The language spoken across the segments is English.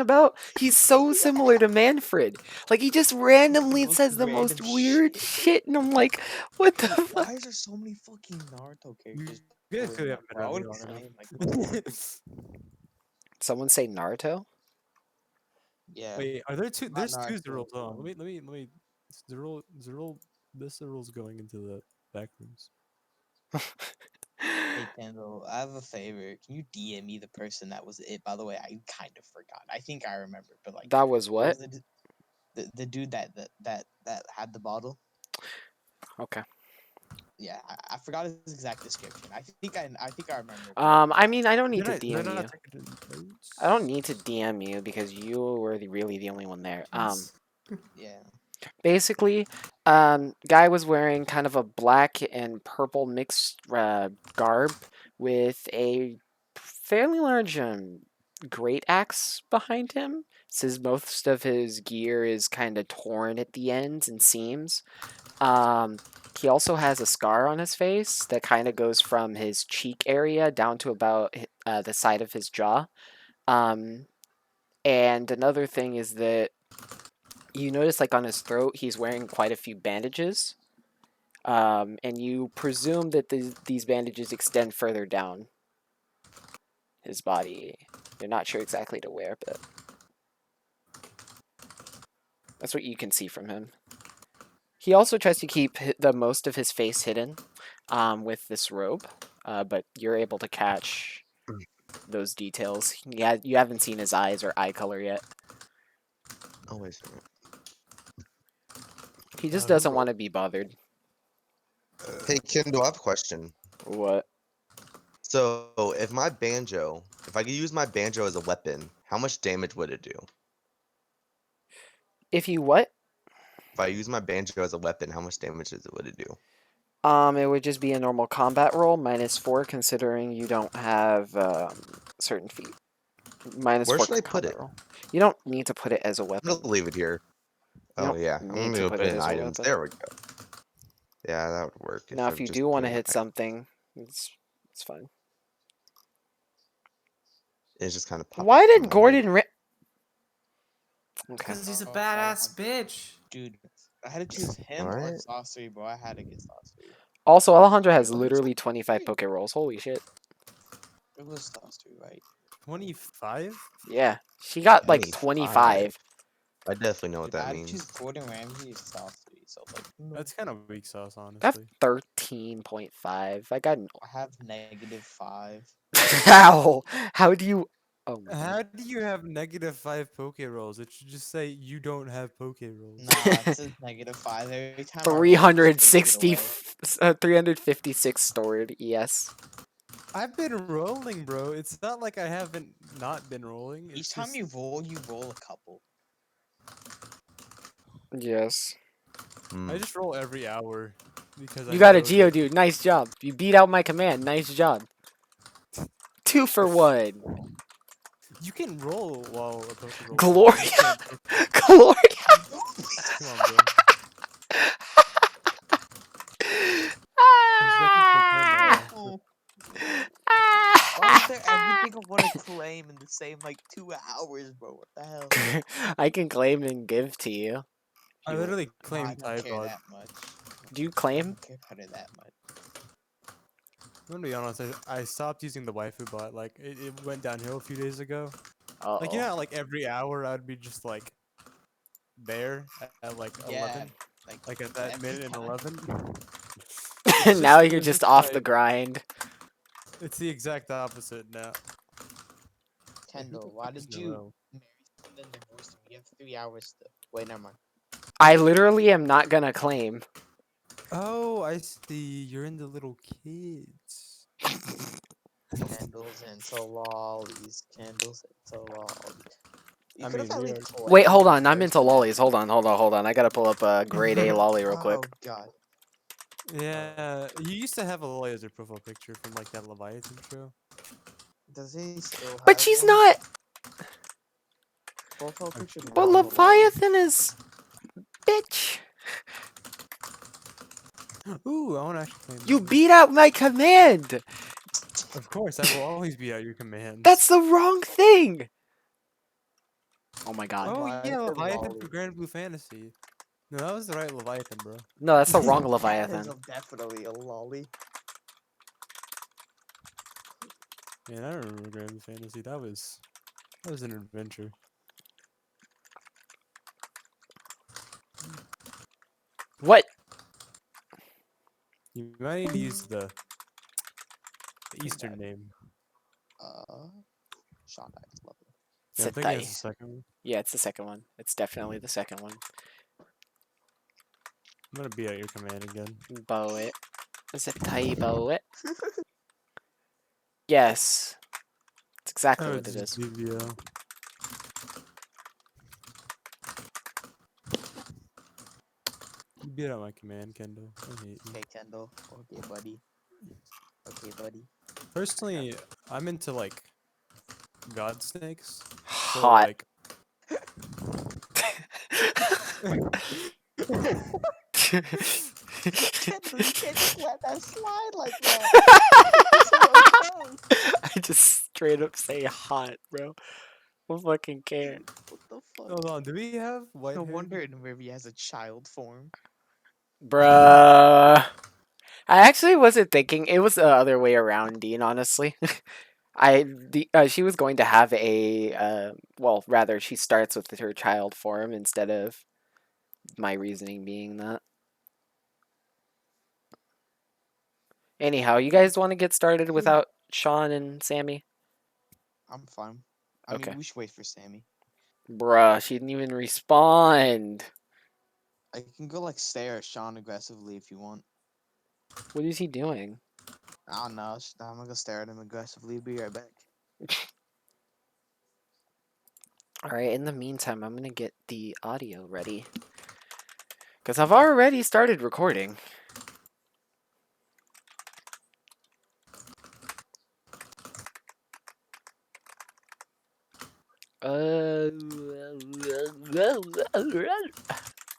about? He's so similar to Manfred. Like, he just randomly Most says the most random weird shit, and I'm like, what the Dude, fuck? why is there so many fucking Naruto characters? You guys could pulling have up, been bro? I would running long claim like enough. Someone say Naruto? yeah, Wait, are there two? not There's two Naruto. Zeruls. Hold on. Let me. Zerul. This Zerul's going into the back rooms. Hey Kendall, I have a favor. Can you DM me the person that was it? By the way, I kind of forgot. I think I remember, but like, That was what what? was the dude that had the bottle? Okay. Yeah, I forgot his exact description. I think I remember. I mean, I don't need to They're DM not you. taking notes. I don't need to DM you because you were really the only one there. Yeah. Basically, guy was wearing kind of a black and purple mixed garb with a fairly large great axe behind him. Says most of his gear is kind of torn at the ends and seams. He also has a scar on his face that kind of goes from his cheek area down to about the side of his jaw. And another thing is that you notice, like on his throat, he's wearing quite a few bandages. And you presume that these bandages extend further down his body. You're not sure exactly to where, but that's what you can see from him. He also tries to keep the most of his face hidden with this robe, but you're able to catch those details. Yeah, you haven't seen his eyes or eye color yet. Always. He just doesn't want to be bothered. Hey, Kendall, I have a question. What? So, if I could use my banjo as a weapon, how much damage would it do? If you what? If I use my banjo as a weapon, how much damage would it do? It would just be a normal combat roll, -4, considering you don't have certain feat. Minus Where 4 should I put combat it? roll. You don't need to put it as a I'm weapon. gonna leave it here. You Oh don't yeah, I'm need gonna to go put put it it in as a items. weapon. There we go. Yeah, that would work. Now, I'm if you just do want to putting hit it- something, it's fine. It just kind of popped. Why in did my head. Gordon Okay. Because he's a badass bitch. Dude, I had to choose him or Alright. Saucery, bro. I had to get Saucery. Also, Alejandro has Wait, was it literally Saucery? 25 poke rolls. Holy shit. It was Saucery, right? 25? Yeah. She got like 25. 25. I definitely know what Dude, that I had to choose means. Gordon Ramsay or Saucery. So like, That's kind of weak sauce, I have honestly. 13.5. I got an. I have -5. How? How do you. Oh my How god. do you have -5 poke rolls? It should just say you don't have poke rolls. Nah, it says -5 every time I roll. It just takes it 360. away. 356 stored. Yes. I've been rolling, bro. It's not like I haven't not been rolling. Each It's time just... you roll a couple. Yes. Hmm. I just roll every hour because I You got a know that- Geodude. Nice job. You beat out my command. Nice job. 2 for 1. You can roll while a poke roll. Gloria. Gloria. Come on, bro. Ah! Oh, Ah! why is there everything I want to claim in the same like 2 hours, bro? What the hell? I can claim and give to you. I You- literally Nah, I claimed don't care Tybod. that much. Do you I claim? don't care about it that much. I'm gonna be honest. I stopped using the waifu bot. Like it went downhill a few days ago. Uh-oh. Like you know, how, like every hour I'd be just like there at like Yeah, 11, like at that every minute and time. 11. Now It's you're just just off the like- grind. It's the exact opposite now. Kendall, why did you marry someone and divorce him? You have 3 hours still. Wait, never mind. I literally am not gonna claim. Oh, I see. You're into little kids. Candles into lollies. Candles into lollies. You I could have mean, at we least Wait, hold claimed on. I'm the into lollies. Hold on. I gotta pull up a grade A lolly real quick. Oh god. Yeah, you used to have a lolly as your profile picture from like that Leviathan show. Does he still have But she's one? not. Profile picture But not a lolly. Leviathan is. Bitch. Ooh, I want to actually claim. You that. beat out my command. Of course, I will always be at your command. That's the wrong thing. Oh my god. Oh yeah, Leviathan Leviathan lolly. from Grand Blue Fantasy. No, that was the right Leviathan, bro. No, that's the wrong That is Leviathan. definitely a lolly. Man, I remember Grand Blue Fantasy. That was an adventure. What? You might need to use the Eastern name. Sean Dives, love it. Yeah, I'm thinking Setai. it's the second one. Yeah, it's the second one. It's definitely the second one. I'm gonna beat out your command again. Bow it. Setai bow it. Yes. It's exactly Oh, what it it's is. DVL. You beat out my command, Kendall. I hate you. Okay, Kendall. Okay, buddy. Okay, buddy. Personally, I'm into like god snakes. So Hot. like Kendall, you can't just let that slide like that. I just straight up say hot, bro. Who fucking care? What the fuck? hold on, do we have white No hair? wonder Nivea has a child form. Bruh. I actually wasn't thinking. It was the other way around, Dean, honestly. She was going to have a, well, rather, she starts with her child form instead of my reasoning being that. Anyhow, you guys want to get started without Sean and Sammy? I'm fine. I Okay. mean, we should wait for Sammy. Bruh, she didn't even respond. I can go like stare at Sean aggressively if you want. What is he doing? I don't know. I'm gonna go stare at him aggressively. Be right back. Alright, in the meantime, I'm gonna get the audio ready. Because I've already started recording.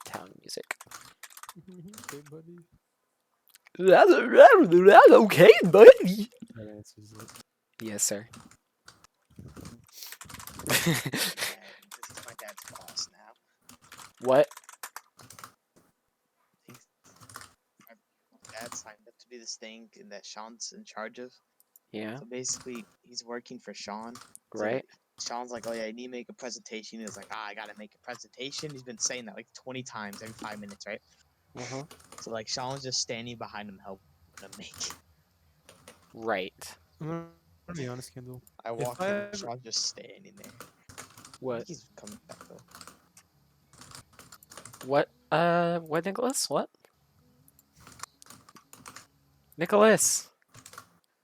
Town music. Okay, buddy. Okay, buddy. That answers it. Yes, sir. This is my dad's boss now. What? My dad signed up to do this thing that Sean's in charge of. Yeah, So basically, he's working for Sean. So right? Sean's like, oh yeah, I need to make a presentation. He's like, I gotta make a presentation. He's been saying that like 20 times every 5 minutes, right? Uh-huh. So like Sean's just standing behind him helping him make it. Right. I'm gonna be honest, Kendall. I walk in I and ever- Sean's just standing there. I What? think he's coming back though. What, Nicholas? What? Nicholas!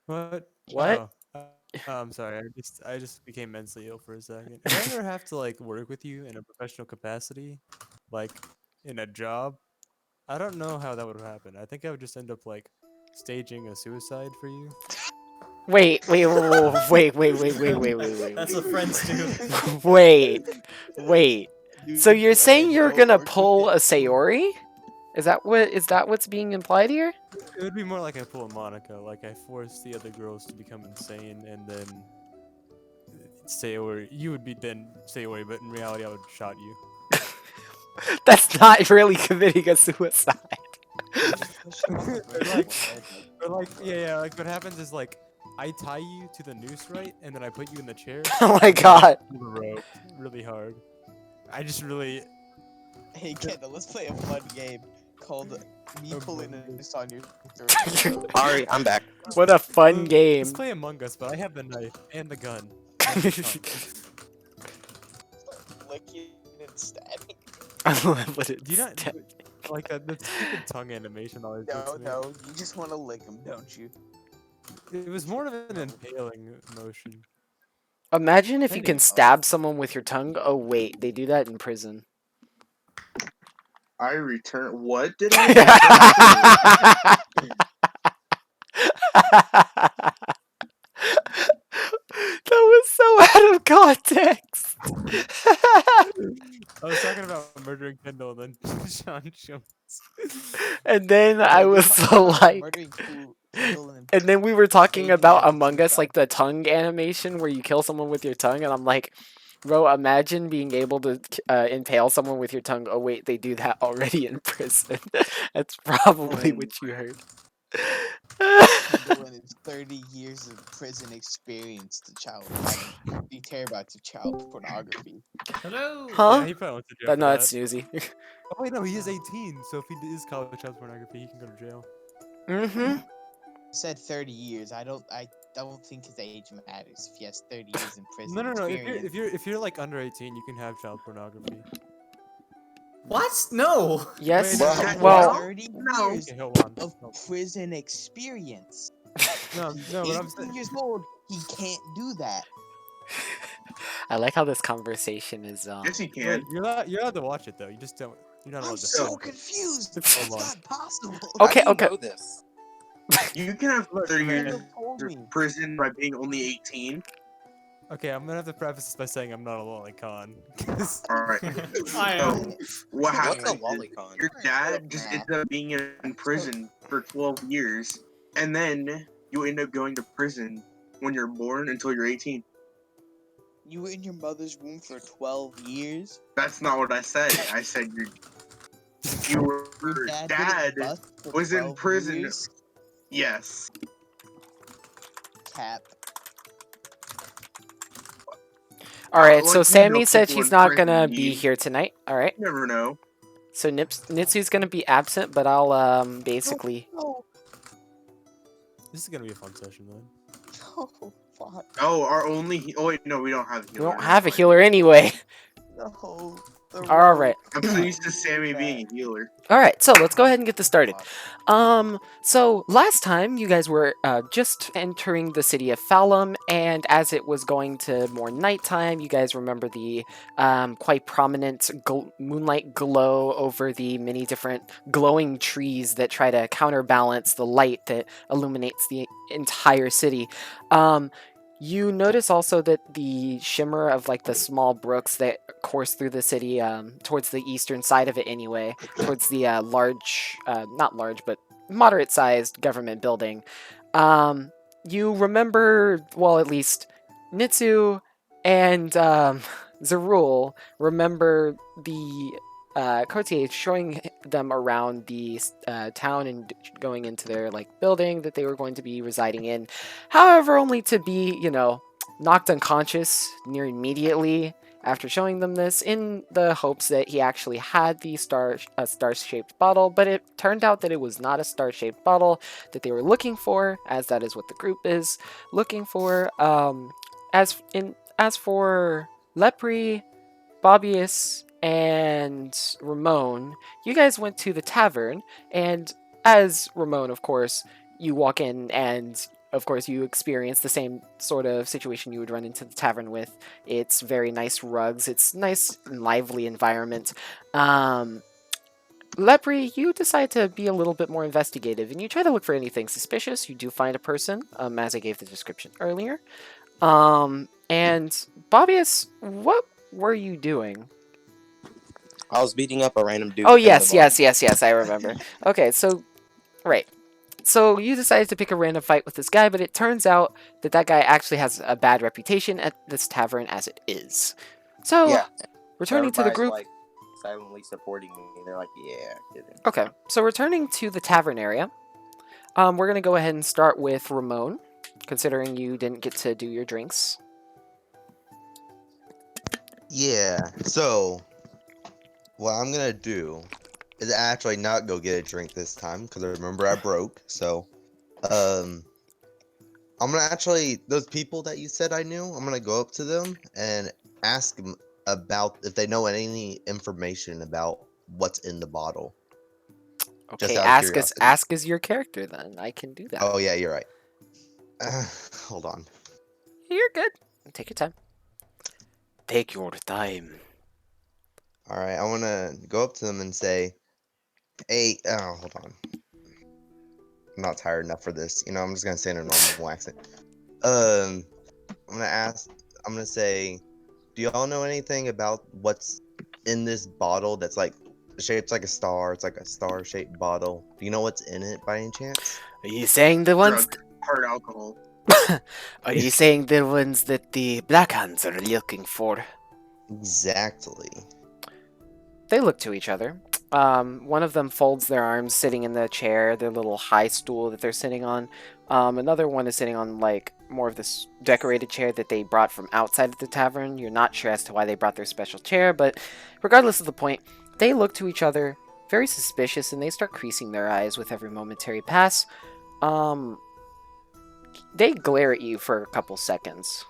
What? What? Oh, I'm sorry. I just became mentally ill for a second. If I ever have to like work with you in a professional capacity, like in a job, I don't know how that would happen. I think I would just end up like staging a suicide for you. Wait. That's That's what friends do. Wait. So Dude, you're saying okay, you're don't gonna work with pull it. a Sayori? Is that what's being implied here? It would be more like I pull a Monica, like I force the other girls to become insane, and then Sayori, you would be then Sayori, but in reality I would shot you. That's not really committing a suicide. Or like, yeah, like what happens is like I tie you to the noose, right, and then I put you in the chair. Oh my god. pull the rope really hard. I just really. Hey Kendall, let's play a fun game called me Oh, pulling boy. a noose on your throat. Alright, I'm back. What a fun game. Let's play Among Us, but I have the knife and the gun. Licking and stabbing. But it's Do you not like that? The stupid tongue animation always gets me. No, you just want to lick him, don't you? It was more of an impaling motion. Imagine if you Kinda. can stab someone with your tongue. Oh wait, they do that in prison. I return. What did I? That was so out of context. I was talking about murdering Kendall and then Sean Jones. And then I was like, Murdering Kendall and and then we were talking Hey, about yeah, Among Us, stop. like the tongue animation where you kill someone with your tongue, and I'm like, Bro, imagine being able to impale someone with your tongue. Oh wait, they do that already in prison. That's probably what you heard. Doing his 30 years of prison experience to be terrified to child pornography. Hello. Huh? Yeah, he probably went to jail. No, for that's that. Snoozy. Oh wait, no, he is 18. So if he is college child pornography, he can go to jail. Mm-hmm. Said 30 years. I don't think his age matters if he has 30 years in prison No. experience. If you're like under 18, you can have child pornography. What? No. Yes. Wait, Well, Well, 30 no. years Okay, hold on. of prison experience. No, He's but I'm 18 saying. years old. He can't do that. I like how this conversation is. Yes, you Wait, can. you're allowed to watch it though. You just don't. You're not allowed I'm to. so film it. confused. Hold It's on. not possible. Okay, How do you okay. know this? You can have 30 years Randall told me. in prison by being only 18. Okay, I'm gonna have to preface this by saying I'm not a lolicon. 'cause- Alright. I So, am. what What's a happens is lolicon? your dad just ends up being in prison for 12 years, and then you end up going to prison when you're born until you're 18. You were in your mother's womb for 12 years. That's not what I said. I said your Your dad didn't bust for was in 12 prison. years? Yes. Cap. All right. Well, So you know Sammy said people he's in not prison gonna need- be here tonight. All right. You never know. So Nitsu's gonna be absent, but I'll basically. No, This is gonna be a fun session then. no, fuck. Oh, our only. Oh wait, no, we don't have a We healer. don't have a healer anyway. No. The All road. right. I'm so used to Sammy being a healer. All right, so let's go ahead and get this started. So last time you guys were just entering the city of Falum, and as it was going to more nighttime, you guys remember the quite prominent moonlight glow over the many different glowing trees that try to counterbalance the light that illuminates the entire city. You notice also that the shimmer of like the small brooks that course through the city towards the eastern side of it anyway, towards the not large, but moderate-sized government building. You remember, well, at least Nitsu and Zarul remember the courtier showing them around the town and going into their like building that they were going to be residing in. However, only to be, knocked unconscious near immediately after showing them this, in the hopes that he actually had the star-shaped bottle, but it turned out that it was not a star-shaped bottle that they were looking for, as that is what the group is looking for. As for Lepri, Bobius, and Ramon, you guys went to the tavern, and as Ramon, of course, you walk in and of course you experience the same sort of situation you would run into the tavern with. It's very nice rugs, it's nice and lively environment. Lepri, you decide to be a little bit more investigative and you try to look for anything suspicious. You do find a person, as I gave the description earlier. And Bobius, what were you doing? I was beating up a random dude. Oh, in the yes, bar. yes, I remember. Okay, so, right. So you decided to pick a random fight with this guy, but it turns out that that guy actually has a bad reputation at this tavern as it is. So, Yeah. returning to the Everybody's, group... like, silently supporting me. They're like, yeah, get it. Okay, so returning to the tavern area, we're going to go ahead and start with Ramon, considering you didn't get to do your drinks. Yeah, so what I'm gonna do is actually not go get a drink this time because I remember I broke. So, I'm gonna actually, those people that you said I knew, I'm gonna go up to them and ask them about if they know any information about what's in the bottle. Just Okay, out of curiosity. ask as your character then. I can do that. Oh yeah, you're right. Hold on. You're good. Take your time. Take your time. All right, I want to go up to them and say, "Hey, hold on. I'm not tired enough for this. I'm just gonna say in a normal accent. I'm gonna say, do y'all know anything about what's in this bottle that's like shaped like a star? It's like a star-shaped bottle. Do you know what's in it by any chance? Are you saying the ones? Drug, hard alcohol. Are you saying the ones that the Black Hands are looking for? Exactly. They look to each other. One of them folds their arms, sitting in the chair, their little high stool that they're sitting on. Another one is sitting on like more of this decorated chair that they brought from outside of the tavern. You're not sure as to why they brought their special chair, but regardless of the point, they look to each other very suspicious, and they start creasing their eyes with every momentary pass. They glare at you for a couple seconds.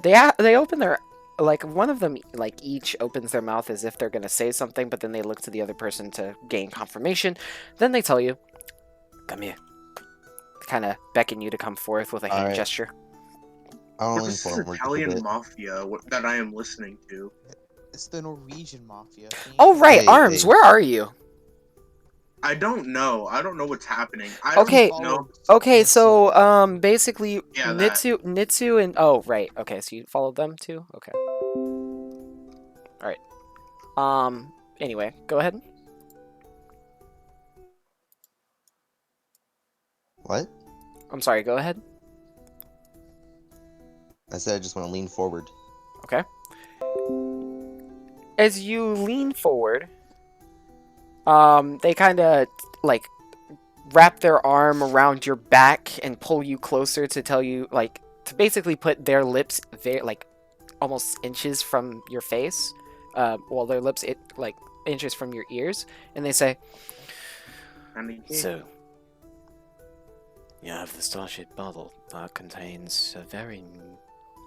They open their, like, one of them, like, each opens their mouth as if they're gonna say something, but then they look to the other person to gain confirmation. Then they tell you, "Come here." Kind of beckon you to come forth with a hand Alright. gesture. I'll What lean is this forward just a Italian bit. mafia that I am listening to? It's the Norwegian mafia. Oh right, Hey, Arms, hey. where are you? I don't know. I don't know what's happening. I Okay, don't know. Okay, so basically Yeah, that. Nitsu and oh right, okay, so you followed them too? Okay. Alright. Anyway, go ahead. What? I'm sorry, go ahead. I said I just want to lean forward. Okay. As you lean forward, they kind of like wrap their arm around your back and pull you closer to tell you, like, to basically put their lips very, like, almost inches from your face. Well, their lips, like, inches from your ears. And they say, "So, you have the Starship bottle that contains a very,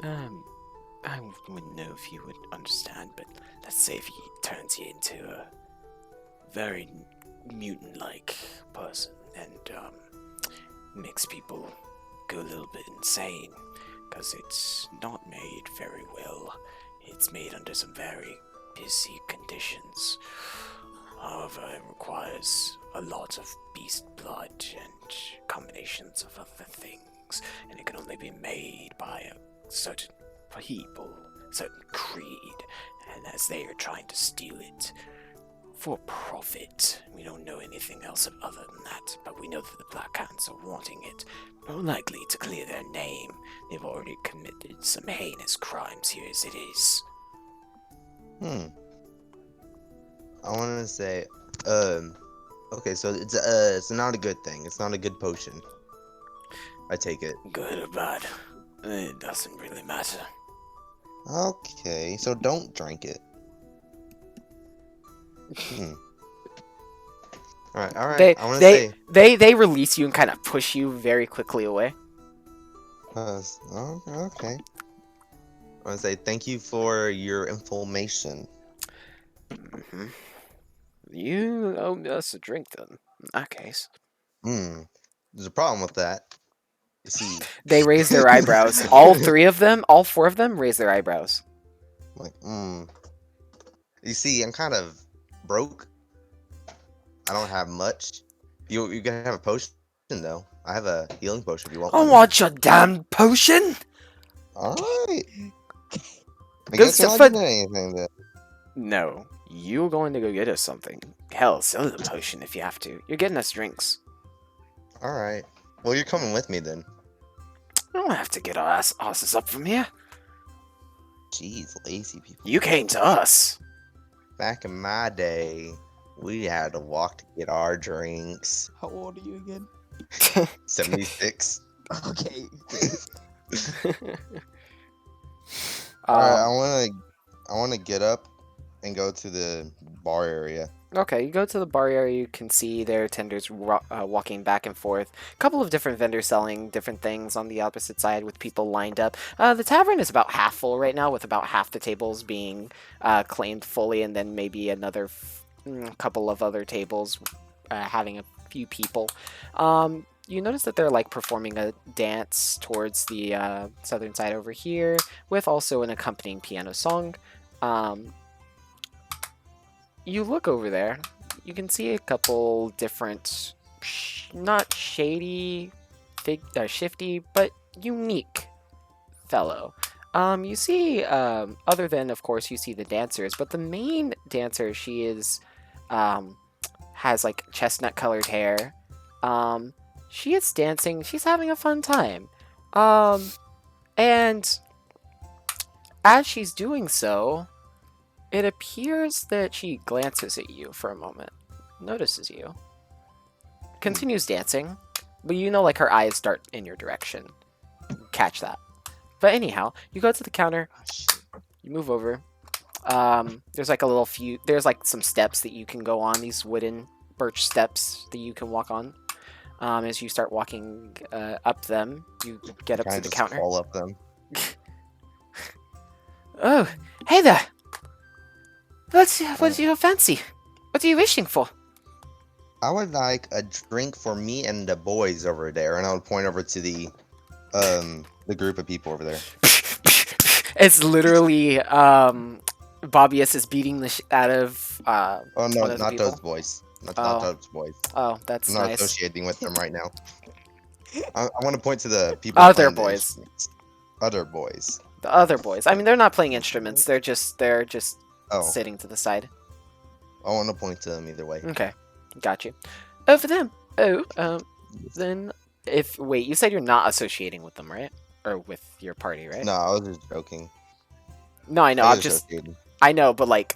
I wouldn't know if you would understand, but let's say if he turns you into a very mutant-like person and makes people go a little bit insane, because it's not made very well. It's made under some very busy conditions. However, it requires a lot of beast blood and combinations of other things, and it can only be made by a certain people, certain creed, and as they are trying to steal it for profit. We don't know anything else other than that, but we know that the Black Hands are wanting it, more likely to clear their name. They've already committed some heinous crimes here as it is." I want to say, okay, so it's not a good thing. It's not a good potion. I take it. Good or bad, it doesn't really matter. Okay, so don't drink it. Alright, alright. I want to say. They release you and kind of push you very quickly away. Okay. I want to say thank you for your information. You owe us a drink then, in that case. There's a problem with that. You see. They raise their eyebrows. All four of them raise their eyebrows. Like, You see, I'm kind of broke. I don't have much. You can have a potion though. I have a healing potion if you want I one. want your damn potion! Alright. I Good guess you're stuff, not getting anything then. No, you're going to go get us something. Hell, sell the potion if you have to. You're getting us drinks. Alright. Well, you're coming with me then. We don't have to get our asses up from here. Jeez, lazy people. You came to us. Back in my day, we had to walk to get our drinks. How old are you again? 76. Okay. Alright, I wanna get up and go to the bar area. Okay, you go to the bar area, you can see their tenders walking back and forth. A couple of different vendors selling different things on the opposite side with people lined up. The tavern is about half full right now, with about half the tables being claimed fully, and then maybe another couple of other tables having a few people. You notice that they're like performing a dance towards the southern side over here, with also an accompanying piano song. You look over there, you can see a couple different, not shady, shifty, but unique fellow. You see, other than, of course, you see the dancers, but the main dancer, she is, has like chestnut-colored hair. She is dancing, she's having a fun time. And as she's doing so, it appears that she glances at you for a moment, notices you, continues dancing, but you know, like her eyes start in your direction. Catch that. But anyhow, you go to the counter, Oh, shit. you move over. There's like there's like some steps that you can go on, these wooden birch steps that you can walk on. As you start walking up them, you get up Kind to of the just counter. crawl up them. Oh, hey there! What's your fancy? What are you wishing for? I would like a drink for me and the boys over there, and I would point over to the group of people over there. It's literally Bobbius is beating the out of Oh no, one of the not people. those boys. Not Oh. those boys. Oh, that's I'm not nice. associating with them right now. I want to point to the people. Other playing the boys. instruments. Other boys. The other boys. I mean, they're not playing instruments. They're just Oh, sitting to the side. I want to point to them either way. Okay, got you. Oh, for them. Oh, then wait, you said you're not associating with them, right? Or with your party, right? No, I was just joking. No, I know. I I'm was just. associating. I know, but like,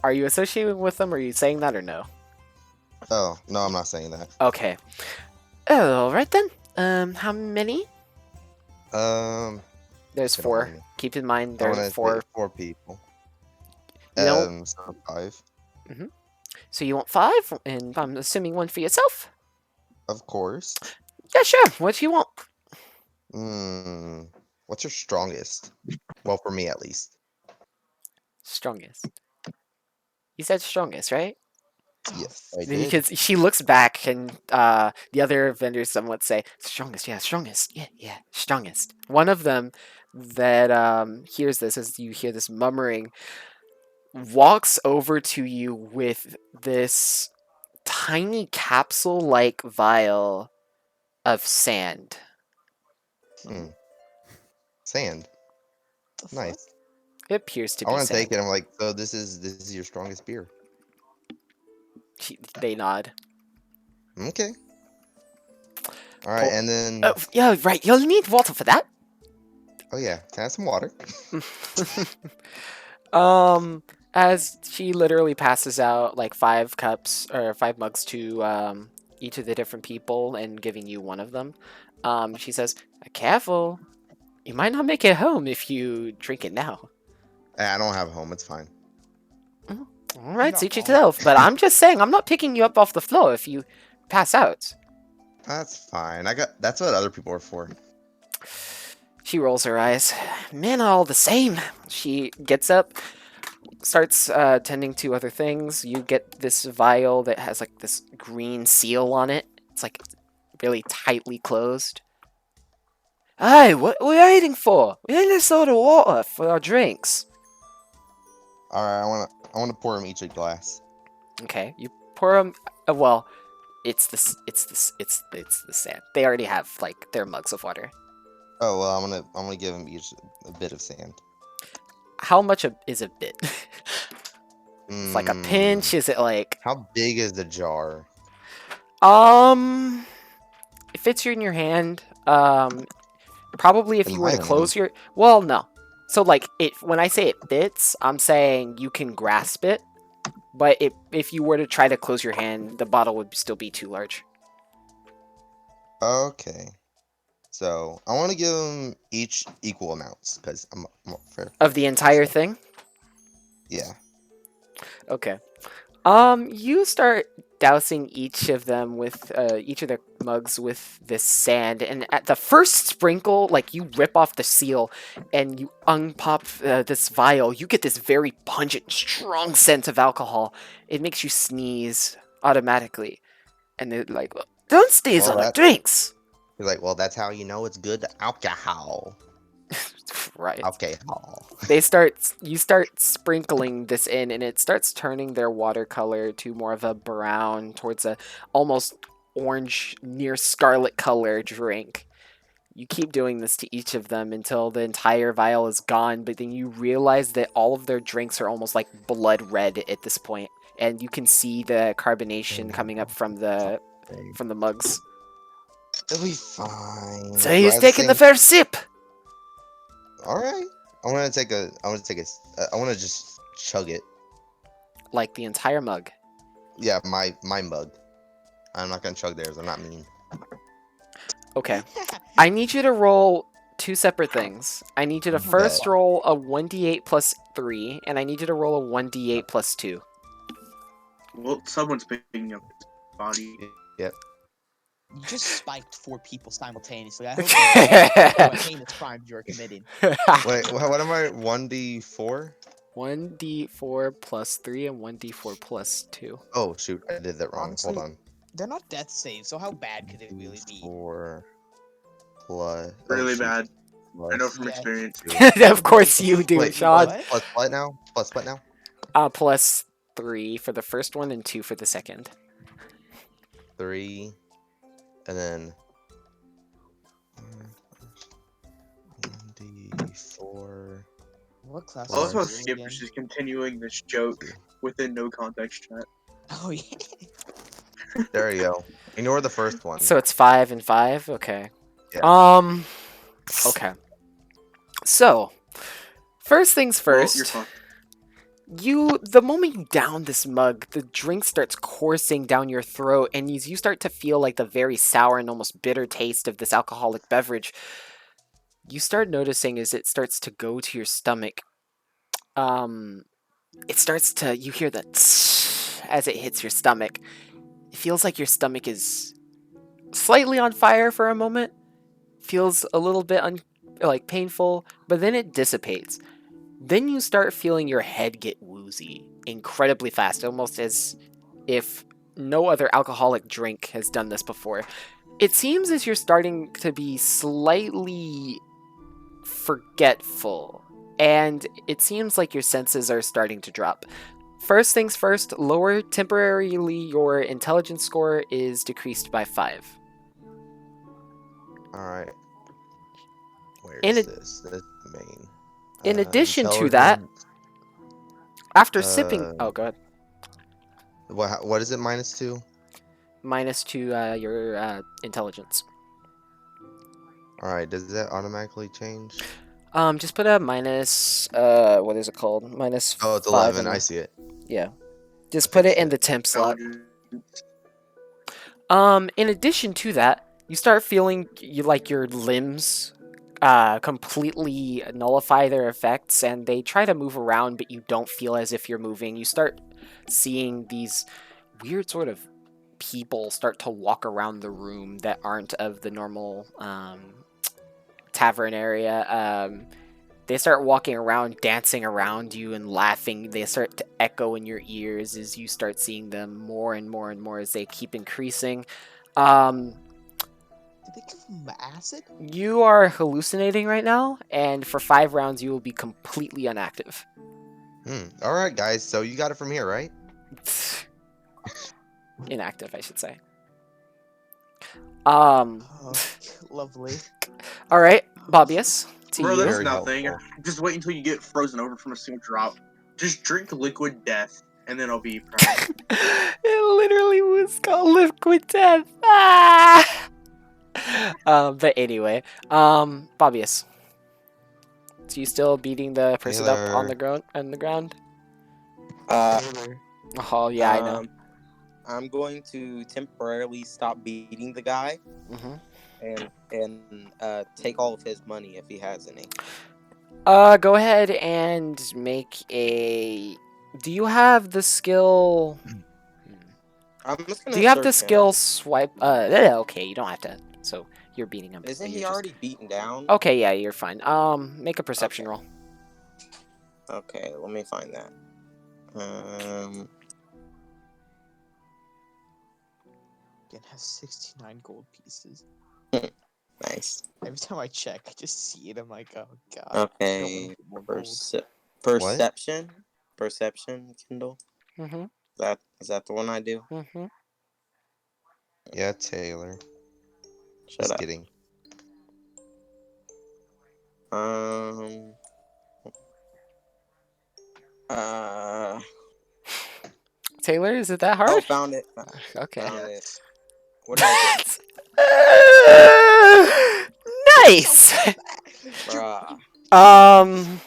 are you associating with them? Are you saying that or no? Oh no, I'm not saying that. Okay. Oh, all right then. How many? There's Get 4. on me. Keep in mind I want there's to 4. say 4 people. You know- So 5. So you want 5, and I'm assuming 1 for yourself. Of course. Yeah, sure. What do you want? What's your strongest? Well, for me at least. Strongest. You said strongest, right? Yes, I Then did. because she looks back, and the other vendors somewhat say, "Strongest, yeah, strongest, yeah, strongest." One of them that hears this, as you hear this murmuring, walks over to you with this tiny capsule-like vial of sand. Sand. The fuck? Nice. It appears to I be want to sand. take it. I'm like, so this is your strongest beer. They nod. Okay. All right, Cool. and then Oh, yeah, right. You'll need water for that. oh yeah, can I have some water? As she literally passes out like 5 cups or 5 mugs to each of the different people and giving you one of them, she says, "Careful, you might not make it home if you drink it now." I don't have a home. It's fine. All right, not suit wrong. yourself. But I'm just saying, I'm not picking you up off the floor if you pass out. That's fine. That's what other people are for. She rolls her eyes. Men are all the same. She gets up, starts tending to other things. You get this vial that has like this green seal on it. It's like really tightly closed. Hey, what are we waiting for? We need a soda water for our drinks. All right, I want to pour them each a glass. Okay, you pour them. Well, it's the sand. They already have like their mugs of water. Oh well, I'm gonna give them each a bit of sand. How much is a bit? It's like a pinch. Is it like How big is the jar? it fits you in your hand. Probably if In you were my to close your no. So like when I say it fits, I'm saying you can grasp it. But if you were to try to close your hand, the bottle would still be too large. Okay. So I want to give them each equal amounts because I'm fair. Of the entire thing? Yeah. Okay. You start dousing each of them with each of their mugs with this sand, and at the first sprinkle, like you rip off the seal and you unpop this vial, you get this very pungent, strong scent of alcohol. It makes you sneeze automatically, and they're like, "Don't sneeze Well, on our that- drinks." You're like, well, that's how you know it's good alcohol. Right. Alcohol. You start sprinkling this in, and it starts turning their watercolor to more of a brown towards a almost orange, near scarlet color drink. You keep doing this to each of them until the entire vial is gone, but then you realize that all of their drinks are almost like blood red at this point, and you can see the carbonation coming up from the mugs. It'll be fine. So he's But at taking the same- first sip. All right. I want to take a. I want to take a. I want to just chug it. Like the entire mug. Yeah, my mug. I'm not gonna chug theirs. I'm not mean. Okay. I need you to roll two separate things. I need you to first roll a 1d8 plus 3, and I need you to roll a 1d8 plus 2. Well, someone's picking up his body. Yep. You just spiked 4 people simultaneously. I hope you know what heinous crimes you're committing. Wait, what am I? 1d4? 1d4 plus 3 and 1d4 plus 2. Oh shoot, I did that wrong. Honestly, Hold on. They're not death saves, so how bad could it really be? 4 plus. Really shoot, bad. I know plus from Yeah. experience. 2. Of course you do, Wait, Sean. plus what now? Plus what now? Plus 3 for the first one and 2 for the second. 3, and then 1d4. What class? I love is how it Skip again? is just continuing this joke within no context chat. Oh yeah. There you go. Ignore the first one. So it's 5 and 5? Okay. Yeah. Okay. So, first things Well, first. you're fine. The moment you down this mug, the drink starts coursing down your throat, and as you start to feel like the very sour and almost bitter taste of this alcoholic beverage, you start noticing as it starts to go to your stomach. You hear the tss as it hits your stomach. It feels like your stomach is slightly on fire for a moment. Feels a little bit painful, but then it dissipates. Then you start feeling your head get woozy incredibly fast, almost as if no other alcoholic drink has done this before. It seems as you're starting to be slightly forgetful, and it seems like your senses are starting to drop. First things first, lower temporarily your intelligence score is decreased by 5. Alright. Where In is a- this? This is the main. In addition to that, Intelligence. after sipping... Uh, Oh, go ahead. What is it? -2? Minus 2 your intelligence. Alright, does that automatically change? Just put a minus, what is it called? Minus Oh, it's 5 11. in I the- see it. Yeah. Just put it in Fix the temp slot. Intelligence. In addition to that, you start feeling your limbs completely nullify their effects, and they try to move around, but you don't feel as if you're moving. You start seeing these weird sort of people start to walk around the room that aren't of the normal tavern area. They start walking around, dancing around you and laughing. They start to echo in your ears as you start seeing them more and more and more as they keep increasing. Did they give him acid? You are hallucinating right now, and for 5 rounds you will be completely inactive. Alright, guys. So you got it from here, right? Inactive, I should say. Oh, lovely. All right, Bobius, to Bro, you. that's Very nothing. helpful. Just wait until you get frozen over from a single drop. Just drink liquid death, and then I'll be proud. It literally was called liquid death. Ah! But anyway, Bobius. So you still beating the person up on the ground? On the ground? Oh yeah, I know. I'm going to temporarily stop beating the guy hmm and take all of his money if he has any. Go ahead and make a. Do you have the skill? I'm just gonna Do you have the search him. skill swipe? Okay, you don't have to. So you're beating him. Isn't but he you're just- already beaten down? Okay, yeah, you're fine. Make a perception roll. Okay, let me find that. Again, has 69 gold pieces. Nice. Every time I check, I just see it. I'm like, oh god. I don't Okay, wanna get more gold. perception. Perception, Kindle. Mm-hmm. Is that the one I do? Mm-hmm. Yeah, Taylor. Shut Just up. kidding. Taylor, is it that Oh, hard? found it. Okay. Found it. What did I Nice. get? Bruh. Um,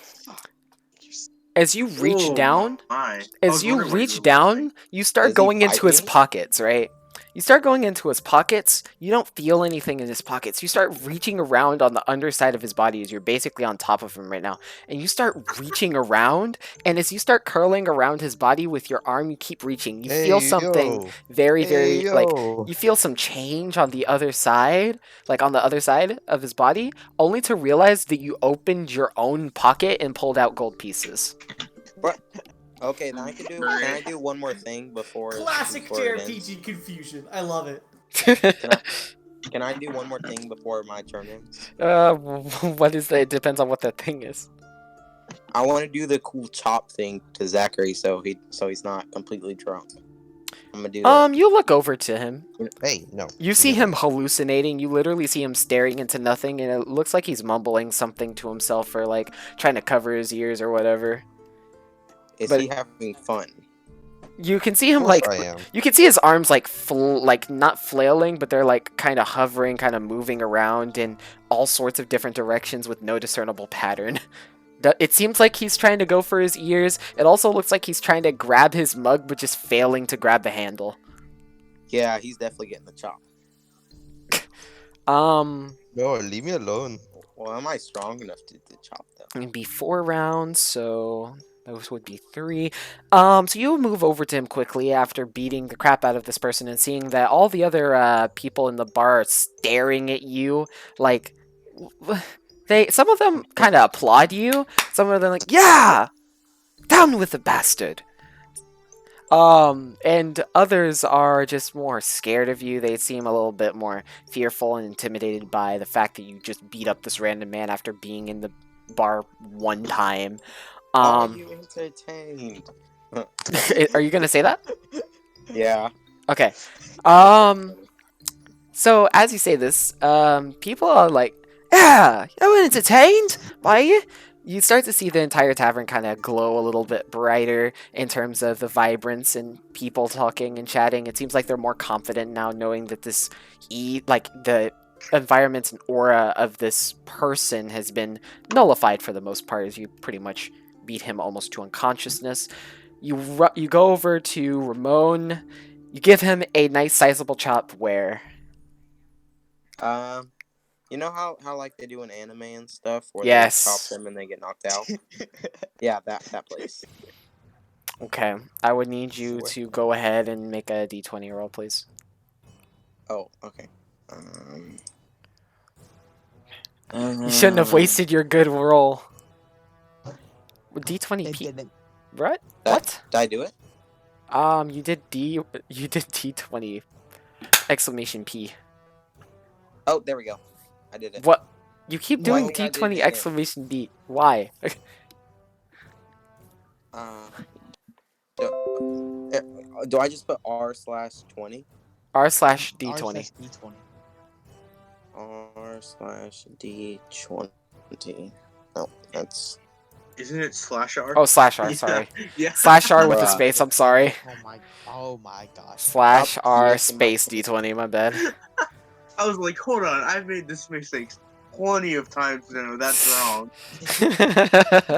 as you reach Oh down, my. I as was you wondering where you reach were going. down, you start Does he going fight into his me? pockets, right? You start going into his pockets. You don't feel anything in his pockets. You start reaching around on the underside of his body as you're basically on top of him right now. And you start reaching around. And as you start curling around his body with your arm, you keep reaching. You feel Hey something yo. very, Hey very, like, yo. you feel some change on the other side, like on the other side of his body, only to realize that you opened your own pocket and pulled out gold pieces. Okay, then can I do one more thing before Classic before it ends? JRPG confusion. I love it. Can I do one more thing before my turn ends? What is that? It depends on what that thing is. I want to do the cool chop thing to Zachary, so he's not completely drunk. I'm gonna do that. You look over to him. Hey, no. You see him hallucinating. You literally see him staring into nothing, and it looks like he's mumbling something to himself or like trying to cover his ears or whatever. Is but- he having fun? You can see him Of course like I am. you can see his arms like like not flailing, but they're like kind of hovering, kind of moving around in all sorts of different directions with no discernible pattern. It seems like he's trying to go for his ears. It also looks like he's trying to grab his mug, but just failing to grab the handle. Yeah, he's definitely getting the chop. No, leave me alone. Well, am I strong enough to chop them? It'd be 4 rounds, so those would be 3. So you move over to him quickly after beating the crap out of this person and seeing that all the other people in the bar are staring at you like some of them kind of applaud you. Some of them like, yeah, down with the bastard. And others are just more scared of you. They seem a little bit more fearful and intimidated by the fact that you just beat up this random man after being in the bar one time. Are you entertained? Are you gonna say that? Yeah. Okay. So as you say this, people are like, yeah, you're entertained by you. You start to see the entire tavern kind of glow a little bit brighter in terms of the vibrance and people talking and chatting. It seems like they're more confident now, knowing that this, like the environment and aura of this person has been nullified for the most part, as you pretty much beat him almost to unconsciousness. You go over to Ramon. You give him a nice sizable chop where. You know how like they do in anime and stuff where Yes. they chop them and they get knocked out? Yeah, that place. Okay, I would need you Swear. to go ahead and make a d20 roll, please. Oh, okay. You shouldn't have wasted your good roll. D20 P. What? What? Did I do it? You did D20 exclamation P. Oh, there we go. I did it. What? You keep I doing think I did D20 it. exclamation D. Why? Do I just put R/20? R/D20. R/D20. No, that's. Isn't it /R? Oh, /R, Yeah, sorry. Yeah. /R with a Bruh. space, I'm sorry. Oh my gosh. /R Stop space D20, my bad. I was like, hold on, I've made this mistake plenty of times now. That's wrong. It's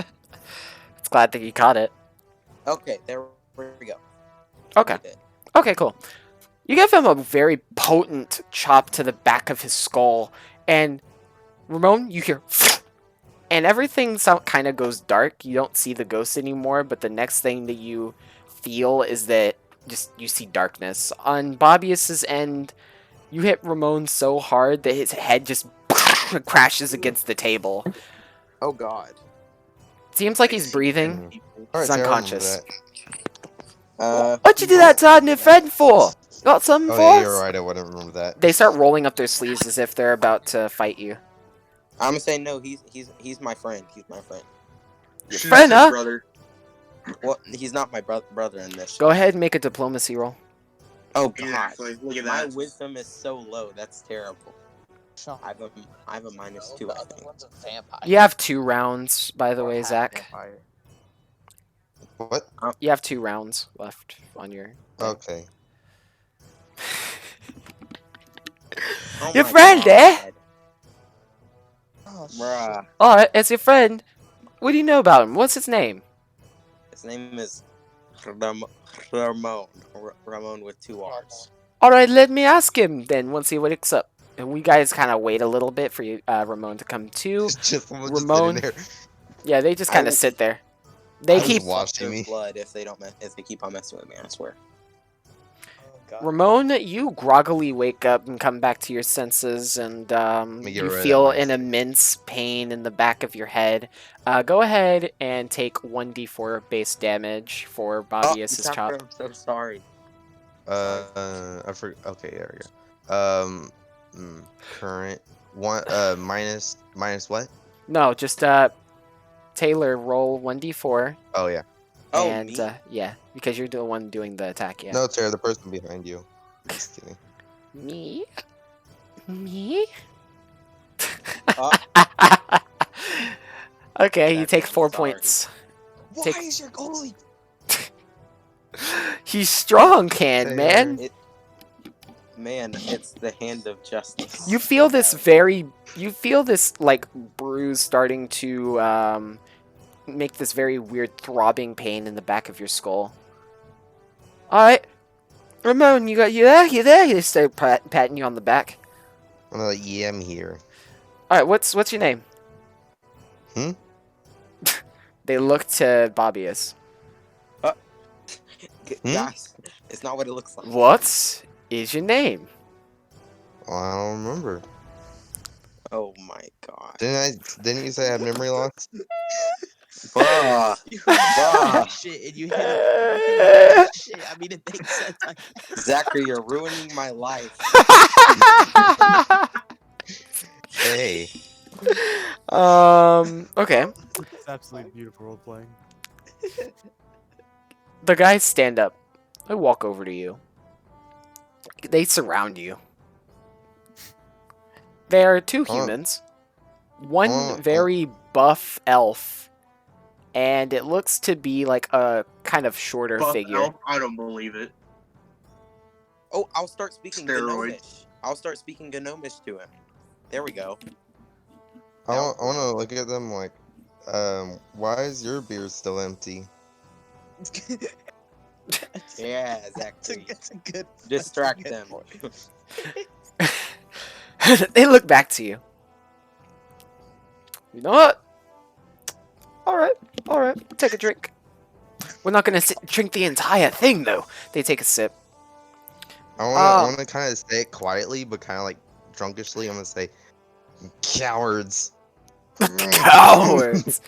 glad that you caught it. Okay, there we go. Okay. I did it. Okay, cool. You give him a very potent chop to the back of his skull, and Ramon, you hear, and everything kind of goes dark. You don't see the ghost anymore, but the next thing that you feel is that you see darkness. On Bobius's end, you hit Ramon so hard that his head just crashes against the table. Oh God. Seems like he's breathing. Alright, He's Sarah, I remember unconscious. that. What'd you do that to our new friend for? Got something Oh for yeah, us? you're right. I wouldn't remember that. They start rolling up their sleeves as if they're about to fight you. I'm gonna say no. He's my friend. He's my friend. Should've friend, said huh? brother. Well, he's not my brother in this. Go ahead and make a diplomacy roll. Oh God. Exactly. Look at My that. wisdom is so low. That's terrible. I have a -2. I think. You have 2 rounds, by the way, Zach. What? You have 2 rounds left on your. Okay. Oh Your my friend, eh? God. Oh, Bruh. Alright, as your friend, what do you know about him? What's his name? His name is Ramon. Ramon with 2 R's. Alright, let me ask him then once he wakes up. And we guys kind of wait a little bit for you, Ramon to come to. Just someone just Ramon. sitting there. Yeah, they just I kind of will- sit there. They I Just will keep suck watching their me. blood if they don't if they keep on messing with me. I swear. Oh, God. Ramon, you groggily wake up and come back to your senses, and me get you rid of that feel mic. an immense pain in the back of your head. Go ahead and take 1d4 base damage for Bobius's chop. I'm so sorry. I forgot. Okay, there we go. Current one. Minus what? No, just Taylor, roll 1d4, Oh yeah. Oh, and me? yeah, because you're the one doing the attack. Yeah. No, Tara, the person behind you. Just kidding. Me? Me? Oh. Okay, you That's take I'm 4 sorry. points. Why Take- is your goalie? He's strong, Can, man. Man, it's the hand of justice. You feel this like bruise starting to make this very weird throbbing pain in the back of your skull. All right, Ramon, you there? You there? They start patting you on the back. I'm like, yeah, I'm here. All right, what's your name? Hmm? They look to Bobius. Guys, it's not what it looks like. What is your name? Well, I don't remember. Oh my god. Didn't you say I have memory loss? Bruh. You Bruh. shit, and you hit it. Shit, I mean, it makes sense. Zachary, you're ruining my life. Hey. Okay. It's absolutely beautiful role playing. The guys stand up. They walk over to you. They surround you. There are 2 Oh. humans. One Oh. very buff elf. And it looks to be like a kind of shorter Buff figure. elf, I don't believe it. Oh, I'll start speaking Steroids. Gnomish. I'll start speaking Gnomish to him. There we go. I want to look at them like, why is your beer still empty? Yeah, Zachary. That's a good. Distract that's a good them. point. They look back to you. You know what? Alright. Take a drink. We're not gonna drink the entire thing, though. They take a sip. I want to kind of say it quietly, but kind of like drunkishly. I'm gonna say, cowards. Cowards.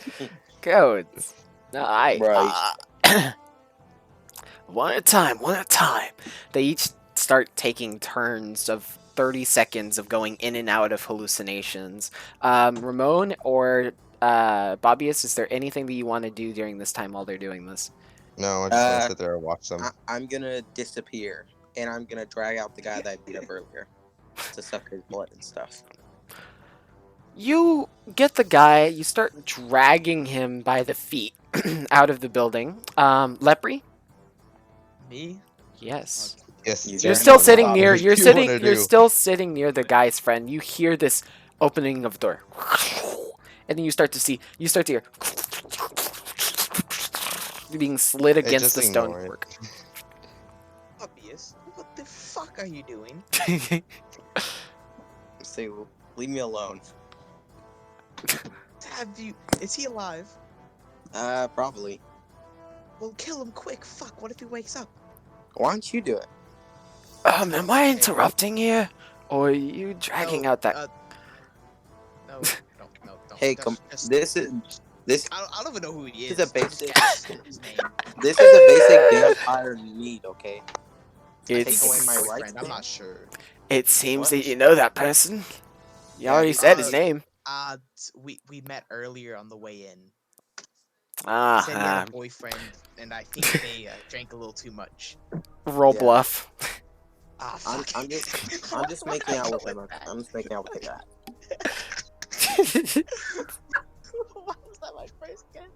Cowards. No, Right. One at a time. They each start taking turns of 30 seconds of going in and out of hallucinations. Ramon or Bobius, is there anything that you want to do during this time while they're doing this? No, I just want to sit there and watch them. I'm gonna disappear, and I'm gonna drag out the guy that I beat up earlier to suck his blood and stuff. You get the guy, you start dragging him by the feet out of the building. Lepre? Me? Yes. Yes, You're You're Jeremy still Bob. sitting near. What You're do you sitting. wanna You're do? still sitting near the guy's friend. You hear this opening of the door, and then you start to see. You start to hear being slid against just the ignore it. stonework. Obvious. What the fuck are you doing? Say, leave me alone. Have you? Is he alive? Probably. Well, kill him quick. Fuck. What if he wakes up? Why don't you do it? Am I interrupting here, or are you dragging out that? No, no. Hey, this is I don't even know who he is. This is a I just basic- can't say his name. this is a basic vampire need, okay? Take It's. away my right friend. I'm thing. not sure. It seems What? that you know that person. You Yeah, already he- said his name. We met earlier on the way in. He Ah, said he had a boyfriend, and I think they drank a little too much. roll Yeah. bluff. Ah, I'm fuck. just making out with him. I'm just making out with the guy. Why was that my phrase again?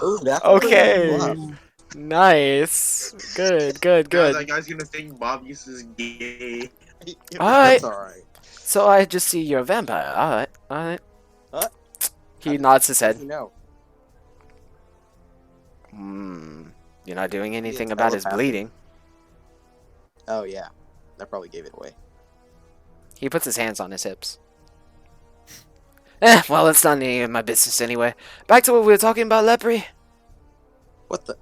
Ooh, that's Okay. a pretty bluff. Nice. Good. Guys, Good. that guy's gonna think Bobius is gay. Alright. That's alright. So I just see you're a vampire. Alright, alright. Huh? He nods his How head. does he know? Hmm. You're not doing a anything about his telepath? bleeding. Oh yeah, that probably gave it away. He puts his hands on his hips. Well, it's not any of my business anyway. Back to what we were talking about, Lepre. What the?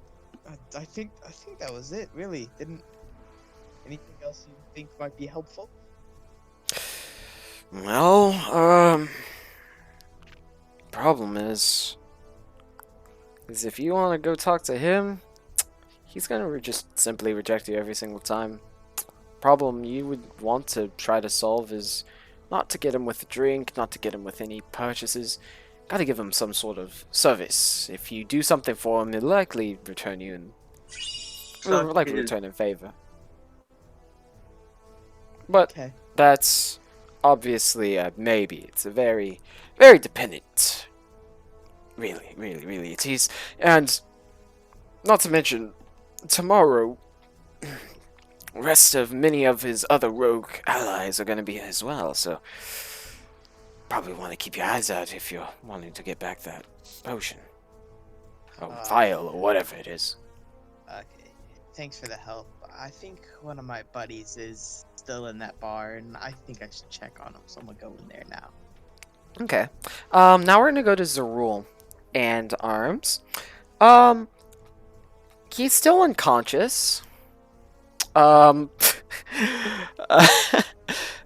I think that was it. Really, didn't anything else you think might be helpful? Well, problem is if you want to go talk to him, he's gonna just simply reject you every single time. Problem you would want to try to solve is not to get him with a drink, not to get him with any purchases. Gotta give him some sort of service. If you do something for him, he'll likely return you and So likely it is- return in favor. But Okay. that's obviously a maybe. It's a very, very dependent. Really, really, really it is. And not to mention, tomorrow, rest of many of his other rogue allies are going to be here as well, so probably want to keep your eyes out if you're wanting to get back that potion. Or vial, or whatever it is. Okay. Thanks for the help. I think one of my buddies is still in that bar, and I think I should check on him. So I'm gonna go in there now. Okay. Now we're gonna go to Zerul and Arms. He's still unconscious.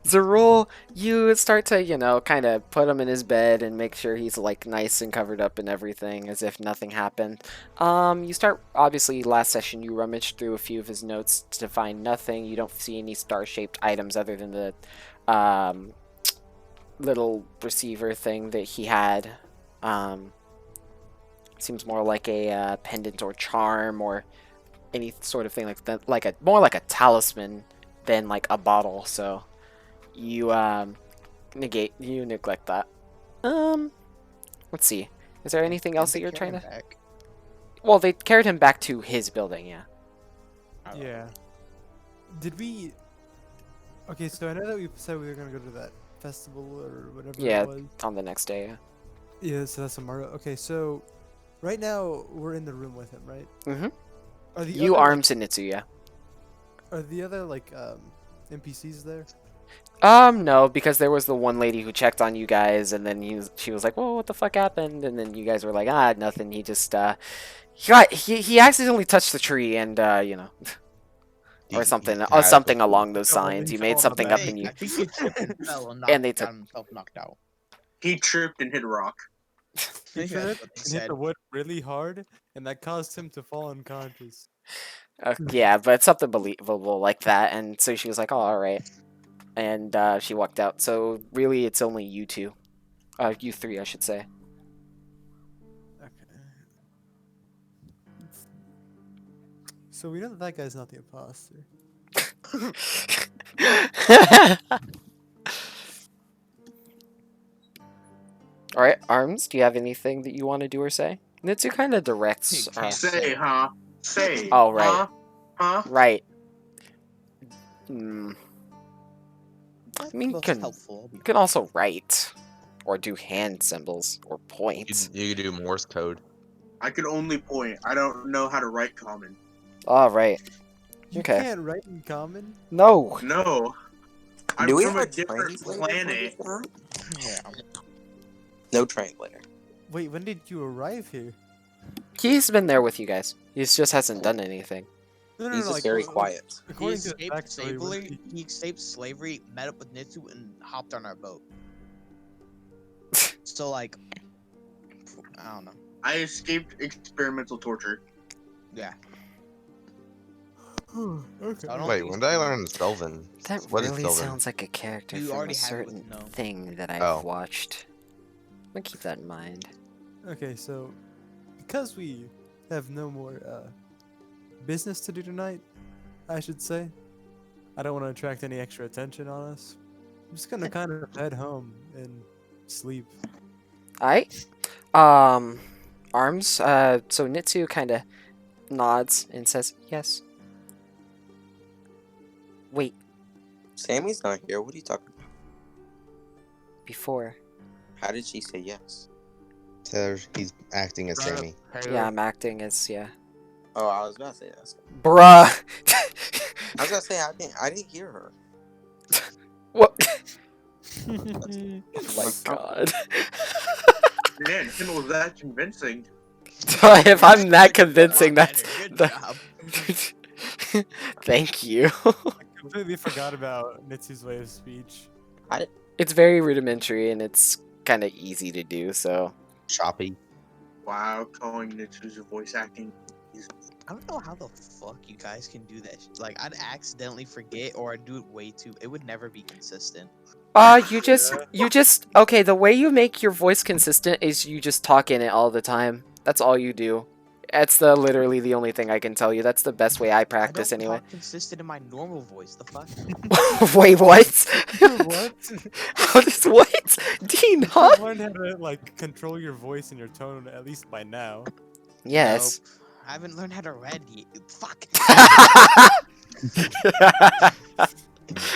Zerul, you start to, you know, kind of put him in his bed and make sure he's like nice and covered up and everything as if nothing happened. You start, obviously last session you rummaged through a few of his notes to find nothing. You don't see any star-shaped items other than the little receiver thing that he had. Seems more like a pendant or charm or any sort of thing like that, more like a talisman than like a bottle. So you neglect that. Let's see. Is there anything else that Didn't you're they trying carry to? him back? Well, they carried him back to his building. Yeah. Oh, Yeah. Did we? Okay, so I know that we said we were gonna go to that festival or whatever Yeah. it was. On the next day. Yeah. Yeah, so that's tomorrow. Okay, so right now we're in the room with him, right? Mhm. Are the You, other, like- Arms, and Nitsuya. Are the other like NPCs there? No, because there was the one lady who checked on you guys, and then she was like, "Whoa, what the fuck happened?" And then you guys were like, "Ah, nothing." He just he accidentally touched the tree, and you know, or something along those Oh, lines. he You made fell something off up, the and Hey, you I think he tripped and fell and, And they got took- himself knocked out. He tripped and hit a rock. I He think that's tripped what they and hit said. the wood really hard, and that caused him to fall unconscious. yeah, but something believable like that. And so she was like, "Oh, all right," and she walked out. So really, it's only you two, you three, I should say. Okay. So we know that that guy's not the imposter. All right, Arms. Do you have anything that you want to do or say? Nitsu kind of directs. Can't Say, huh? Say. Oh, right. Huh? Huh? Right. Hmm. That's mean, most can- helpful. You can also write, or do hand symbols, or point. You could do Morse code. I could only point. I don't know how to write common. All right. You Okay. can't write in common. No. No. I'm Do we from have a different translator for planet. this room? Yeah. No translator. Wait, when did you arrive here? He's been there with you guys. He just hasn't done anything. No, He's just very quiet. He According to the escaped backstory, slavery. He escaped slavery, met up with Nitsu, and hopped on our boat. So like, I don't know. I escaped experimental torture. Yeah. okay. I don't Wait, think when it's did I common. learn Sylvan? That What is really Sylvan? sounds like a character You from a already had it with certain no. thing that I've Oh. watched. I'm gonna keep that in mind. Okay, so because we have no more business to do tonight, I should say. I don't want to attract any extra attention on us. I'm just gonna kind of head home and sleep. Alright. Arms. So Nitsu kind of nods and says, "Yes." Wait. Sammy's not here. What are you talking about? before. How did she say yes? Taylor, he's acting as Sammy. Yeah, I'm acting as Oh, I was gonna say that. Bruh. I was gonna say I didn't hear her. What? Oh Oh my god. Man, Ken was that convincing. If I'm that convincing, that's Good the- job. Thank you. Completely forgot about Nitsu's way of speech. It's very rudimentary and it's kind of easy to do, so. Choppy. Wow, calling Nitsu's voice acting. I don't know how the fuck you guys can do that. Like, I'd accidentally forget or I'd do it way too. It would never be consistent. You just, okay, the way you make your voice consistent is you just talk in it all the time. That's all you do. That's literally the only thing I can tell you. That's the best way I practice I don't anyway. talk consistent in my normal voice. The fuck? Wait, what? What? How does what? Dean, huh? You've learned how to like control your voice and your tone at least by now. Yes. Nope. I haven't learned how to read yet. Fuck.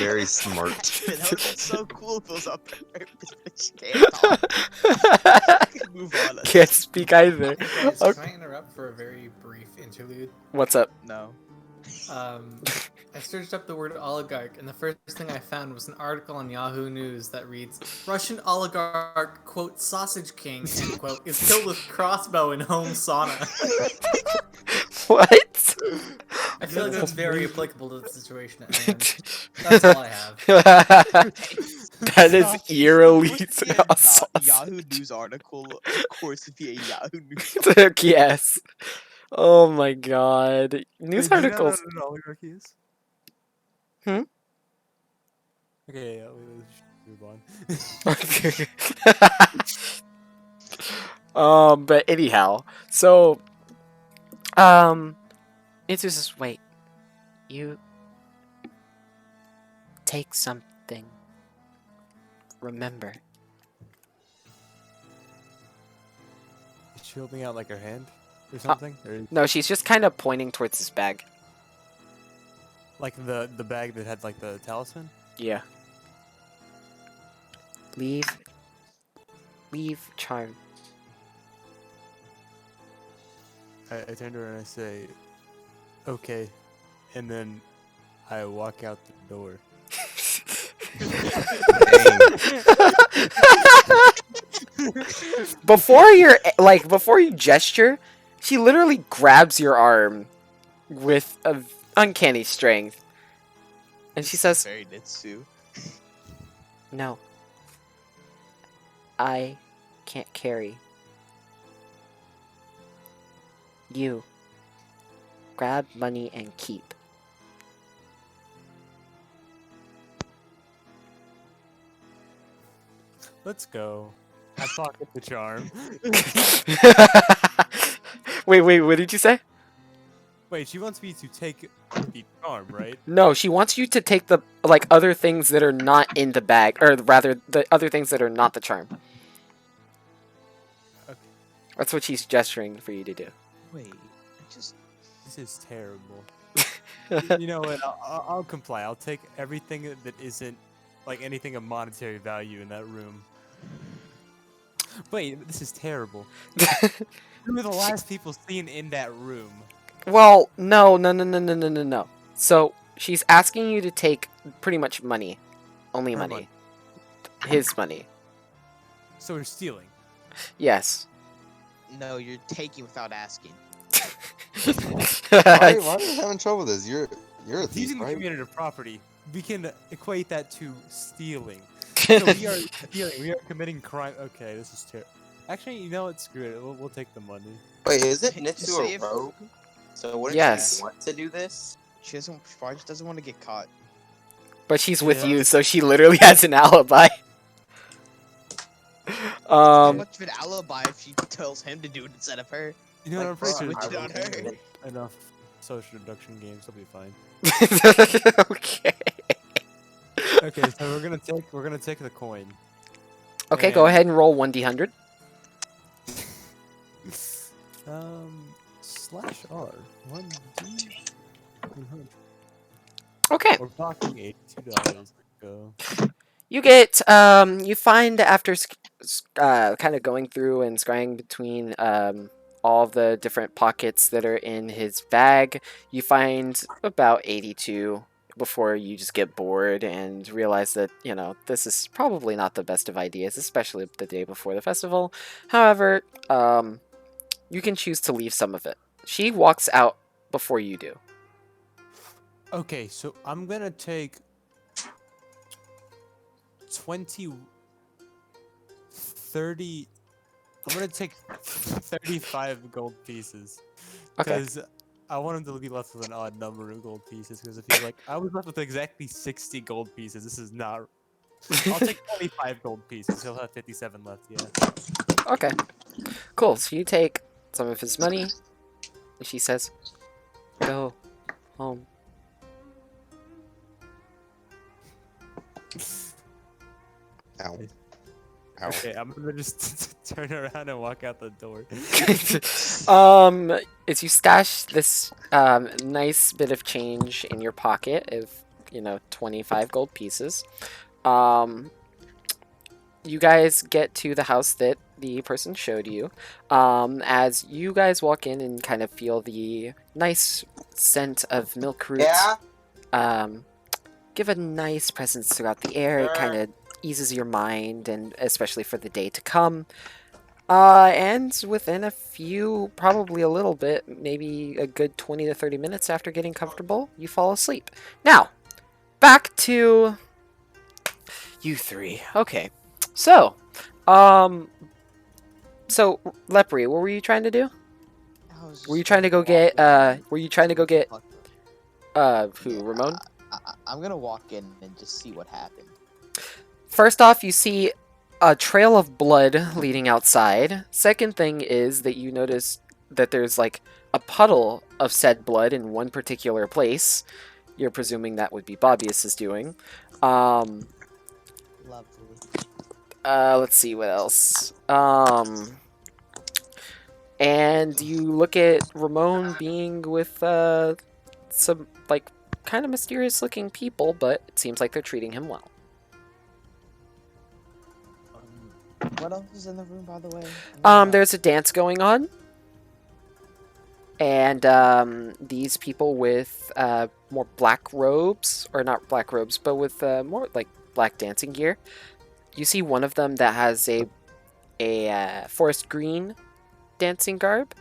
Very smart. that would have been so cool if it was up there. But she can't talk. Move on. Can't speak either. Hey guys, Okay. can I interrupt for a very brief interlude? What's up? No. I searched up the word oligarch, and the first thing I found was an article on Yahoo News that reads, Russian oligarch, quote, sausage king, end quote, is killed with crossbow in home sauna. What? I feel like that's very applicable to the situation at hand. That's all I have. That is eerily Would be a awesome. Yahoo News article. Of course, it'd be a Yahoo News. Yes. Oh my god. News Wait, do you not know articles. what an oligarchy is? Hmm? Okay, yeah, let's move on. But anyhow, so it's just wait. You take something. Remember. Is she holding out like her hand or something? Or No, she's just kind of pointing towards this bag. like the bag that had like the talisman? Yeah. Leave charm. I turn to her and I say, okay, and then I walk out the door. Before you gesture, she literally grabs your arm with a uncanny strength. And she says, Very Nitsu. "No. I can't carry. You grab money and keep." Let's go. I pocket the charm. Wait, what did you say? Wait, she wants me to take the charm, right? No, she wants you to take the other things that are not in the bag, or rather, the other things that are not the charm. Okay. That's what she's gesturing for you to do. Wait, I just. This is terrible. You know what? I'll comply. I'll take everything that isn't like anything of monetary value in that room. Wait, this is terrible. We were the last people seen in that room. Well, no. So she's asking you to take pretty much money, only Her money, money. his money. So we're stealing. Yes. No, you're taking without asking. Why are you having trouble with this? You're a thief, Using the right? community property, we can equate that to stealing. So we are stealing. We are committing crime. Okay, this is terrible. Actually, you know what? Screw it. We'll take the money. Wait, isn't Say Nitsu if- a rogue? So wouldn't Yes. she want to do this? She probably just doesn't want to get caught. But she's with Yeah. you, so she literally has an alibi. How much of an alibi if she tells him to do it instead of her? You know what? I'm pretty sure switch it on there's her. enough social deduction games. I'll be fine. Okay. Okay, so we're gonna take the coin. Okay, go And- ahead and roll 1d100. /R 1D 100. Okay. We're talking $82. Go. You get you find after kind of going through and scrying between all the different pockets that are in his bag, you find about 82 before you just get bored and realize that, you know, this is probably not the best of ideas, especially the day before the festival. However, you can choose to leave some of it. She walks out before you do. Okay, so I'm gonna take 20, 30. I'm gonna take 35 gold pieces. Okay. Because I want him to be left with an odd number of gold pieces. Because if he's like, I was left with exactly 60 gold pieces, this is not. I'll take 25 gold pieces. He'll have 57 left. Yeah. Okay. Cool. So you take some of his money, and she says, "Go home." Ow. Ow. Okay, I'm gonna just turn around and walk out the door. As you stash this nice bit of change in your pocket of, you know, 25 gold pieces, you guys get to the house that the person showed you. As you guys walk in and kind of feel the nice scent of milk root, give a nice presence throughout the air. It kind of eases your mind, and especially for the day to come. And within a few, probably a little bit, maybe a good 20 to 30 minutes after getting comfortable, you fall asleep. Now, back to you three. Okay. So, Lepri, what were you trying to do? Were you trying to go get, who, Ramon? I'm gonna walk in and just see what happened. First off, you see a trail of blood leading outside. Second thing is that you notice that there's like a puddle of said blood in one particular place. You're presuming that would be Bobbius's doing. Lovely. Let's see what else. And you look at Ramon being with some like kind of mysterious looking people, but it seems like they're treating him well. What else is in the room, by the way? There's a dance going on, and these people with more black robes, or not black robes, but with more like black dancing gear. You see one of them that has a forest green dancing garb,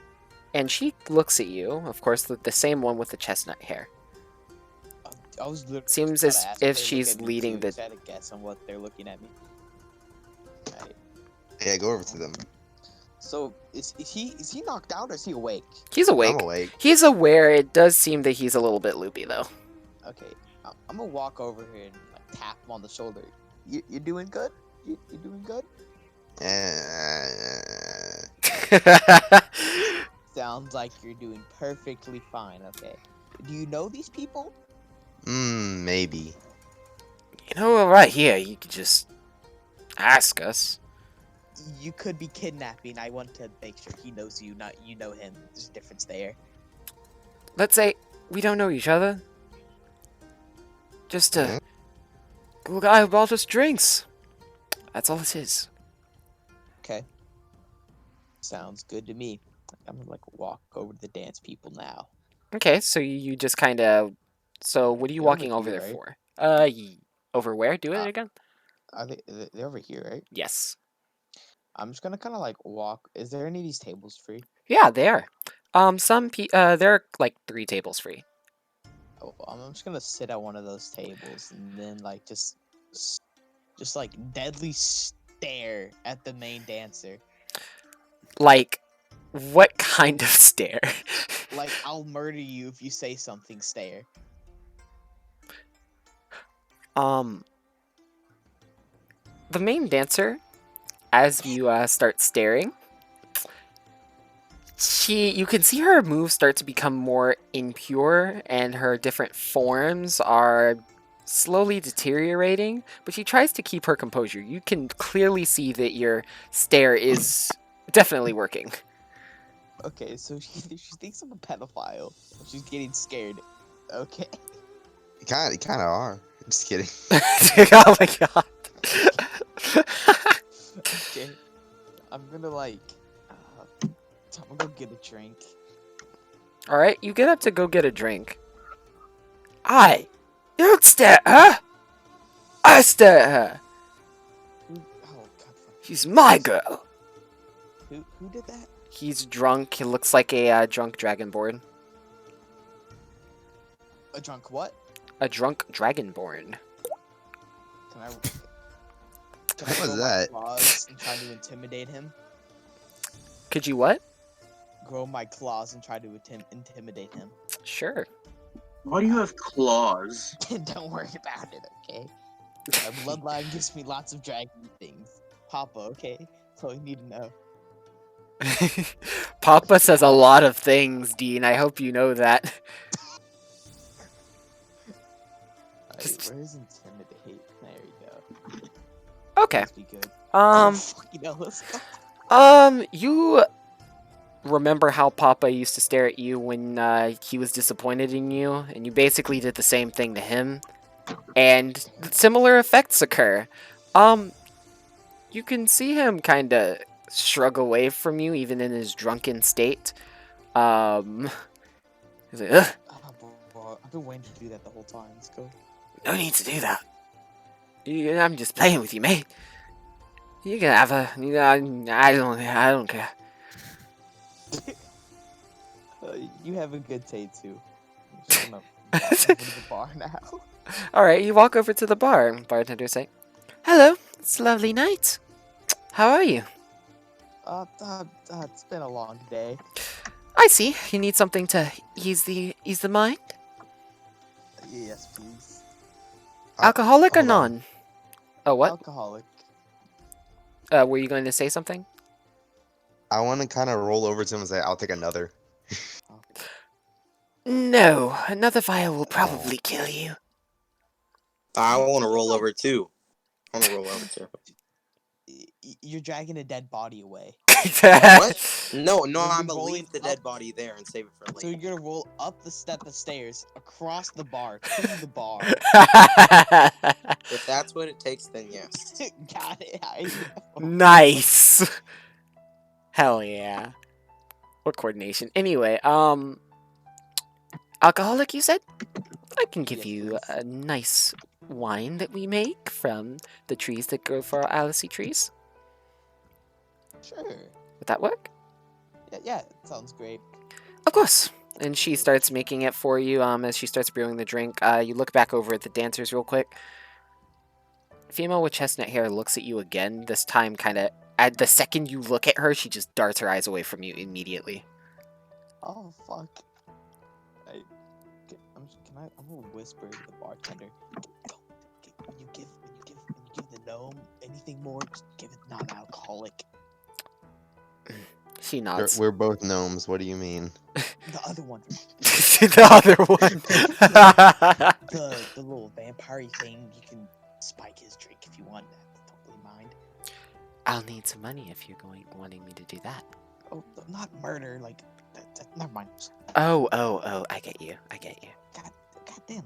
and she looks at you. Of course, the same one with the chestnut hair. I was literally Seems just as about to ask if they look she's at me leading too, the. 'cause I had a guess on what they're looking at me. Right. Yeah, go over to them. So is he knocked out or is he awake? He's awake. I'm awake. He's aware. It does seem that he's a little bit loopy, though. Okay, I'm gonna walk over here and like, tap him on the shoulder. You doing good? You doing good? Sounds like you're doing perfectly fine. Okay. Do you know these people? Maybe. You know, right here, you could just ask us. You could be kidnapping. I want to make sure he knows you, not you know him. There's a difference there. Let's say we don't know each other. Just a cool guy who bought us drinks. That's all it is. Okay. Sounds good to me. I'm gonna like walk over to the dance people now. Okay, so you just kind of. So what are you They're over walking over here, there right? for? Over where? Do it Uh, again. Are they're over here, right? Yes. I'm just gonna kind of like walk. Is there any of these tables free? Yeah, they are. There are like 3 tables free. Oh, I'm just gonna sit at one of those tables and then like just like deadly stare at the main dancer. Like, what kind of stare? Like I'll murder you if you say something. Stare. The main dancer, as you start staring, you can see her moves start to become more impure, and her different forms are slowly deteriorating, but she tries to keep her composure. You can clearly see that your stare is definitely working. Okay, so she thinks I'm a pedophile. She's getting scared. Okay. You kind of are. Just kidding. Oh my god. I'm gonna like, I'm gonna go get a drink. All right, you get up to go get a drink. I don't stare at her. I stare at her. Oh god. She's my girl. Who did that? He's drunk. He looks like a drunk dragonborn. A drunk what? A drunk dragonborn. Can I? Can What was grow my that? claws and try to intimidate him? Could you what? Grow my claws and try to intimidate him. Sure. Why do you have claws? Don't worry about it, okay? My bloodline gives me lots of dragon things. Papa, okay? That's all you need to know. Papa says a lot of things, Dean. I hope you know that. Alright, where's intimidate? There you go. Okay. Must be good. Oh, fucking hell, let's go. You remember how Papa used to stare at you when he was disappointed in you, and you basically did the same thing to him, and similar effects occur. You can see him kind of shrug away from you, even in his drunken state. He's like, ugh, Oh, boy, I've been waiting to do that the whole time. Let's go. no need to do that. I'm just playing with you, mate. You can have a. I don't care. You have a good day too. I'm just gonna walk over to the bar now. All right, you walk over to the bar. Bartender say, "Hello, it's a lovely night. How are you?" It's been a long day. I see. You need something to ease the mind. Yes, please. Alcoholic or hold on. non? Oh, what? Alcoholic. Were you going to say something? I want to kind of roll over to him and say, "I'll take another." No, another fire will probably kill you. I want to roll over too. I want to roll over too. You're dragging a dead body away. What? No, You've I'm been gonna rolling leave the dead up- body there and save it for So later. you're gonna roll up the stairs, across the bar, to the bar. If that's what it takes, then yes. Got it. Nice. Hell yeah. What coordination? Anyway, alcoholic, you said? I can give Yes, you please. a nice wine that we make from the trees that grow for our Alice trees. Sure. Would that work? Yeah, it sounds great. Of course. And she starts making it for you. As she starts brewing the drink, you look back over at the dancers real quick. Female with chestnut hair looks at you again. This time, kind of at the second you look at her, she just darts her eyes away from you immediately. Oh fuck. I'm gonna whisper to the bartender. When you give the gnome anything more, just give it non-alcoholic. She We're, nods. we're both gnomes. What do you mean? The other one, The other one. the little vampire thing, you can spike his drink if you want. That's totally mind. I'll need some money if you're wanting me to do that. Oh, not murder. Like, never mind. Oh, I get you. God damn.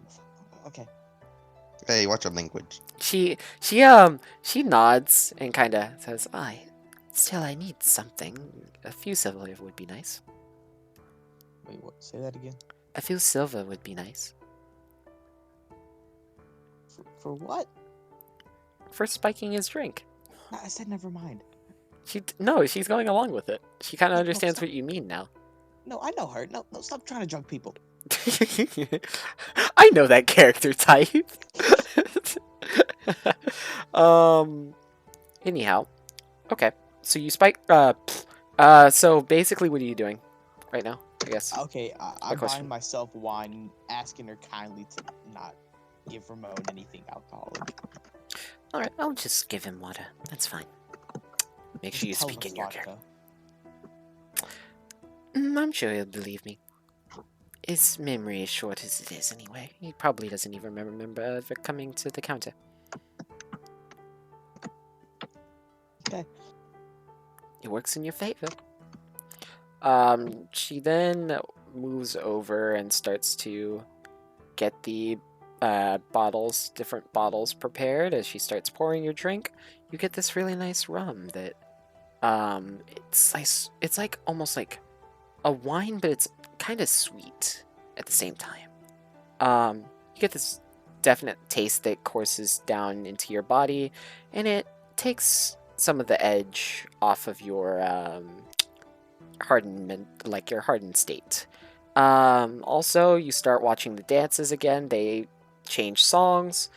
Okay. Hey, watch your language. She nods and kind of says, I need something. A few silver would be nice. Wait, what? Say that again. A few silver would be nice. For what? For spiking his drink. No, I said never mind. She's going along with it. She kind of No, understands stop. what you mean now. No, I know her. No, stop trying to drug people. I know that character type. Anyhow. Okay. So you spike so basically what are you doing right now, I guess? Okay, I'm question. buying myself wine, asking her kindly to not give Ramon anything alcoholic. Alright, I'll just give him water. That's fine. Make sure you Tell him speak it's in your vodka. character. I'm sure he'll believe me. His memory is short as it is anyway. He probably doesn't even remember ever coming to the counter. Okay. It works in your favor. She then moves over and starts to get the different bottles prepared. As she starts pouring your drink, you get this really nice rum that It's like almost like a wine, but it's kind of sweet at the same time. You get this definite taste that courses down into your body, and it takes some of the edge off of your your hardened state. Also, you start watching the dances again. They change songs.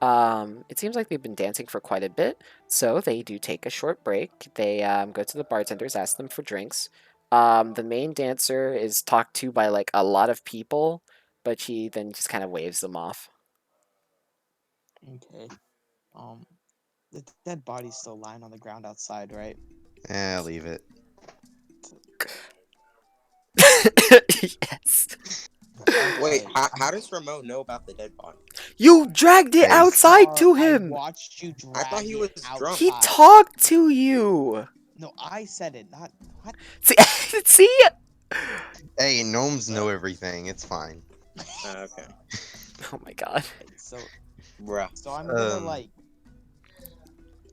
It seems like they've been dancing for quite a bit, so they do take a short break. They go to the bartenders, ask them for drinks. The main dancer is talked to by like a lot of people, but she then just kind of waves them off. Okay. The dead body's still lying on the ground outside, right? Leave it. Yes. Wait, Okay. how does Ramon know about the dead body? You dragged it Hey. outside to I him. watched you drag I thought he it was drunk. He outside. talked to you. No, I said it, not what? See, see? Hey, gnomes know everything. It's fine. Okay. Oh my god. Okay, so Bruh. I'm gonna Um, like,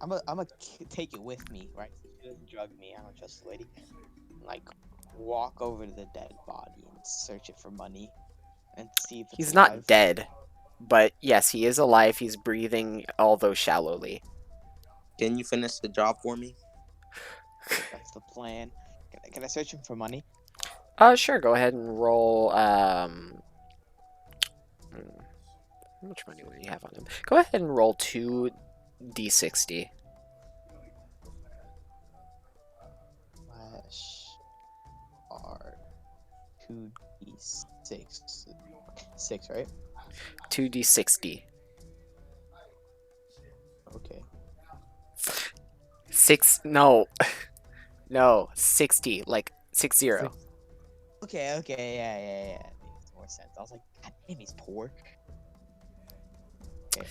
I'm gonna take it with me, right? She doesn't drug me. I don't trust the lady. Like, walk over to the dead body and search it for money, and see if it's He's alive. not dead, but yes, he is alive. He's breathing, although shallowly. Can you finish the job for me? That's the plan. Can I search him for money? Sure. Go ahead and roll. How much money would you have on him? Go ahead and roll 2d60. Flash R 2d6. 6, right? 2d60. Okay. 6. No. No. 60. Like 60. Okay, yeah. Makes more sense. I was like, God damn, he's poor. Okay.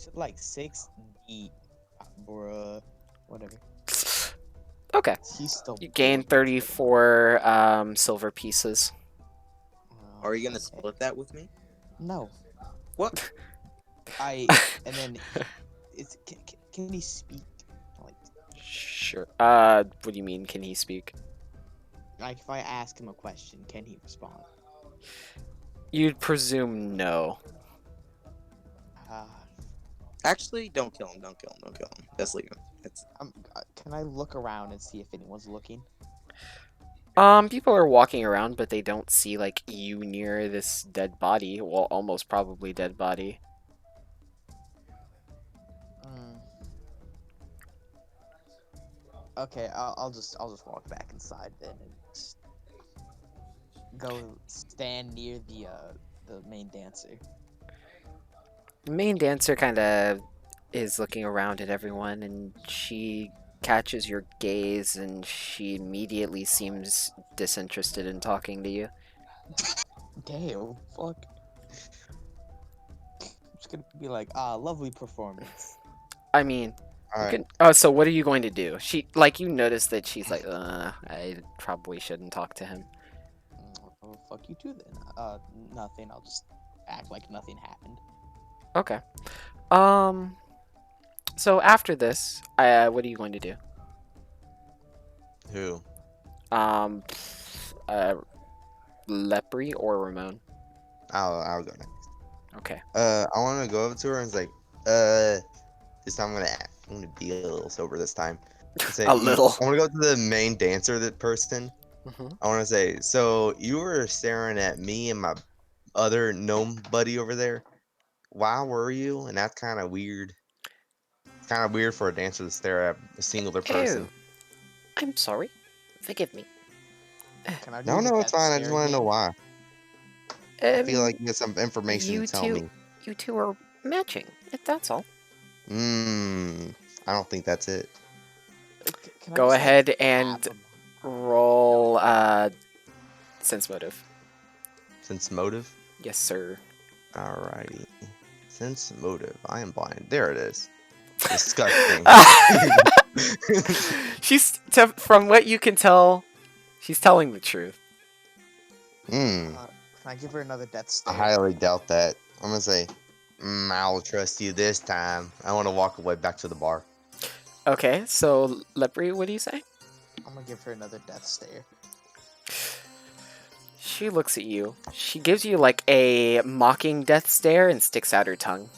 Should like 6D, bruh. Whatever. Okay. He's still. You gain poor. 34 silver pieces. Oh, Are you gonna okay. split that with me? No. What? And then can he speak? Like, Sure. What do you mean? Can he speak? if I ask him a question, can he respond? You'd presume no. Actually, don't kill him. Don't kill him. Don't kill him. Just leave him. It's Can I look around and see if anyone's looking? People are walking around, but they don't see like you near this dead body. Well, almost probably dead body. Okay, I'll just walk back inside then and just go stand near the main dancer. The main dancer kind of is looking around at everyone, and she catches your gaze, and she immediately seems disinterested in talking to you. Damn, fuck. I'm just gonna be like, lovely performance. I mean, All right. oh, so what are you going to do? She, like, you notice that she's like, I probably shouldn't talk to him. Oh, fuck you too then. Nothing. I'll just act like nothing happened. Okay. So after this, what are you going to do? Who? Lepre or Ramon? I'll go next. Okay. I want to go over to her and it's like, this time I'm gonna be a little sober this time. Say, A little. I want to go to the main dancer, that person. Mhm. I want to say, so you were staring at me and my other gnome buddy over there. Why were you? And that's kind of weird. It's kind of weird for a dancer to stare at a singular person. Oh, I'm sorry. Forgive me. Can I do No, the it's death fine. I just stare want to know again? why. I feel like you get some information you to tell two, me. you two are matching. That's all. I don't think that's it. Can I Go just, ahead like, and tap him? roll sense motive. Sense motive. Yes, sir. Alrighty. Sense motive. I am blind. There it is. Disgusting. From what you can tell, she's telling the truth. Can I give her another death I stare? highly doubt that. I'm gonna say, I'll trust you this time. I want to walk away back to the bar. Okay, so Lepri, what do you say? I'm gonna give her another death stare. She looks at you. She gives you like a mocking death stare and sticks out her tongue.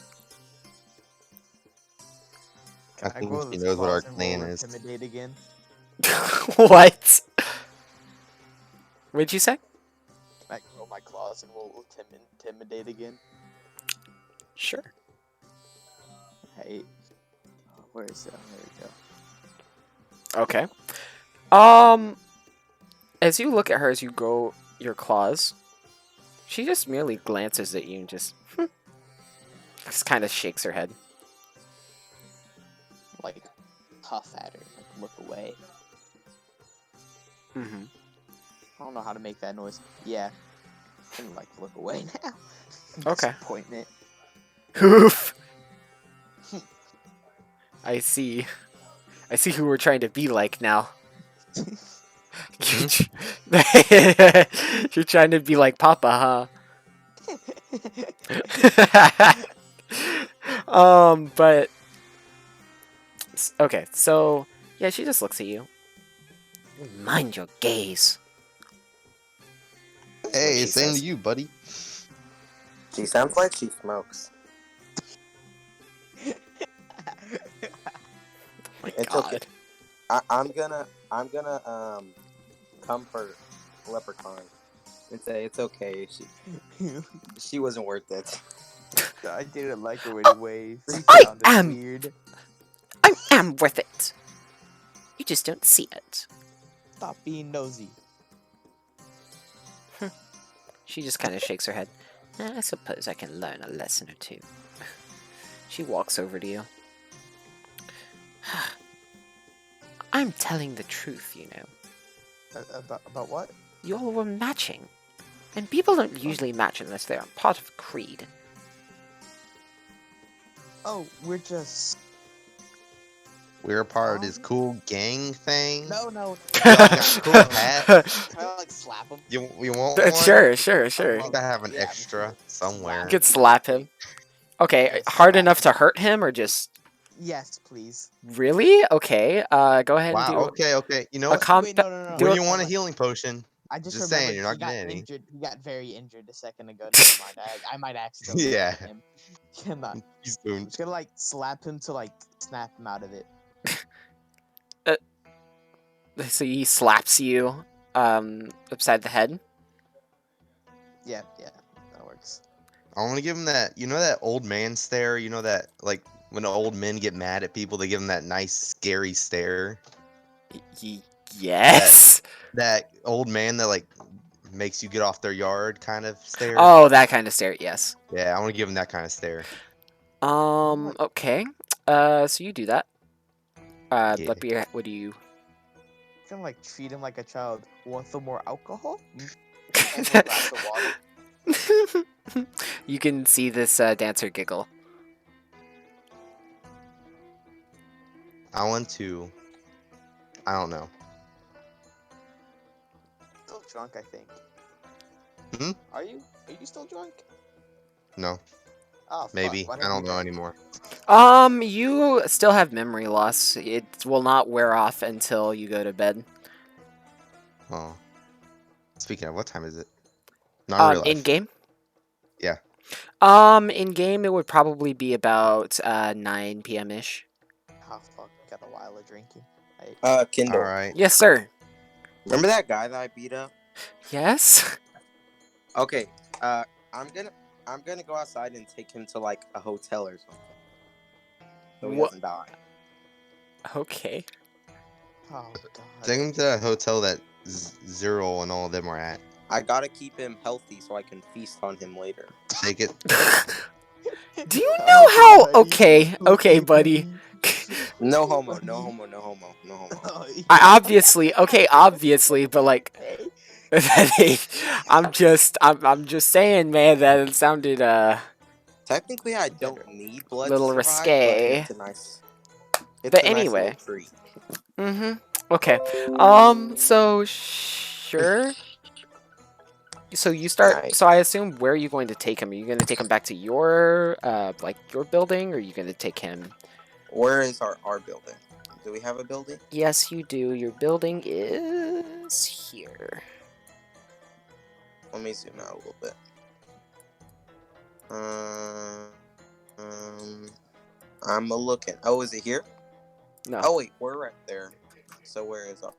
Can I think go to she this knows what our clause and plan roll is. Intimidate again. What? What'd you say? Can I roll my claws and roll intimidate again? Sure. Hey, where is it? Oh, there we go. Okay. As you look at her as you go your claws, she just merely glances at you and just kind of shakes her head. Like, puff at her, like, look away. Mm-hmm. I don't know how to make that noise. Yeah. I'm gonna, like, look away now. Okay. Disappointment. Oof. I see. I see who we're trying to be like now. You're trying to be like Papa, huh? But okay, so yeah, she just looks at you. Mind your gaze. That's what Hey, she same says. to you, buddy. She sounds like she smokes. My It's God. okay. I'm gonna comfort Leprechaun and say it's okay. She wasn't worth it. I didn't like her anyway. She I sounded am- weird. I am worth it. You just don't see it. Stop being nosy. She just kind of shakes her head. I suppose I can learn a lesson or two. She walks over to you. I'm telling the truth, you know. About what? Y'all were matching. And people don't usually match unless they're part of a creed. Oh, we're just... We're a part of this cool gang thing. No. got cool hat. Can I, like, slap him? You want one? Sure. I think I have an Yeah, extra sure. somewhere. You could slap him. Okay, Yes, hard slap enough to him. hurt him or just... Yes, please. Really? Okay, go ahead and Wow. do Okay. You know a what? comp... Wait, no. do When a- you want a Never. healing potion, I just Just remembered saying, you're not he got getting any. injured. He got very injured a second ago. Never mind. I might accidentally Yeah. hit him. Cannot. he's I'm doing. just gonna like slap him to like snap him out of it. So he slaps you upside the head. Yeah, that works. I want to give him that. You know that old man stare. You know that like when old men get mad at people, they give them that nice scary stare. Yes. That old man that like makes you get off their yard kind of stare. Oh, that kind of stare. Yes. Yeah, I want to give him that kind of stare. Okay. So you do that. Yeah. Leppy, what do you? Gonna like treat him like a child. Want some more alcohol? And a glass of water. You can see this dancer giggle. I want to. I don't know. Still drunk, I think. Hmm? Are you? Are you still drunk? No, Oh, fuck, maybe. why I don't don't you know drink? anymore. You still have memory loss. It will not wear off until you go to bed. Oh. Speaking of, what time is it? Not in real life. In game. Yeah. In game it would probably be about 9 p.m. ish. Oh fuck, got a while of drinking. Kindle. All right. Yes, sir. Remember that guy that I beat up? Yes. Okay. I'm gonna go outside and take him to like a hotel or something, so he Wha- doesn't die. Okay. Oh god. Take him to a hotel that Zero and all of them are at. I gotta keep him healthy so I can feast on him later. Take it. Do you know how? Okay, buddy. No homo, no homo, no homo, no homo. Obviously, but like, I'm just saying, man, that it sounded Technically, I don't need blood. Little to survive, risque. But it's a nice. It's But a nice anyway. little treat. Mm-hmm. Okay. So sure. So you start. Nice. So I assume, where are you going to take him? Are you going to take him back to your like your building, or are you going to take him? Where is our building? Do we have a building? Yes, you do. Your building is here. Let me zoom out a little bit. Um, I'm looking. Oh, is it here? No. Oh wait, we're right there. So where is our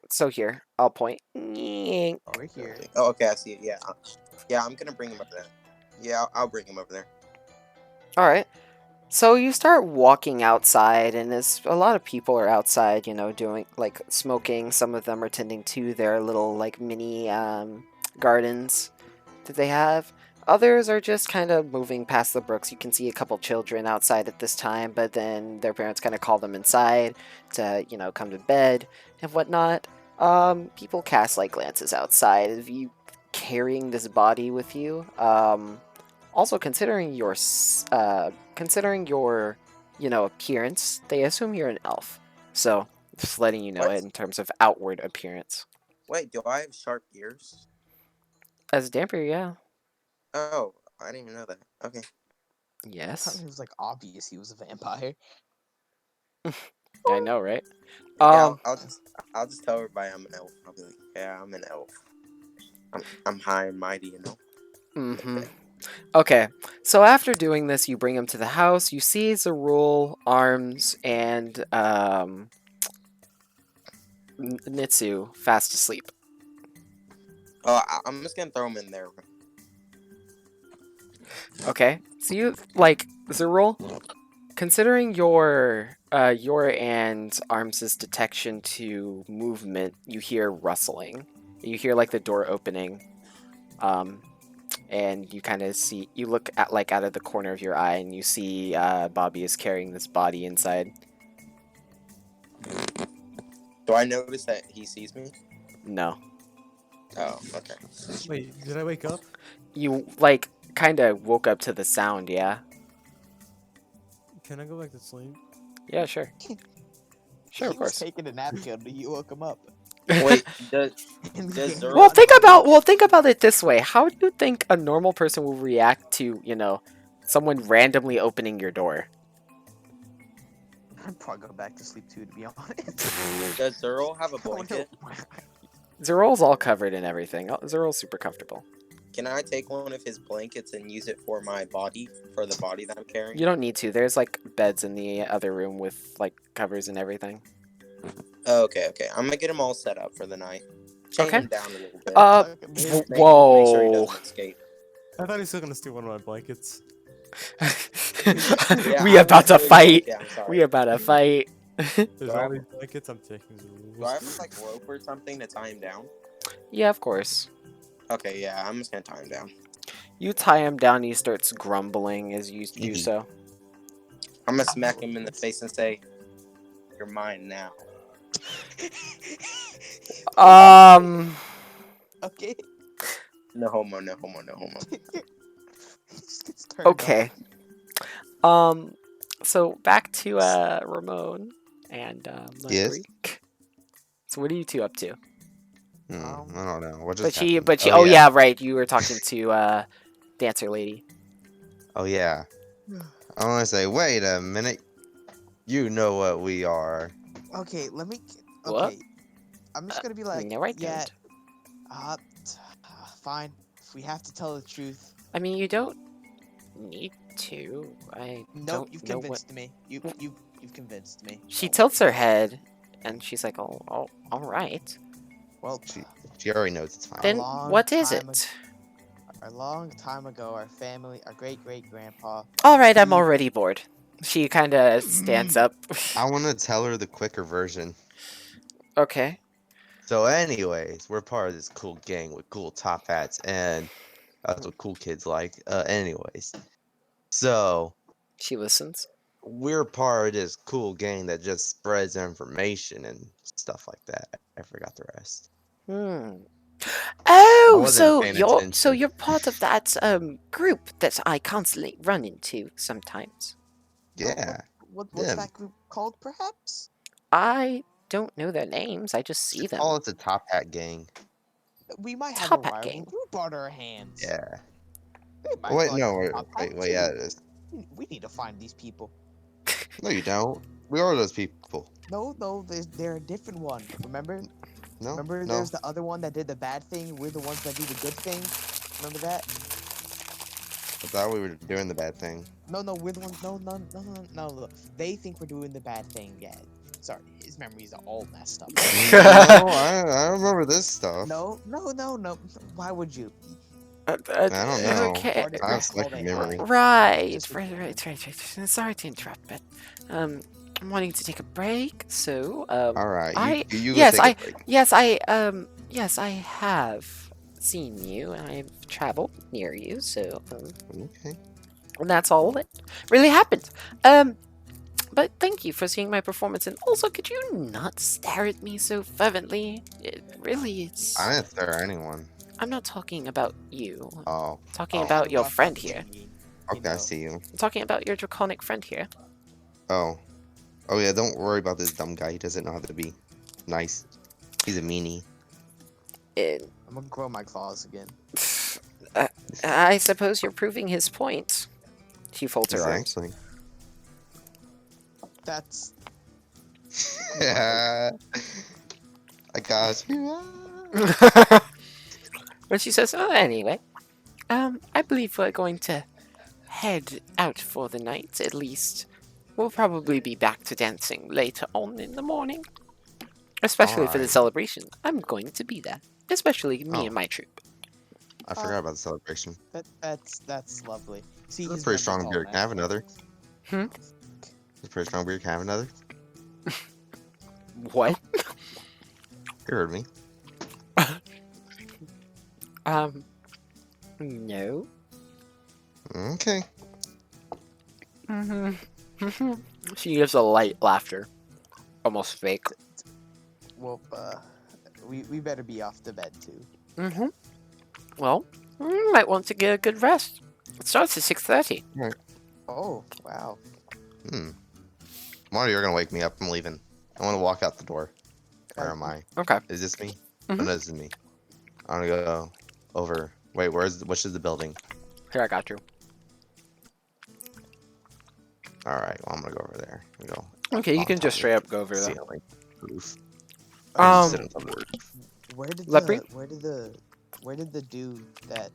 So here, I'll point. Nyeh. Over here. building? Oh, okay, I see it. Yeah, yeah, I'm gonna bring him over there. Yeah, I'll bring him over there. All right. So you start walking outside, and there's a lot of people are outside, you know, doing like smoking. Some of them are tending to their little like mini gardens that they have. Others are just kind of moving past the brooks. You can see a couple children outside at this time, but then their parents kind of call them inside to, you know, come to bed and whatnot. People cast like glances outside of you carrying this body with you. Also, considering your you know, appearance, they assume you're an elf. So just letting you know What? it in terms of outward appearance. Wait, do I have sharp ears? As a damper, yeah. Oh, I didn't even know that. Okay. I thought Yes. it was like obvious he was a vampire. I know, right? Yeah, I'll just tell everybody I'm an elf. I'll be like, yeah, I'm an elf. I'm high and mighty, you know. Mm-hmm. Okay, so after doing this, you bring him to the house. You see Zerul, Arms, and Nitsu fast asleep. Oh, I'm just gonna throw him in there. Okay, so you like Zerul, considering your and Arms's detection to movement, you hear rustling. You hear like the door opening. And you kind of see, you look at like out of the corner of your eye, and you see Bobby is carrying this body inside. Do I notice that he sees me? No, Oh, okay. Wait, did I wake up? you like kind of woke up to the sound. Yeah, Can I go back to sleep? yeah, sure, sure, of He was course. taking a nap until you woke him up. Wait, does Zerul Well, think about it this way. How do you think a normal person will react to, you know, someone randomly opening your door? I'd probably go back to sleep too, to be honest. does Zerul have a I wanna blanket? know- Zerul's all covered in everything. Zerul's super comfortable. Can I take one of his blankets and use it for my body, for the body that I'm carrying? You don't need to. There's like beds in the other room with like covers and everything. Oh, okay. I'm gonna get him all set up for the night. Chain Okay. him down a little bit. Fucking w- made- Make sure he whoa. doesn't escape. I thought he was still gonna steal one of my blankets. Yeah, We I about to was really fight. yeah, I'm sorry. We about to fight. There's Do I all have- these blankets. I'm taking the Do I rules. have like rope or something to tie him down? Yeah, of course. Okay, yeah, I'm just gonna tie him down. You tie him down. He starts grumbling as you do so. I'm gonna smack him in the face and say, "You're mine now." Okay. No homo, no homo, no homo. He just gets turned Okay. on. So back to Ramon and Yes? Greek. So what are you two up to? I don't know. What But just she, happened? oh yeah, right. You were talking to Dancer Lady. Oh yeah. I want to say, wait a minute. You know what we are. Okay, let me. What? Okay, I'm just gonna be like, No, I yeah, don't. fine. If we have to tell the truth. I mean, you don't need to. I Nope, don't you've know what. convinced me. You've convinced me. She tilts her head, and she's like, "Oh, all right. Well, She already knows it's fine. Then long what is time it? a long time ago, our family, our great grandpa. All right, I'm you- already bored." She kind of stands up. I want to tell her the quicker version. Okay. So, anyways, we're part of this cool gang with cool top hats, and that's what cool kids like. Anyways, so She listens. we're part of this cool gang that just spreads information and stuff like that. I forgot the rest. Oh, wasn't so paying you're attention. part of that group that I constantly run into sometimes. Yeah. What's Yeah. that group called, perhaps? I don't know their names. I just see them. Oh, it's a top hat gang. We might have Top a Hat rival. gang. You brought our hands. Yeah. They might Wait, like no, the wait, top hat wait, yeah, too. it is. We need to find these people. No, you don't. We are those people. No, they're a different one. Remember? No, Remember, no. there's the other one that did the bad thing. We're the ones that do the good thing. Remember that? I thought we were doing the bad thing. No, we're the ones. No. Look, they think we're doing the bad thing. Yeah. Sorry, his memories are all messed up. No, I remember this stuff. No. Why would you? I don't know. Okay. Or they- I have or selective they memory. hide. Right, Just for right. Sorry to interrupt, but I'm wanting to take a break. So, All right, I you go yes, take a break. yes, I have seen you, and I've traveled near you. So, Okay. and that's all that really happened. But thank you for seeing my performance, and also, could you not stare at me so fervently? It really, it's. I didn't stare at anyone. I'm not talking about you. Oh, I'm talking Oh. about your Rough friend upbringing, here. you okay, I know. see you. I'm talking about your draconic friend here. Oh. Oh yeah, don't worry about this dumb guy. He doesn't know how to be nice. He's a meanie. And I'm gonna grow my claws again. I suppose you're proving his point. She folds her arms. Exactly. That's Yeah. I got you. But she says, oh, anyway, I believe we're going to head out for the night, at least. We'll probably be back to dancing later on in the morning. Especially for the Alright. celebration. I'm going to be there. Especially me Oh. and my troop. I forgot about the celebration. that's lovely. See, That's a his pretty memory's strong all beer. Can I have messed up. another? Hmm? It's a pretty strong beer. Can I have another? What? You heard me. No. Okay. She gives a light laughter. Almost fake. Well, we better be off to bed too. Well, you might want to get a good rest. It starts at 6:30. Oh, wow. Mario, you're gonna wake me up. I'm leaving. I want to walk out the door. Where am I? Okay. Is this me? Mhm. Oh, no, this is me. I want to go over. Wait, which is the building? Here, I got you. All right, well, I'm gonna go over there. And go. Okay, you on can top just of straight the up go over there. ceiling roof. Um, Sit on top of the roof. Leopard? Where did the dude that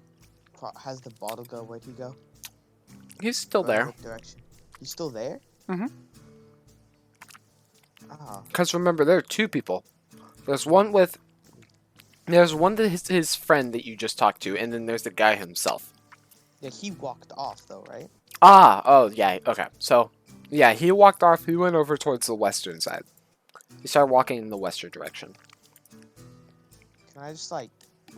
has the bottle go? Where'd he go? He's still Or there. what direction? He's still there? Mhm. Ah, Because remember, there are two people. There's one that his friend that you just talked to, and then there's the guy himself. yeah, he walked off though, right? Oh, yeah, okay. So, yeah, he walked off, he went over towards the western side. He started walking in the western direction. Can I just like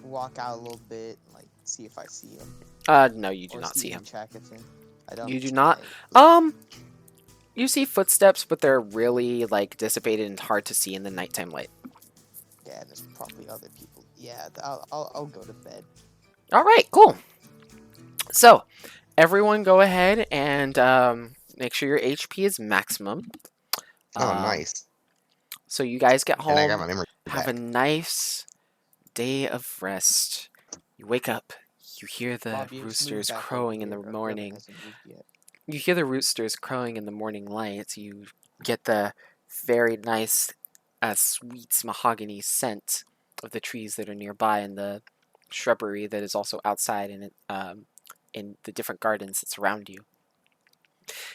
walk out a little bit, like see if I see him? No, you do Or not see him. Check if him. I don't. You do not? I- You see footsteps, but they're really, like, dissipated and hard to see in the nighttime light. Yeah, there's probably other people. Yeah, I'll go to bed. Alright, cool. So, everyone go ahead and make sure your HP is maximum. Oh, Um, nice. So you guys get home, And I got my memory have a back. nice day of rest. You wake up, you hear the Bob, you just moved roosters back over crowing in here. the Whoever morning. hasn't moved yet. You hear the roosters crowing in the morning light. You get the very nice, sweet mahogany scent of the trees that are nearby and the shrubbery that is also outside in the different gardens that surround you.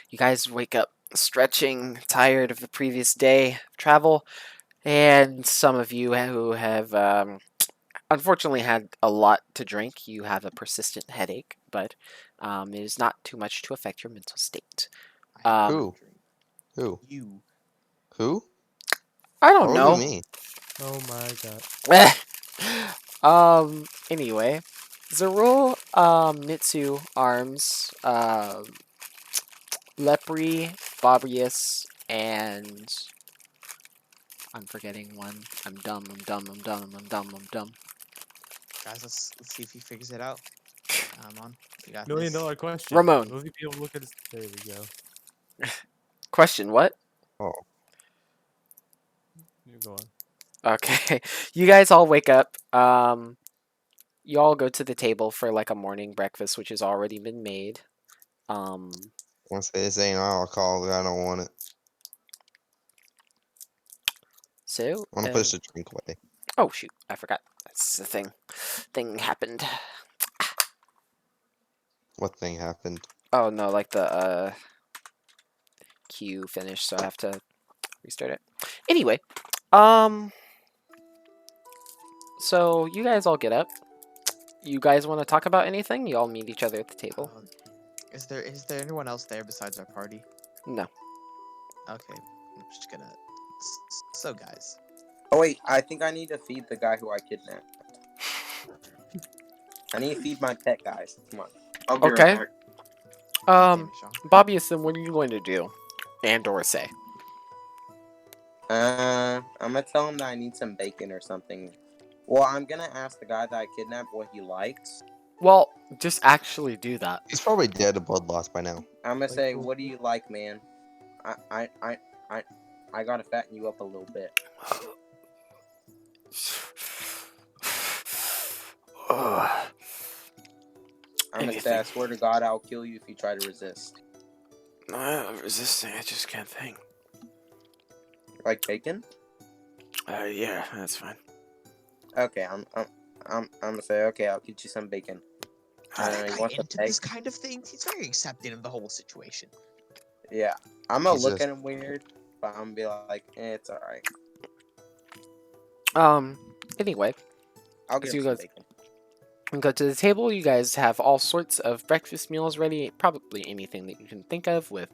You guys wake up stretching, tired of the previous day of travel, and some of you who have unfortunately had a lot to drink, you have a persistent headache, but it is not too much to affect your mental state. I Um, have a Who? drink. Who? You. Who? I don't What know. was it me? Oh my god. Anyway, Zerul, Mitsu, Arms, Lepri, Bobrius, and I'm forgetting one. I'm dumb. Guys, let's see if he figures it out. Come on. You got $1 million this. question. Ramon. Will we be able to look at his... There we go. Question, what? Oh, You go on. Okay, you guys all wake up. you all go to the table for like a morning breakfast, which has already been made. Once this ain't alcohol, I don't want it. So, I want to push the drink away. oh shoot, I forgot. That's the thing. Thing happened. What thing happened? Oh no, like the queue finished, so I have to restart it. Anyway, so you guys all get up. You guys want to talk about anything? You all meet each other at the table. Is there anyone else there besides our party? No. Okay, I'm just gonna. So guys, Oh wait, I think I need to feed the guy who I kidnapped. I need to feed my pet, guys. Come on. I'll be Okay. right back. damn it, Sean. Bobbyison, what are you going to do? And/or say? I'm gonna tell him that I need some bacon or something. Well, I'm gonna ask the guy that I kidnapped what he likes. Well, just actually do that. He's probably dead of blood loss by now. I'm gonna say, "What do you like, man? I gotta fatten you up a little bit." I'm gonna say, "I swear to God, I'll kill you if you try to resist." I'm resisting. I just can't think. Like bacon? Yeah, that's fine. Okay, I'm gonna say, okay, I'll get you some bacon. That you guy want the into egg? this kind of thing, he's very accepting of the whole situation. Yeah, I'm gonna He's look just- at him weird, but I'm gonna be like, it's alright. Anyway, I'll get So him you some guys- bacon. we go to the table. You guys have all sorts of breakfast meals ready. Probably anything that you can think of, with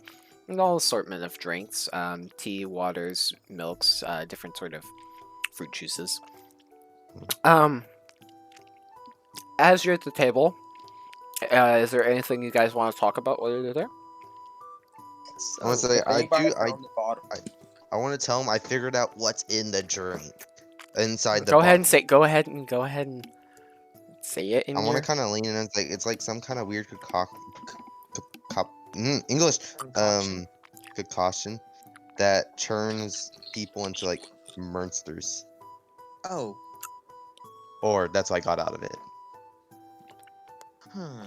all assortment of drinks, tea, waters, milks, different sort of fruit juices. As you're at the table, is there anything you guys want to talk about while you're there? I want to So, say, I Anybody do. found the bottle? I want to tell him I figured out what's in the drink inside the. Go ahead and bottle. say. Go ahead and say it in I want your. to kind of lean in. It's like some kind of weird English concoction. concoction that turns people into like monsters. Oh, Or that's what I got out of it. huh.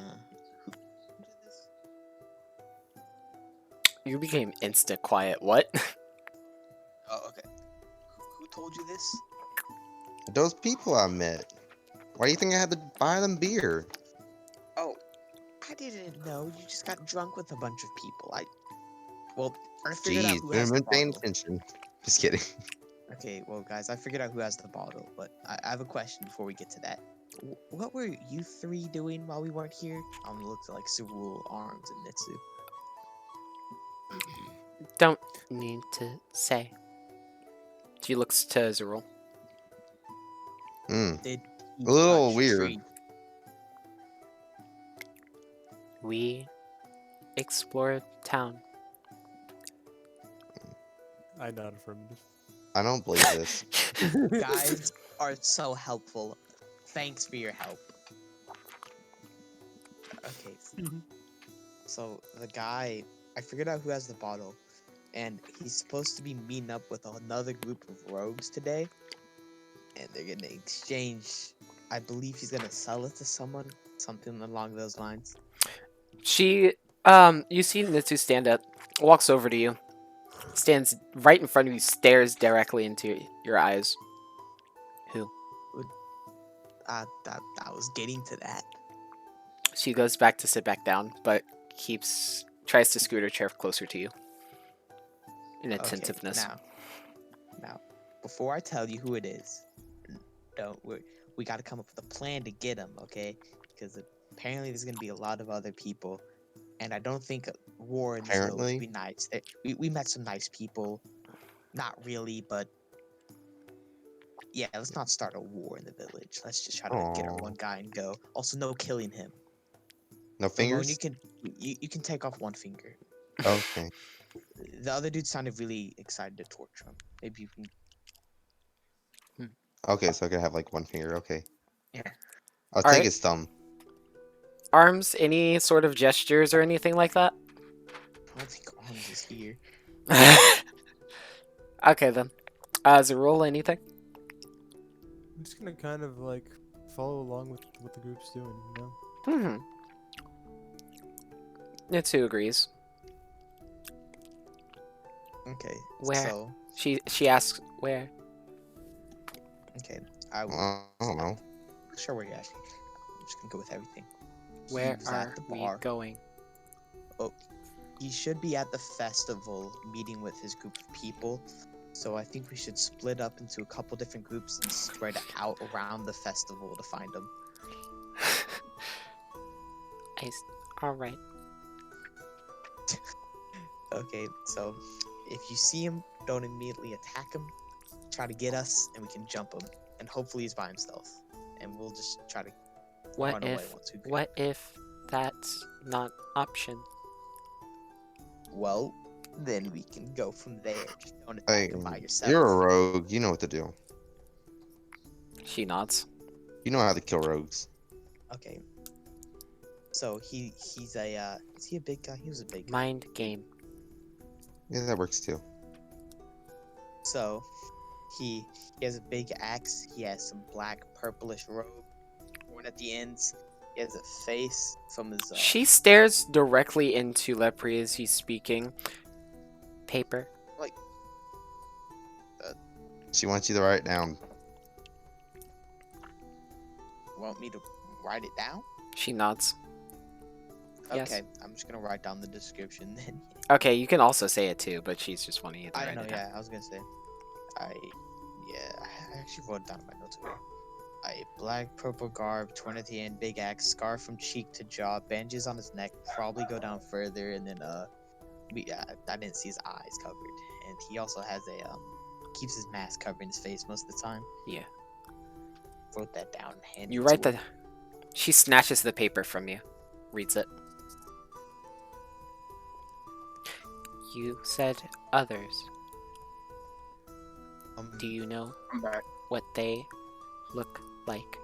You became insta quiet. What? Oh, okay. Who told you this? Those people I met. Why do you think I had to buy them beer? Oh, I didn't know. You just got drunk with a bunch of people. I figured out Jeez, who has the been paying bottle. attention. Just kidding. Okay, well, guys, I figured out who has the bottle, but I have a question before we get to that. What were you three doing while we weren't here? I'm gonna look at like Surul, Arms, and Nitsu. Don't need to say. She looks to Zerul. Did A little touch weird. tree? We explore town. I nod affirmative. I don't believe this. Guys are so helpful. Thanks for your help. Okay. So the guy, I figured out who has the bottle, and he's supposed to be meeting up with another group of rogues today, and they're gonna exchange. I believe he's gonna sell it to someone, something along those lines. She, you see Nitsu stand up, walks over to you, stands right in front of you, stares directly into your eyes. Who? I was getting to that. She goes back to sit back down, but tries to scoot her chair closer to you. In attentiveness. Okay, now, before I tell you who it is, we got to come up with a plan to get him, okay? Because apparently there's gonna be a lot of other people, and I don't think war in this village Apparently? would be nice. We met some nice people, not really, but yeah. Let's not start a war in the village. Let's just try to get our Aw. one guy and go. Also, no killing him. No Ramon, fingers? you can take off one finger. Okay. The other dude sounded really excited to torture him. Maybe you can. Okay, so I can have like one finger. Okay. Yeah. I'll Alright. take his thumb. Arms, any sort of gestures or anything like that? I don't think Arms is here. Okay then. Zerul, anything? I'm just gonna kind of like follow along with what the group's doing. You know. Hmm. Nitsu agrees. Okay. Where? So, She asks where. okay. I will. I don't know. Sure, where you're asking. I'm just gonna go with everything. He Where was are at the we bar. going? He should be at the festival meeting with his group of people. So I think we should split up into a couple different groups and spread out around the festival to find him. All right. Okay, so if you see him, don't immediately attack him. Try to get us, and we can jump him. And hopefully he's by himself. And we'll just try to What run away if? once we get What if that's not option? Well, then we can go from there. Just don't Hey, attack him by yourself. you're a rogue. You know what to do. She nods. You know how to kill rogues. Okay. So he's a is he a big guy? He was a big guy. Mind game. Yeah, that works too. So he has a big axe. He has some black purplish robe, worn at the ends. He has a face from his. She stares directly into Lepre as he's speaking. Paper. She wants you to write it down. Want me to write it down? She nods. Yes. Okay, I'm just gonna write down the description then. Okay, you can also say it too, but she's just wanting you to I write know, it down. yeah, I was gonna say. I actually wrote it down in my notes here. A black purple garb, torn at the end, big axe, scar from cheek to jaw, bandages on his neck, probably go down further, and then I didn't see his eyes covered, and he also has a keeps his mask covering his face most of the time. Yeah. Wrote that down. And handed You it write to the. her. She snatches the paper from you, reads it. You said others. Do you know I'm back. what they look like?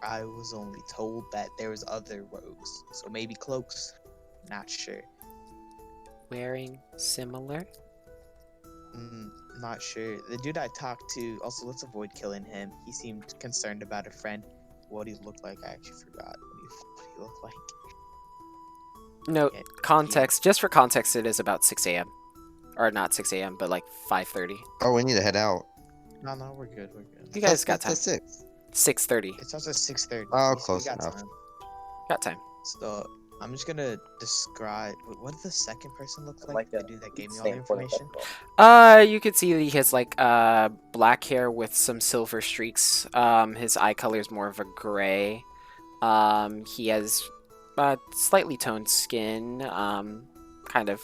I was only told that there was other rogues, so maybe cloaks. Not sure. Wearing similar? Not sure. The dude I talked to, also let's avoid killing him. He seemed concerned about a friend. What he looked like, I actually forgot what he looked like. No, Yeah, context. Just for context, it is about 6 a.m. Or not 6 a.m., but like 5:30. Oh, we need to head out. No, we're good. We're good. You guys got That's time. at 6. 6:30. It's also 6:30. Oh, We close got enough. time. Got time. So I'm just gonna describe what did the second person look like? Like the a dude that gave me all the Stand for the information. festival. You could see that he has like black hair with some silver streaks. His eye color is more of a gray. He has slightly toned skin. Kind of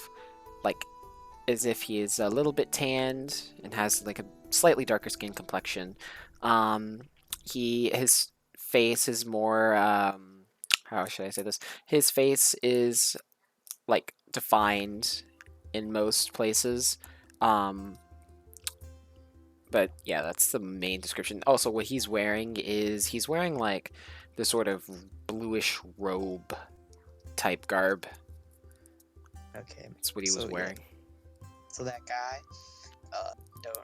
like as if he is a little bit tanned and has like a slightly darker skin complexion. His face is more how should I say this? His face is like defined in most places. But yeah, that's the main description. Also, what he's wearing is he's wearing like the sort of bluish robe type garb. Okay. That's what he was So, yeah. wearing. So that guy, don't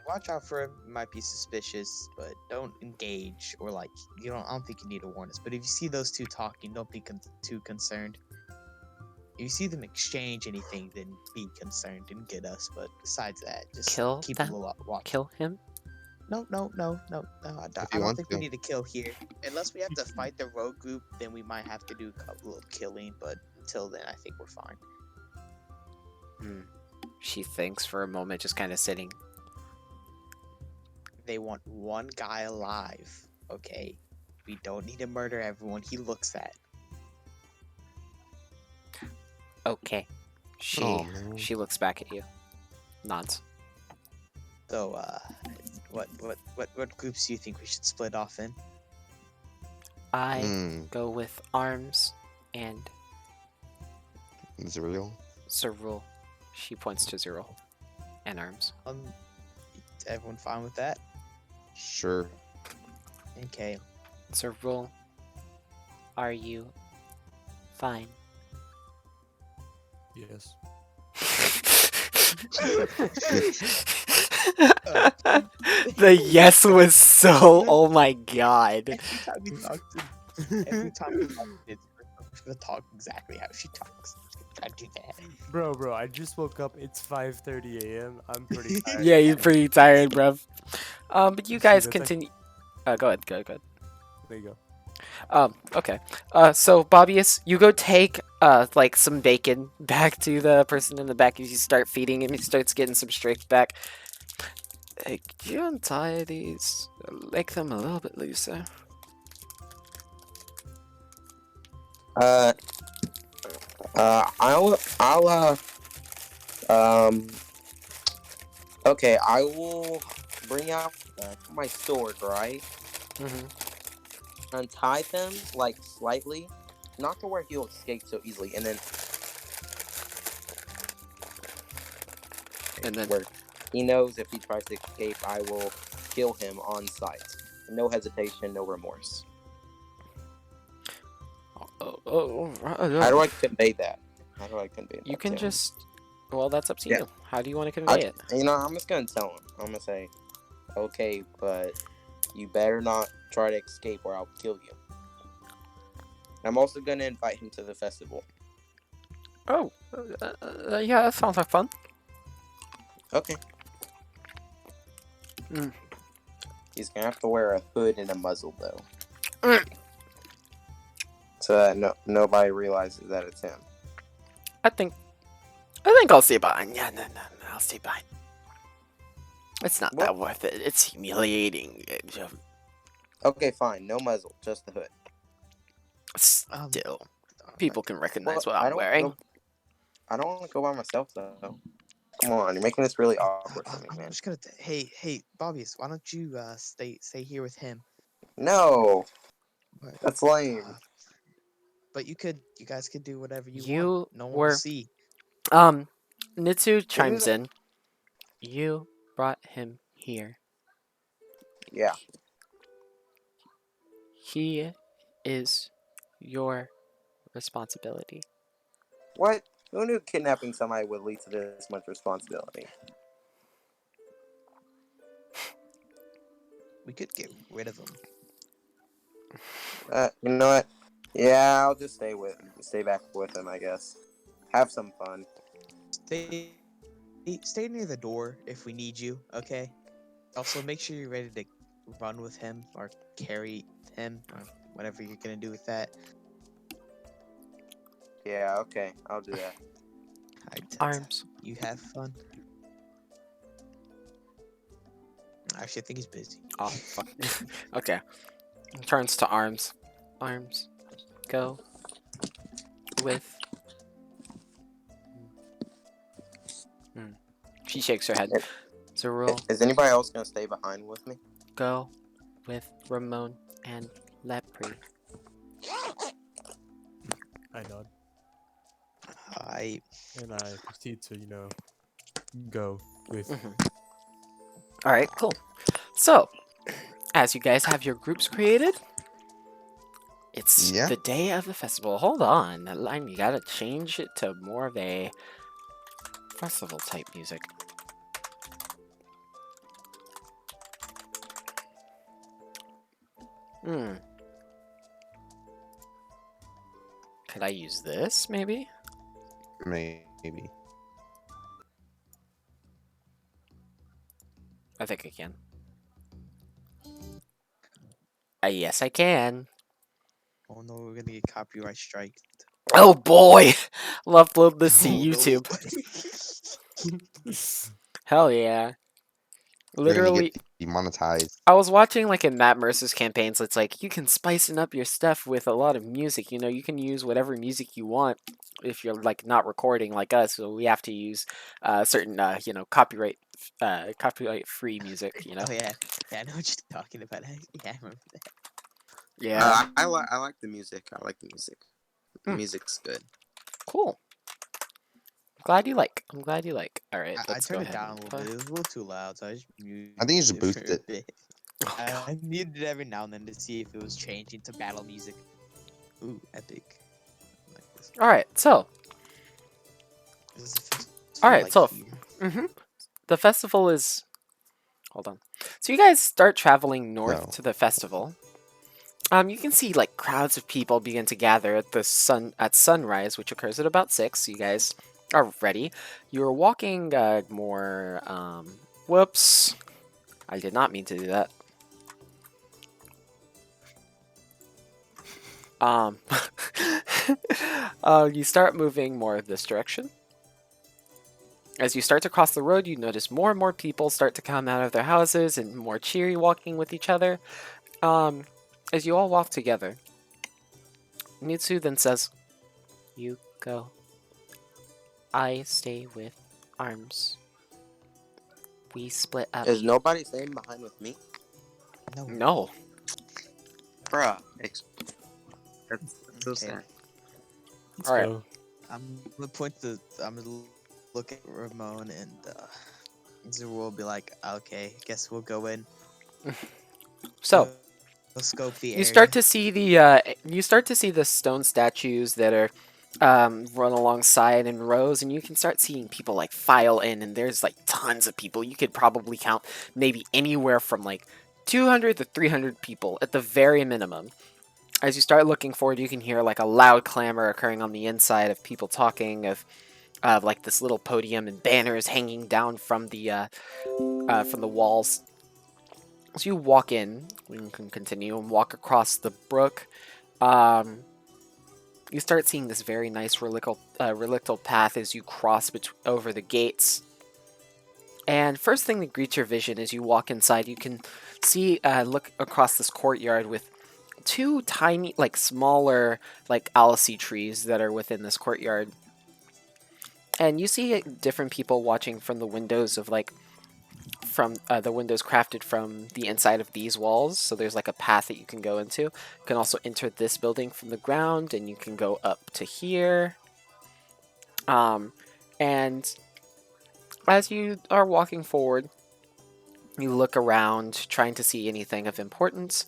watch out for him. He might be suspicious, but don't engage or like you don't. I don't think you need to warn us. But if you see those two talking, don't be too concerned. If you see them exchange anything, then be concerned and get us. But besides that, just Kill keep them? a little watch. Kill him? No. I you don't want think we to. need to kill here. Unless we have to fight the rogue group, then we might have to do a couple of killing. But until then, I think we're fine. She thinks for a moment, just kind of sitting. They want one guy alive. Okay, we don't need to murder everyone he looks at. Okay. She Oh, man. she looks back at you. Nods. So, what groups do you think we should split off in? I Hmm. go with Arms and Is it real? Zerul. She points to Zerul and Arms. Is everyone fine with that? Sure. Okay. Zerul, are you fine? Yes. The yes was so. Oh my god. Every time we talk to kids, we're gonna talk exactly how she talks. Try to do that. Bro, I just woke up. It's 5:30 a.m. I'm pretty tired. Yeah, you're pretty tired, bruv. But you See, guys that's continue. Go ahead. Go ahead. There you go. Okay. So Bobbius, you go take like some bacon back to the person in the back. You start feeding him. He starts getting some strength back. Hey, could you untie these? Make them a little bit looser. Okay, I will bring out my sword, right? Mm-hmm. Untie them, like, slightly. Not to where he'll escape so easily, and then where he knows if he tries to escape, I will kill him on sight. No hesitation, no remorse. How do I convey that? How do I convey that? You can to him? just. Well, that's up to Yeah. you. How do you want to convey it? I'm just gonna tell him. I'm gonna say, okay, but you better not try to escape or I'll kill you. I'm also gonna invite him to the festival. Oh, yeah, that sounds like fun. Okay. Mm. He's gonna have to wear a hood and a muzzle though, Mm. so that nobody realizes that it's him. I think I'll stay behind. Yeah, no, I'll stay behind. It's not that worth it. It's humiliating. Okay, fine. No muzzle, just the hood. Still, people can recognize Well, what I'm wearing. I don't want to go by myself though. Come on, you're making this really awkward for me, I'm man. just gonna. Hey, Bobbius, why don't you stay here with him? No, But, that's lame. but you guys could do whatever you You want. No one were- will see. Nitsu chimes in. You brought him here. Yeah. He is your responsibility. What? Who knew kidnapping somebody would lead to this much responsibility? We could get rid of him. You know what? Yeah, I'll just stay back with him, I guess. Have some fun. Stay near the door if we need you. Okay. Also, make sure you're ready to run with him or carry him or whatever you're gonna do with that. Yeah, okay, I'll do that. Arms. You have fun. Actually, I think he's busy. Oh, fuck. Okay. Turns to arms. Arms. Go. With. She shakes her head. Zerul, Is anybody else gonna stay behind with me? go with Ramon and Lepre. I nod. And I proceed to, go with. Alright, cool. So, as you guys have your groups created, it's Yeah. the day of the festival. Hold on, that line, you gotta change it to more of a festival type music. Could I use this, maybe? Maybe. I think I can. Yes, I can. Oh no, we're gonna get copyright strike. Oh boy! I'll upload this to Oh, no. YouTube. Hell yeah. You're gonna Literally, get demonetized. I was watching like in Matt Mercer's campaigns, it's like you can spicing up your stuff with a lot of music. You can use whatever music you want if you're like not recording like us. So we have to use certain copyright free music. Oh yeah, I know what you're talking about. Yeah, I remember that. Yeah. I like the music. I like the music. The music's good. Cool. I'm glad you like. All right, I let's go turned it ahead down a and little play. bit. It was a little too loud, so I just muted I think you should it boost for a it. bit. I muted it every now and then to see if it was changing to battle music. Ooh, epic. I like this. All right, so This is All right, like so here. the festival is Hold on. So you guys start traveling north No. to the festival. You can see like crowds of people begin to gather at sunrise, which occurs at about 6. So you guys are ready. You're walking more. Whoops! I did not mean to do that. You start moving more this direction. As you start to cross the road, you notice more and more people start to come out of their houses and more cheery walking with each other. As you all walk together, Mitsu then says, "You go. I stay with Arms. We split up." Is nobody staying behind with me? No. No. Bruh. That's so Okay. sad. Let's Alright. go. I'm gonna look at Ramon and Zero will be like, okay, guess we'll go in. So We'll scope the area. you start to see the stone statues that are run alongside in rows, and you can start seeing people like file in, and there's like tons of people. You could probably count maybe anywhere from like 200 to 300 people at the very minimum. As you start looking forward, you can hear like a loud clamor occurring on the inside of people talking, of like this little podium and banners hanging down from the walls. As you walk in, we can continue and walk across the brook. You start seeing this very nice relictal path as you cross over the gates. And first thing that greets your vision as you walk inside, you can see look across this courtyard with 2 tiny, like smaller, like Alice trees that are within this courtyard. And you see different people watching from the windows of from the windows crafted from the inside of these walls. So there's like a path that you can go into. You can also enter this building from the ground, and you can go up to here. And as you are walking forward, you look around, trying to see anything of importance.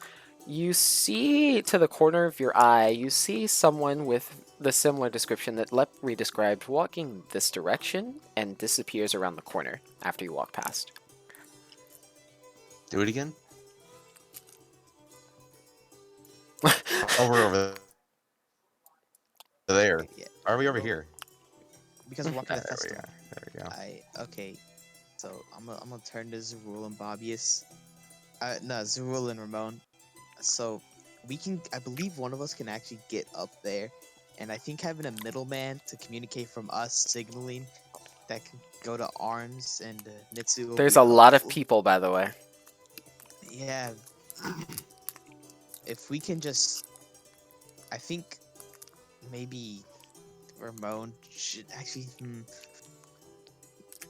You see to the corner of your eye, you see someone with the similar description that Lepri described walking this direction and disappears around the corner after you walk past. Do it again. Oh, we're over there. Yeah, Are we over here? because we're walking Ah, the there we festival. go. There we go. Okay. So I'm gonna turn to Zerul and Bobius. No, Zerul and Ramon. So I believe one of us can actually get up there, and I think having a middleman to communicate from us signaling that can go to Arms and Nitsu. will There's be a lot of helpful. people, by the way. Yeah. If we can just, I think maybe Ramon should actually.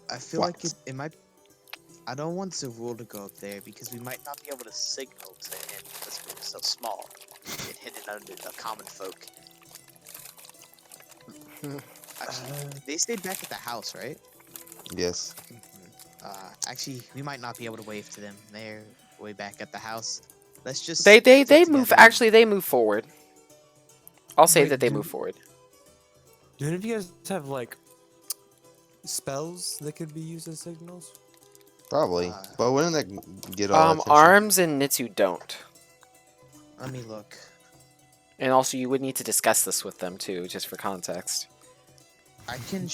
I feel What? like it might. I don't want Zerul to go up there because we might not be able to signal to him because we're so small. Get hidden under the common folk. Actually, they stayed back at the house, right? Yes. Actually, we might not be able to wave to them. They're way back at the house. Let's just. They stick move. together and- Actually, they move forward. I'll say Wait, that they do- move forward. Do any of you guys have like spells that could be used as signals? Probably. But wouldn't that get all our attention? Arms and Nitsu don't. Let me look. And also, you would need to discuss this with them too, just for context. I can.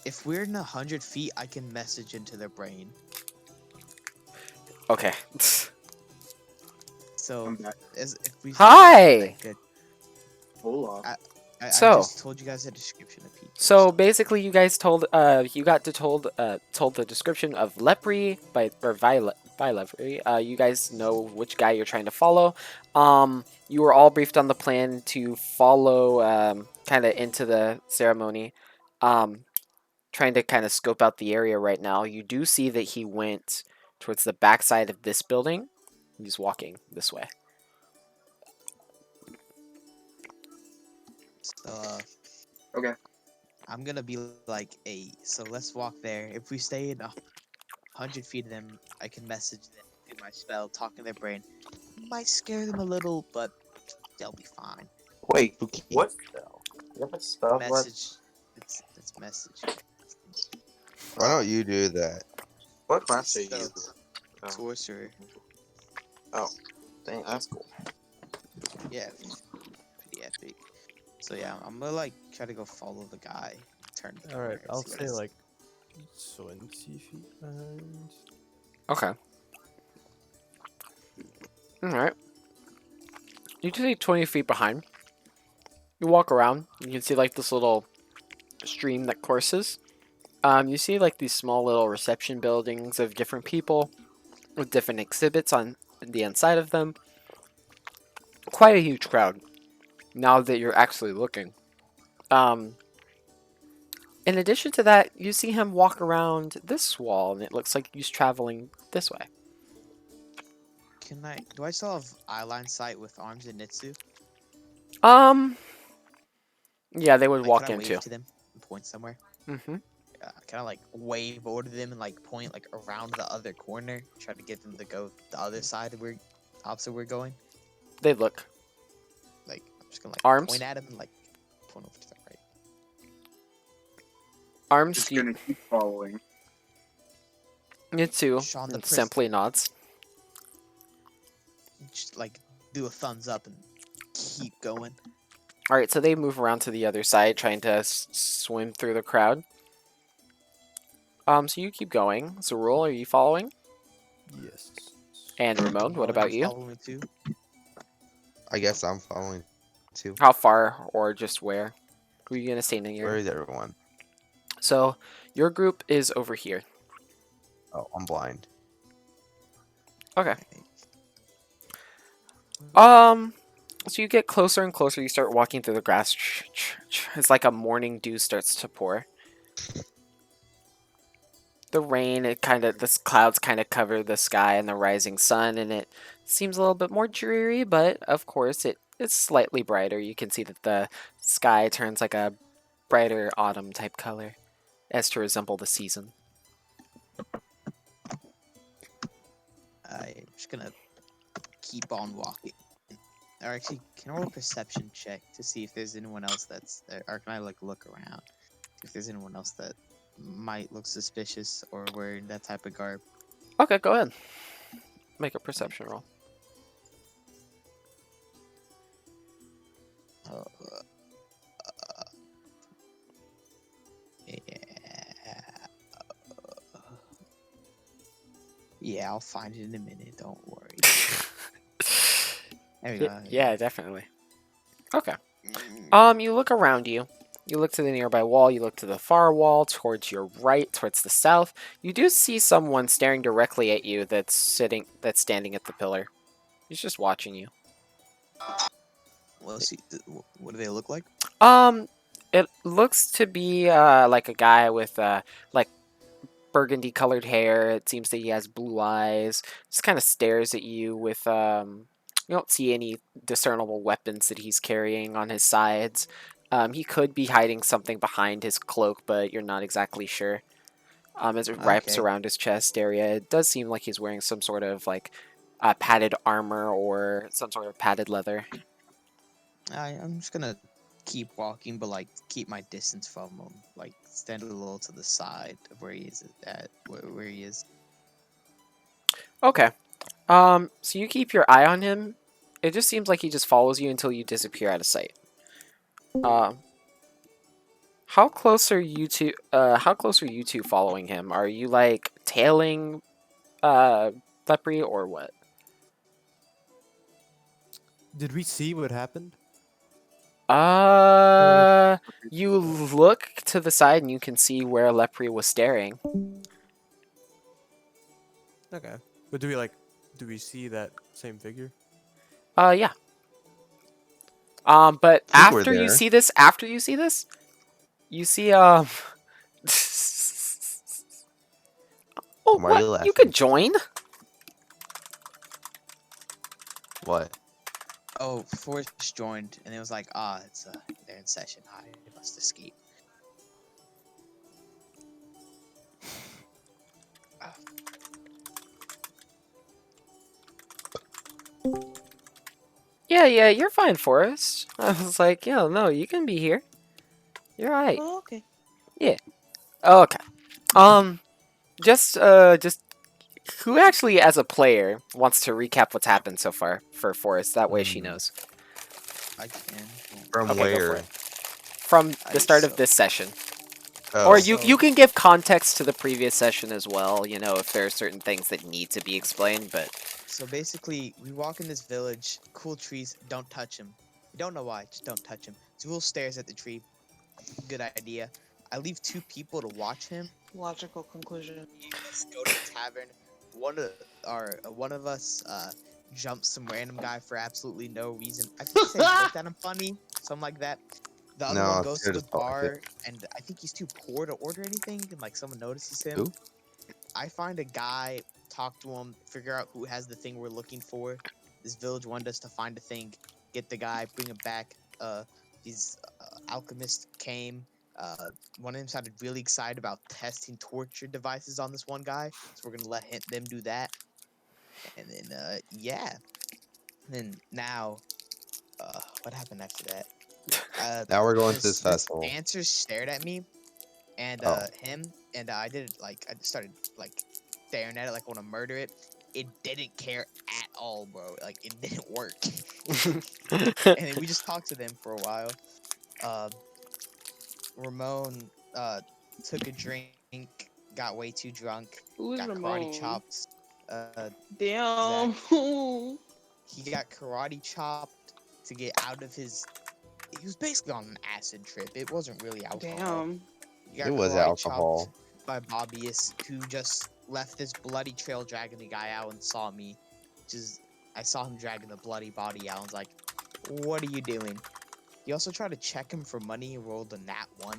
If we're in 100 feet, I can message into their brain. Okay. So, I'm back. if we. Hi! Good. Hold on. I So- just told you guys a description of Pete. So basically, you guys told told the description of Lepri by Lepri. You guys know which guy you're trying to follow. You were all briefed on the plan to follow kind of into the ceremony. Trying to kind of scope out the area right now. You do see that he went towards the backside of this building. He's walking this way. So, Okay. I'm gonna be like, hey, so let's walk there. If we stay in 100 feet of them, I can message them, do my spell, talk in their brain. Might scare them a little, but they'll be fine. Wait, Okay. what spell? You have a spell? What? Message. It's message. Why don't you do that? What class are you? So- Oh. sorcerer. Dang, that's cool. Yeah, pretty epic. So yeah, I'm gonna like try to go follow the guy. Turn the All right, corner and I'll see what say I see. like 20 feet behind. Okay. All right. You can see 20 feet behind. You walk around. You can see like this little stream that courses. You see like these small little reception buildings of different people with different exhibits on the inside of them. Quite a huge crowd. Now that you're actually looking. In addition to that, you see him walk around this wall, and it looks like he's traveling this way. Do I still have eyeline sight with arms and Nitsu? Yeah, they would Like, walk can I in wave too. to them and point somewhere? Mm-hmm. Can I like wave over to them and like point like around the other corner, try to get them to go the other side of where opposite we're going? They look. Like I'm just gonna like Arms? point at him and like point over to the right. Arms, Just you, gonna keep following. too. Sean the Simply nods. Just like do a thumbs up and keep going. All right, so they move around to the other side, trying to swim through the crowd. So you keep going. Zarul, are you following? Yes. And Ramon, what about you? Follow me too. I guess I'm following too. How far, or just where? Who are you gonna stay near? Where is everyone? So your group is over here. Oh, I'm blind. Okay. So you get closer and closer. You start walking through the grass. It's like a morning dew starts to pour. The rain, the clouds kind of cover the sky and the rising sun, and it seems a little bit more dreary, but of course it's slightly brighter. You can see that the sky turns like a brighter autumn type color as to resemble the season. I'm just gonna keep on walking. Or actually, can I roll a perception check to see if there's anyone else that's there? Or can I like look around? If there's anyone else that might look suspicious or wearing that type of garb. Okay, go ahead. Make a perception roll. Yeah, I'll find it in a minute. Don't worry. There we go. Yeah, definitely. Okay. Mm. You look around you. You look to the nearby wall, you look to the far wall, towards your right, towards the south. You do see someone staring directly at you that's standing at the pillar. He's just watching you. Well, see, what do they look like? It looks to be like a guy with like burgundy colored hair. It seems that he has blue eyes. Just kind of stares at you with you don't see any discernible weapons that he's carrying on his sides. He could be hiding something behind his cloak, but you're not exactly sure. As it wraps Okay. around his chest area, it does seem like he's wearing some sort of like padded armor or some sort of padded leather. I'm just gonna keep walking, but like keep my distance from him. Like stand a little to the side of where he is at where he is. Okay. So you keep your eye on him. It just seems like he just follows you until you disappear out of sight. How close are you two? How close are you two following him? Are you like tailing, Lepri, or what? Did we see what happened? You look to the side and you can see where Lepri was staring. Okay. But do we see that same figure? Yeah. But I think we're after you there. see this, you see, oh, Why are you what? You laughing? could join? What? Oh, Forrest joined, and it was like, it's they're in session. I must escape. Yeah, you're fine, Forrest. I was like, yeah, no, you can be here. You're right. Oh, okay. Oh, okay. Just Who actually, as a player, wants to recap what's happened so far for Forrest? That way she knows. I can. From Okay, go for where? it. From the start of So- this session. Oh, Or you So- can give context to the previous session as well, you know, if there are certain things that need to be explained, but So basically, we walk in this village, cool trees, don't touch them. We don't know why, just don't touch him. Zool stares at the tree. Good idea. I leave 2 people to watch him. Logical conclusion. Let's go to the tavern. One of us jumps some random guy for absolutely no reason. I think he said he looked at him funny, something like that. The other No, one it goes to sure the does felt like bar, and I think he's too poor to order anything, and like someone notices him. Who? I find a guy, talk to him, figure out who has the thing we're looking for. This village wanted us to find a thing, get the guy, bring him back. These alchemists came. One of them sounded really excited about testing torture devices on this one guy, so we're gonna let them do that. And then yeah. And then now, what happened after that? Now we're going to this festival. Dancers stared at me, and Oh. him, and I did like I started like staring at it like I want to murder it. It didn't care at all, bro. Like it didn't work. And then we just talked to them for a while. Ramon took a drink, got way too drunk, Who is got Ramon? karate chopped. Damn. He got karate chopped to get out of his. He was basically on an acid trip. It wasn't really alcohol. Damn. He got It was karate chopped alcohol. by Bobbyus, who just left this bloody trail dragging the guy out and saw me. I saw him dragging the bloody body out and was like, "What are you doing?" He also tried to check him for money and rolled a nat 1.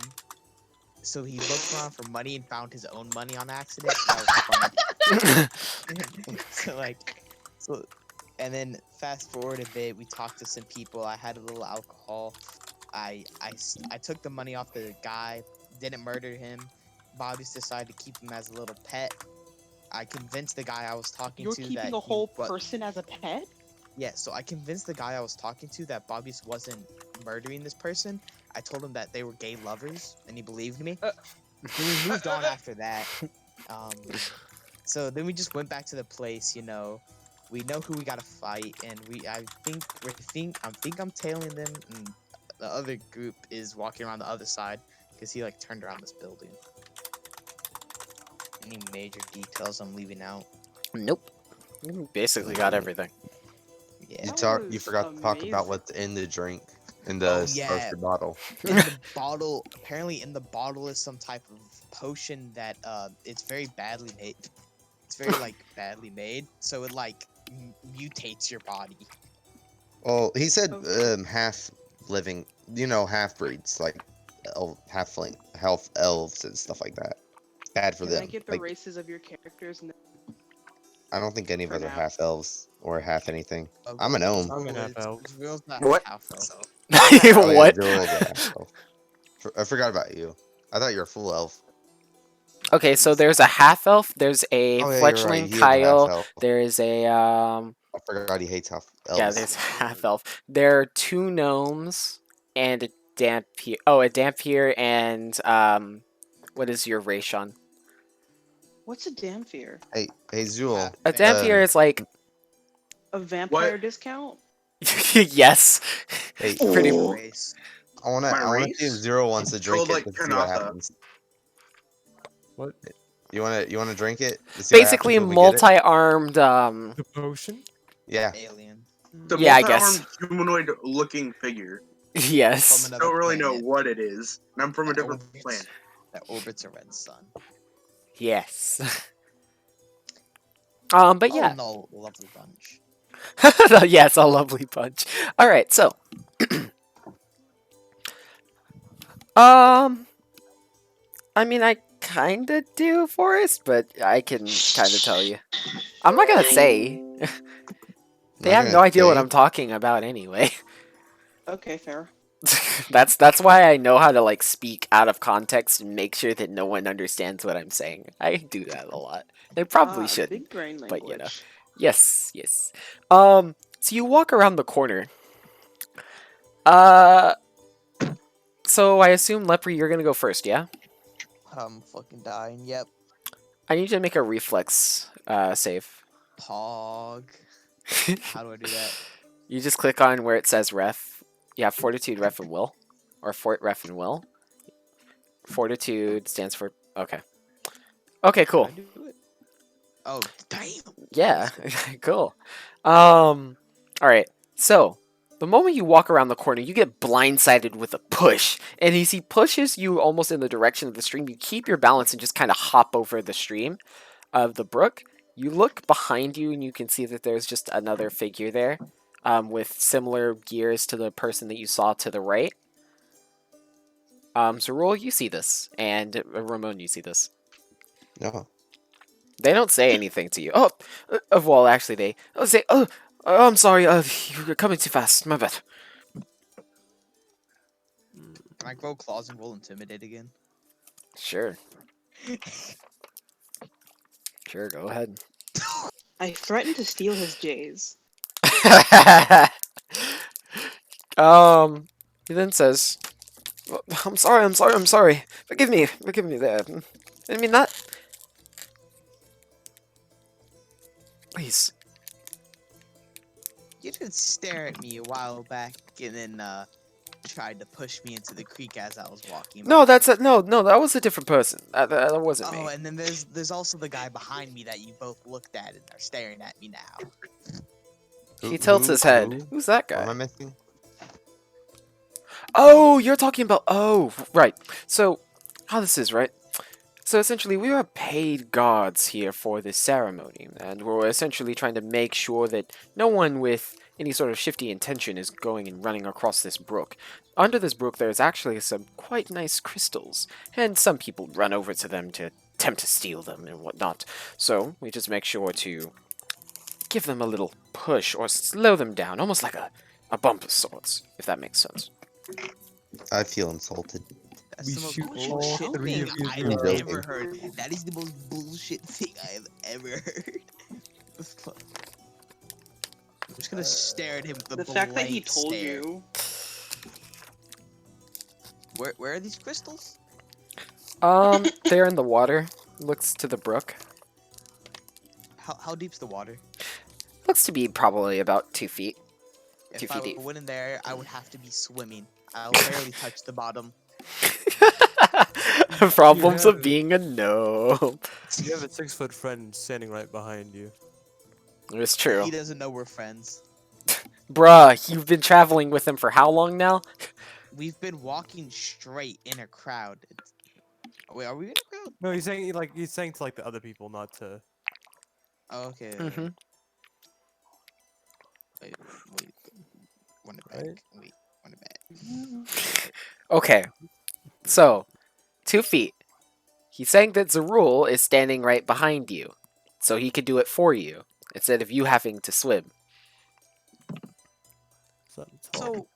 So he looked around for money and found his own money on accident. That was funny. And then fast forward a bit, we talked to some people. I had a little alcohol. I took the money off the guy, didn't murder him. Bobby's decided to keep him as a little pet. I convinced the guy I was talking You're to that keeping a he whole wa- person as a pet? Yeah, so I convinced the guy I was talking to that Bobby's wasn't murdering this person. I told him that they were gay lovers, and he believed me. Then we moved on after that. So then we just went back to the place. You know, we know who we gotta fight, and I think I'm tailing them, and the other group is walking around the other side because he like turned around this building. Any major details I'm leaving out? nope. You basically got everything. Yeah. You was forgot to talk about amazing. what's in the drink, in the Oh, yeah. first bottle. In the bottle, apparently in the bottle is some type of potion that it's very badly made. It's very like badly made, so it like mutates your body. Well, he said Okay. half living, half breeds, like half elves and stuff like that. Bad for Can I them. get the Like, races of your characters? And I don't think any of for us are now? half elves or half anything. Oh, I'm a gnome. I'm an half elf. Real's not What? half elf. Oh, yeah, What? Joel is a half elf. I forgot about you. I thought you were a full elf. Okay, so there's a half elf, there's a Oh, yeah, you're right. fletchling He is a half Kyle, elf. there is a I forgot he hates half elves. yeah, there's a half elf. There are 2 gnomes and a Dampier. Oh, a Dampier and what is your race, Sean? what's a Dampier? Hey, Zool. A Dampier is like A vampire discount? yes. Hey, Pretty Race. I wanna My see race? if Zero wants to It's drink called, it like, to see what Kanata. happens. What? You wanna drink it? To see what basically happens when we get it? multi-armed The potion? Yeah. Alien. The Yeah, I guess. multi-armed humanoid-looking figure. yes. From I another don't really know planet what it is. And I'm from a that different orbits- planet. That orbits a red sun. Yes. But Oh, yeah. no, lovely bunch. Yeah, it's a lovely bunch. All right, so I mean, I kind of do, Forrest, but I can kind of tell you. I'm not gonna say. They Not have gonna no idea what say. I'm talking about anyway. Okay, fair. That's why I know how to like speak out of context and make sure that no one understands what I'm saying. I do that a lot. They probably should. Big brain but, language. you know. Yes, yes. So you walk around the corner. So I assume Lepre, you're gonna go first, yeah? I'm fucking dying. Yep. I need you to make a reflex Save. Pog. How do I do that? You just click on where it says ref. You have Fortitude, Ref, and Will. Or Fort, Ref, and Will. Fortitude stands for... Okay. Okay, How cool. do I do it? Oh, damn. Yeah, cool. Alright, so... The moment you walk around the corner, you get blindsided with a push. And as he pushes you almost in the direction of the stream, you keep your balance and just kind of hop over the stream of the brook. You look behind you and you can see that there's just another figure there with similar gears to the person that you saw to the right. Zerul, you see this. And Ramon, you see this. No. They don't say anything to you. Oh, well, actually, they say, oh, I'm sorry, you're coming too fast. My bad. Can I grow claws and roll intimidate again? Sure. Sure, go ahead. I threatened to steal his J's. He then says, "Well, I'm sorry. Forgive me there. I mean that. Please." You did stare at me a while back and then tried to push me into the creek as I was walking. No, no, that was a different person. That wasn't Oh, me. and then there's also the guy behind me that you both looked at and are staring at me now. He tilts his head. Who? Who's that What am I guy? missing? Oh, you're talking about... Oh, right. So, how this is, right? So essentially, we are paid guards here for this ceremony, and we're essentially trying to make sure that no one with any sort of shifty intention is going and running across this brook. Under this brook, there's actually some quite nice crystals, and some people run over to them to attempt to steal them and whatnot. So we just make sure to give them a little push or slow them down, almost like a bump of sorts, if that makes sense. I feel insulted. That's We the most shoot bullshit all thing three of you I've through ever building. heard. That is the most bullshit thing I have ever heard. The fuck? I'm just gonna stare at him with a The fact that he blank told stare. you. Where are these crystals? They're in the water. Looks to the brook. How deep's the water? Looks to be probably about 2 feet. If 2 I feet deep. went in there, I would have to be swimming. I'll barely touch the bottom. Problems You of have- being a gnome. You have a 6-foot friend standing right behind you. It's true. He doesn't know we're friends. Bruh, you've been traveling with him for how long now? We've been walking straight in a crowd. Wait, are we in a crowd? No, he's saying to like the other people, not to. Oh, okay. Mhm. Wait. Run it back. Right. Wait, run it back. Okay. So, 2 feet. He's saying that Zerul is standing right behind you. So he could do it for you. Instead of you having to swim. Something tall.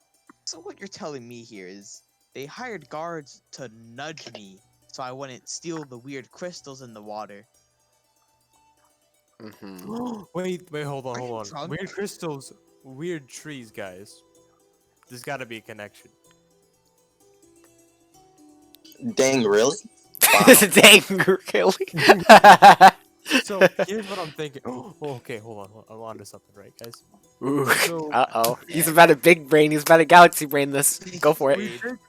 So what you're telling me here is they hired guards to nudge me so I wouldn't steal the weird crystals in the water. Mm-hmm. wait, hold Are on, you hold on. drunk? Weird crystals, weird trees, guys. There's got to be a connection. Dang, really? Dang, really? So here's what I'm thinking. Oh, okay, hold on. I'm onto something, right, guys? Ooh. So Uh-oh. He's about a big brain. He's about a galaxy brain this. Go for it.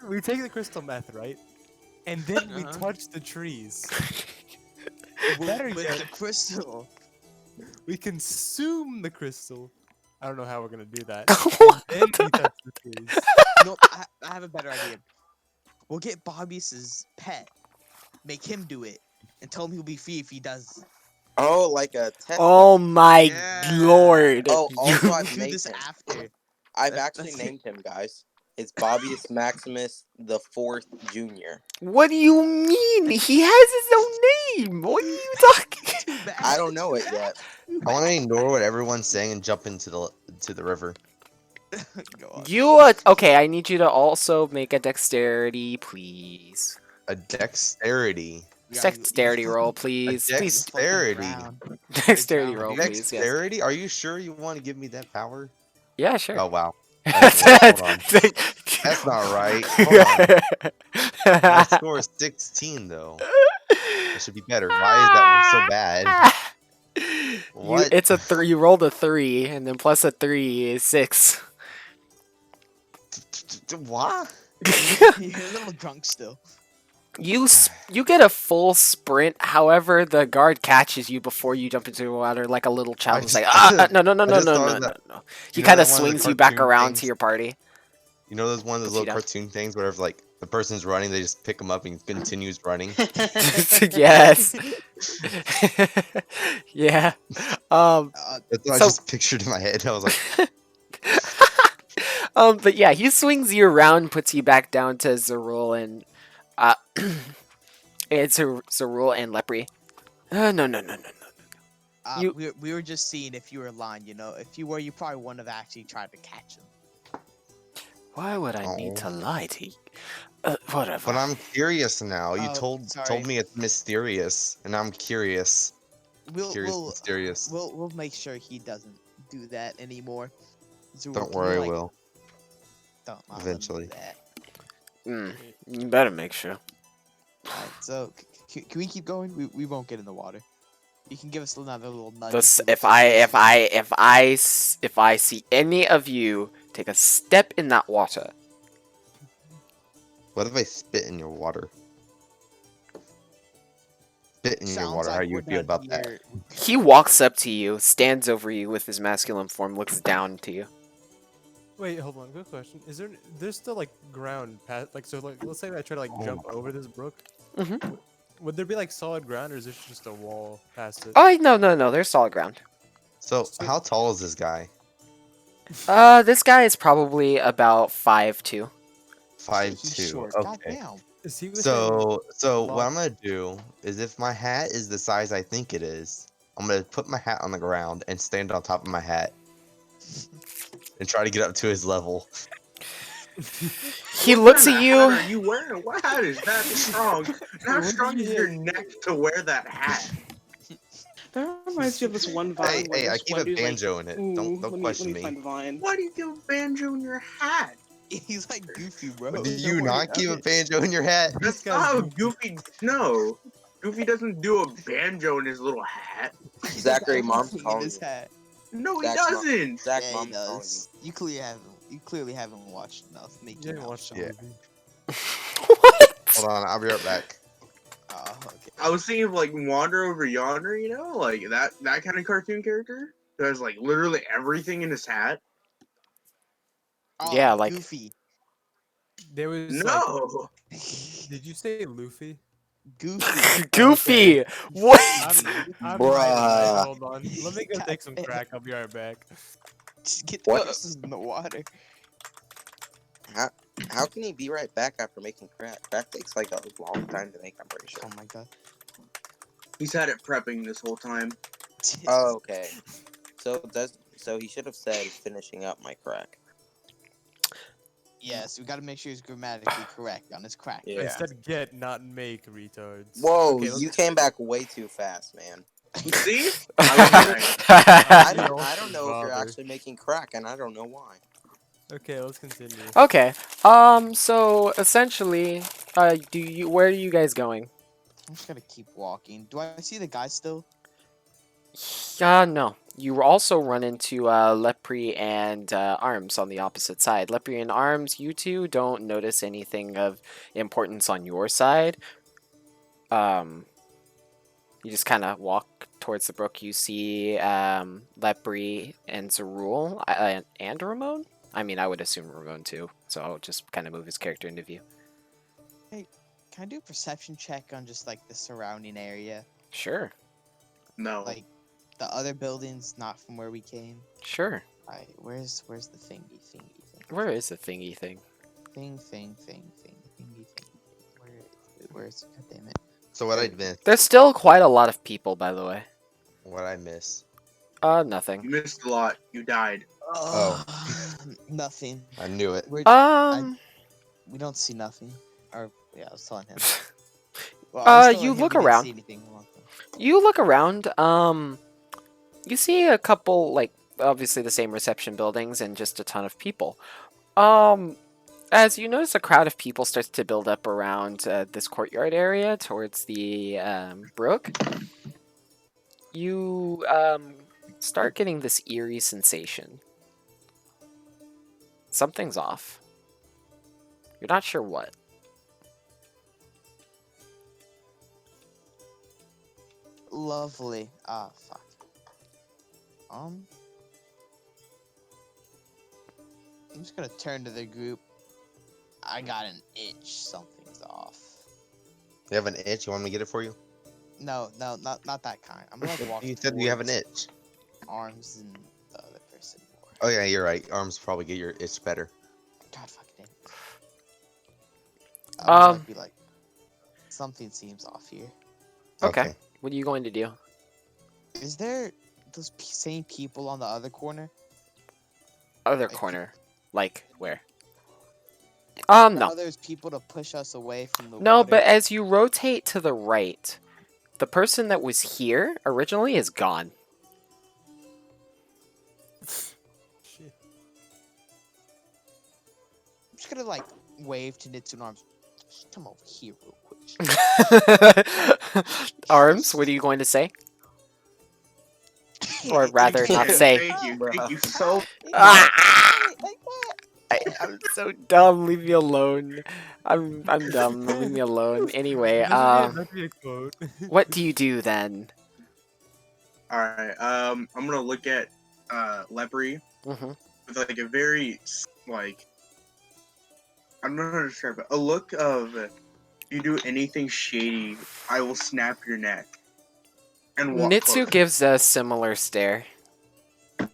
we take the crystal meth, right? And then we Uh-huh. touch the trees. With Better yet, the crystal. we consume the crystal. I don't know how we're gonna do that. What Then we the- touch the trees. No, I have a better idea. We'll get Bobby's pet, make him do it, and tell him he'll be free if he does. Oh, like a test. Oh my Yeah. lord. Oh, also We'll I've do named this him. after. I've That- actually that's- named him, guys. It's Bobbius Maximus the Fourth Junior. What do you mean? He has his own name. What are you talking? Too bad. I don't know it yet. I want to ignore what everyone's saying and jump into the river. Go on. You okay? I need you to also make a dexterity, please. A dexterity. Dexterity roll, please. Please. Dexterity. Dexterity roll, please. Yes. Dexterity? Are you sure you want to give me that power? Yeah, sure. Oh wow. Hold on. That's not right. Hold on. My score is 16 though. It should be better. Why is that one so bad? What? It's a 3. You rolled a 3, and then plus a 3 is 6. What? You're a little drunk still. You get a full sprint. However, the guard catches you before you jump into the water, like a little child. It's just- like no. I just thought of No. that- He you know kind of that one of the swings you back cartoon around things? to your party. You know, there's one of those Puts you little down. cartoon things where if like the person's running, they just pick him up and he continues running. Yes. Yeah. That's what I So- just pictured in my head. I was like, But yeah, he swings you around, puts you back down to Zerul and it's Zerul and Lepri. No. You- We were just seeing if you were lying, you know. If you were, you probably wouldn't have actually tried to catch him. Why would I need to lie to you? Whatever. but I'm curious now. You Oh, told sorry. me it's mysterious, and I'm curious. We'll Mysterious. we'll make sure he doesn't do that anymore. Zerul, Don't can you, worry, I like, will. Don't let him do Eventually. that. You better make sure. Alright, so can we keep going? We won't get in the water. You can give us another little nudge. If I see any of you take a step in that water, What if I spit in your water? Spit in your water. How you feel about that? he walks up to you, stands over you with his masculine form, looks down to you. Wait, hold on. Good question. There's still like ground past like so like let's say I try to like jump over this brook. Mhm. Would there be like solid ground or is this just a wall past it? Oh no, there's solid ground. So, how tall is this guy? This guy is probably about 5'2". 5'2". Okay. Goddamn. Is he within- So what Wow. I'm gonna do is if my hat is the size I think it is, I'm gonna put my hat on the ground and stand on top of my hat and try to get up to his level. He looks What at kind of you. hat are you wearing? What hat is that strong? How strong is your neck to wear that hat? That reminds me of this one vine. Hey, where hey, I this keep one a dude, like, banjo in it. "Ooh, Don't question let me me. find a vine." Why do you give a banjo in your hat? He's like goofy, bro. Do Don't you worry, not keep a okay. banjo in your hat? That's guy's not how Goofy. No, Goofy doesn't do a banjo in his little hat. Zachary, mom's Goofy in calling his you. hat. No, he Zach's mom- doesn't. Zach, Yeah, he mom's calling you. does. You clearly haven't watched enough. Make You your didn't mouth watch the shut. movie. What? Hold on, I'll be right back. Oh, okay. I was thinking of like Wander Over Yonder, you know, like that kind of cartoon character who has like literally everything in his hat. Oh, Yeah, like- Goofy. There was like, No, did you say Luffy? Goofy. Goofy. What? I'm Bruh. high. Hold on. Let me go God take some damn. crack. I'll be right back. Just get the What? horses in the water. How can he be right back after making crack? Crack takes like a long time to make, I'm pretty sure. Oh my god. he's had it prepping this whole time. Oh, okay. So he should have said finishing up my crack. Yes, we gotta make sure he's grammatically correct on his crack. Yeah. I said get, not make, retards. Whoa, Okay, let's- you came back way too fast, man. See, I was right. I Don't don't know if you're bother. actually making crack, and I don't know why. Okay, let's continue. Okay. So essentially, where are you guys going? I'm just gonna keep walking. Do I see the guy still? No. You also run into Lepri and Arms on the opposite side. Lepri and Arms, you two don't notice anything of importance on your side. You just kind of walk towards the brook. You see Lepri and Zerul and Ramon. I mean, I would assume Ramon too. So I'll just kind of move his character into view. Can I do a perception check on just like the surrounding area? Sure. No, Like the other buildings, not from where we came. Sure. Alright, where's the thingy? Where is the thingy thing? Thingy. Where is it? God damn it. So what I miss? There's still quite a lot of people, by the way. What I miss? Nothing. you missed a lot. You died. Oh. Nothing. I knew it. We don't see nothing. Or yeah, I was telling him. Well, Uh, I was telling you him look we didn't around. see anything wrong. You look around, you see a couple, like, obviously the same reception buildings and just a ton of people. As you notice, a crowd of people starts to build up around this courtyard area towards the brook. You start getting this eerie sensation. Something's off. You're not sure what. Lovely. Ah, fuck. I'm just gonna turn to the group. I got an itch. Something's off. You have an itch? You want me to get it for you? No, not that kind. I'm gonna walk. You said you have an towards itch. Arms and the other person more. Oh yeah, you're right. Arms probably get your itch better. God fucking it. Be like, something seems off here. Okay. What are you going to do? Is there those same people on the other corner? Other I corner. Like where? No. Are there's people to push us away from the No, water? but as you rotate to the right, the person that was here originally is gone. Shit. I'm just gonna like wave to Nitsu and Arms. Just come over here real quick. Arms, what are you going to say? Or rather, not say. Thank you so Ah! Like what? I'm so dumb. Leave me alone. I'm dumb. Leave me alone. Anyway, That'd be a quote. what do you do then? Alright, I'm gonna look at Lepery Mm-hmm. with like a very like I don't know how to describe it. A look of if you do anything shady, I will snap your neck. And walk Nitsu closer. gives a similar stare. God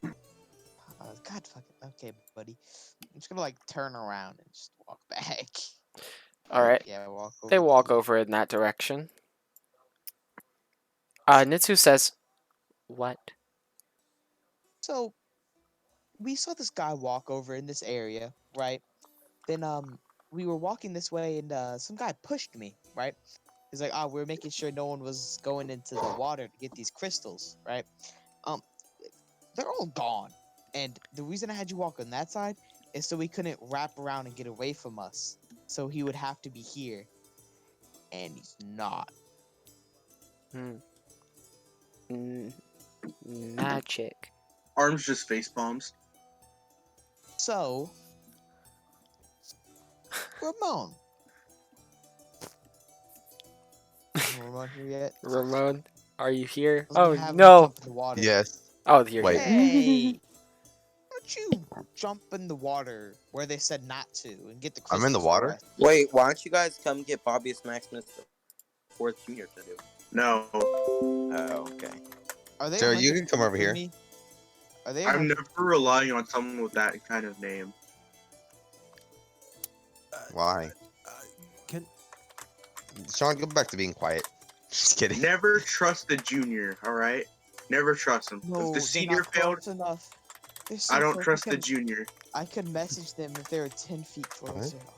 fucking. Okay, buddy. I'm just gonna like turn around and just walk back. All right. Yeah, walk over. They walk to- over in that direction. Nitsu says, "What?" So, we saw this guy walk over in this area, right? Then we were walking this way and some guy pushed me, right? He's like, we're making sure no one was going into the water to get these crystals, right? They're all gone. And the reason I had you walk on that side is so he couldn't wrap around and get away from us. So he would have to be here. And he's not. Magic. Arms just face palms. So, Ramon. Is Ramon here yet? Ramon, are you here? I was gonna Oh have him no! jump in the water. Yes. Oh, you're Wait. here. Hey, why don't you jump in the water where they said not to and get the I'm in the crystals for water? us? Wait, why don't you guys come get Bobby's Maximus the fourth junior to do? No. Oh, okay. Are they? Sarah, you can 100% come over with here. me? Are they? I'm 100% never relying on someone with that kind of name. Why? Can Sean, go back to being quiet. Just kidding. Never trust the junior, alright? Never trust him. No, if the they're senior not failed, close enough. They're so I don't close. trust the junior. I could message them if they were 10 feet closer. Oh.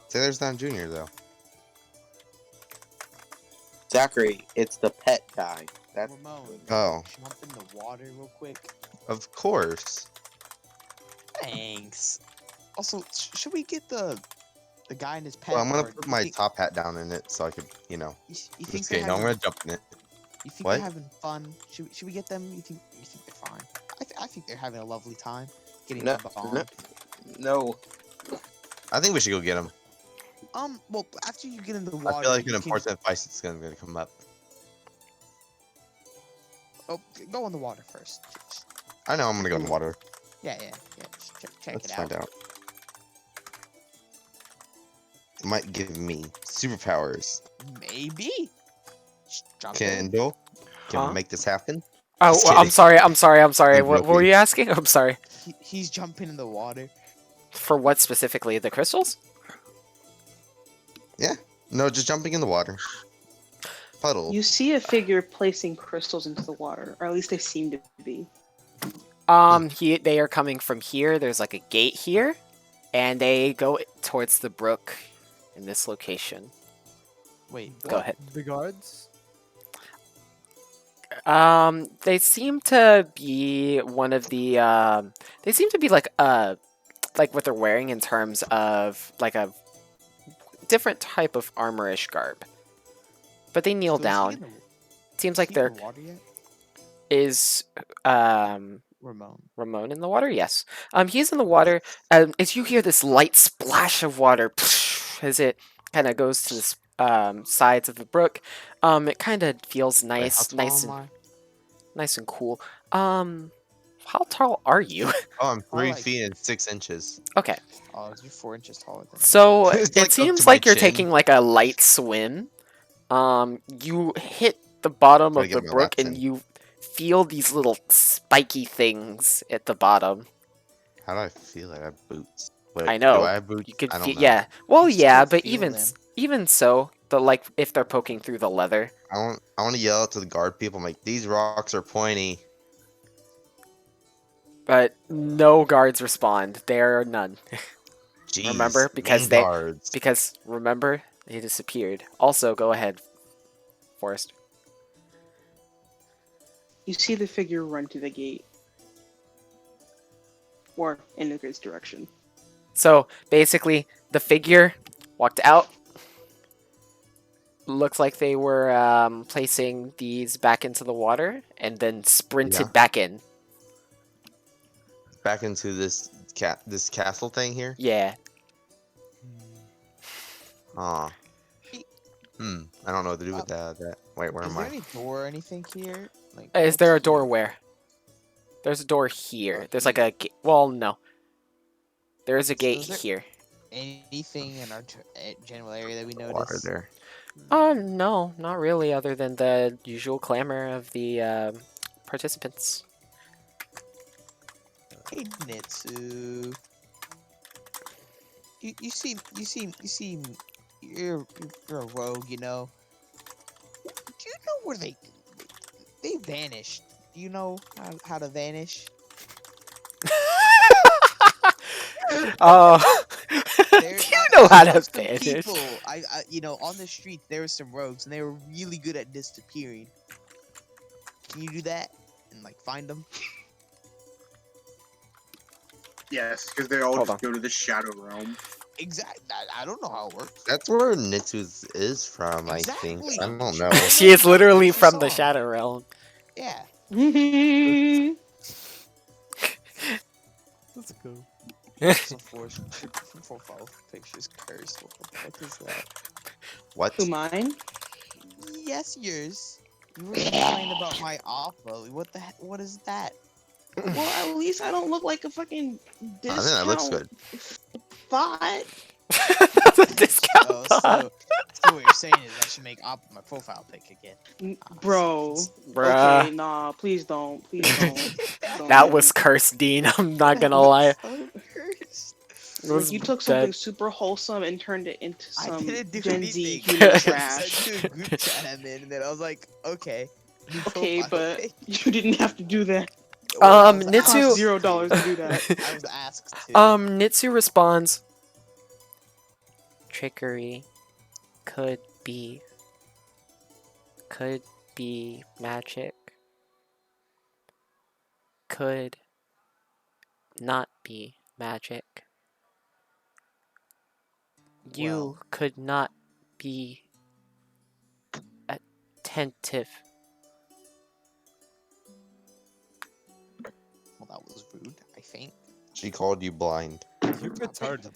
Taylor's not junior though. Zachary, it's the pet guy. That's Ramon, Oh, jump in the water real quick. of course. Thanks. Also, should we get the guy in his pet? Well, I'm gonna or put you my think- top hat down in it so I could, You, you think just they're kidding. No, I'm having, gonna jump in it. you think what? they're having fun? Should we get them? You think they're fine? I think they're having a lovely time getting No, the bomb. no. I think we should go get him. Well, after you get in the water, I feel like you an can- important fight is gonna come up. Oh, go in the water first. I know I'm gonna go in the water. Yeah. Just check Let's it find out. out. It might give me superpowers. Maybe. Just jump in. Kendall, can Huh? we make this happen? Oh, Just well, I'm kidding. sorry. I'm sorry. I'm What were joking. you asking? I'm sorry. He's jumping in the water. For what specifically? The crystals? No, just jumping in the water. Puddle. You see a figure placing crystals into the water, or at least they seem to be. They are coming from here. There's like a gate here, and they go towards the brook in this location. Wait, Go ahead. the guards? They seem to be one of the. They seem to be like what they're wearing in terms of like a different type of armorish garb. But they kneel So is he down. in the- Seems is like he in they're. the water yet? Is Ramon. Ramon in the water? Yes. He's in the water. As you hear this light splash of water as it kind of goes to the sides of the brook, it kind of feels Wait, how nice, tall nice am and I? nice and cool. How tall are you? Oh, I'm Oh, 3 feet and 6 inches. Okay, Oh, you're 4 inches taller than me. so It's it like up to seems my like you're chin. taking like a light swim. You hit the bottom Gotta of get the my brook laps and in. you feel these little spiky things at the bottom. How do I feel? I have boots. Wait, I do know. I have boots? You could I feel, don't know. yeah. Well, You still yeah, but feel them. even so, the like if they're poking through the leather. I want to yell out to the guard people. I'm like, these rocks are pointy. But no guards respond. There are none. Jeez, Remember? mean guards. Because remember, they disappeared. Also, go ahead, Forrest. You see the figure run to the gate. Or in Nuka's direction. So basically, the figure walked out. Looks like they were placing these back into the water and then sprinted Yeah. back in. Back into this castle thing here. Yeah. Aw. I don't know what to do with that. Wait, where Is am there I? any door or anything here? Like, Is there a what's door here? where? There's a door here. Or There's like a well, no. There is a So gate is there- here. Anything in our general area that we Water notice? there. No, not really, other than the usual clamor of the participants. Hey, Nitsu. You seem you're a rogue, you know. Do you know where they vanished? Do you know how to vanish? Oh, do There- you I- know I how know to some vanish? People, on the street there were some rogues, and they were really good at disappearing. Can you do that and like find them? Yes, because they all Hold just on. go to the Shadow Realm. Exactly. I don't know how it works. That's where Nitsu is from, I Exactly. think. I don't know. She is literally It's a from the song. Shadow Realm. Yeah. Let's go. So profile pictures cursed. What the fuck is that? What? Who, mine? Yes, yours. You were complaining about my opera. What is that? Well, at least I don't look like a fucking I discount think that looks good. bot. That's a discount Oh, bot. so what you're saying is I should make opera my profile pic again. Bro. Bruh. Okay, nah, please don't. Please don't. Don't That do was it. cursed, Dean. I'm not gonna lie. So cursed. It was You took something bad. super wholesome and turned it into I some didn't do Gen Z anything. human I trash. sent you a group chat I'm in, and then I was like, okay. new Okay, profile but pic. you didn't have to do that. Well, I was Nitsu- asked Cost $0 to do that. I was asked to. Nitsu responds. Trickery could be magic. Could not be magic. You Well. could not be attentive. Well, that was rude, I think. She called you blind. You're retarded.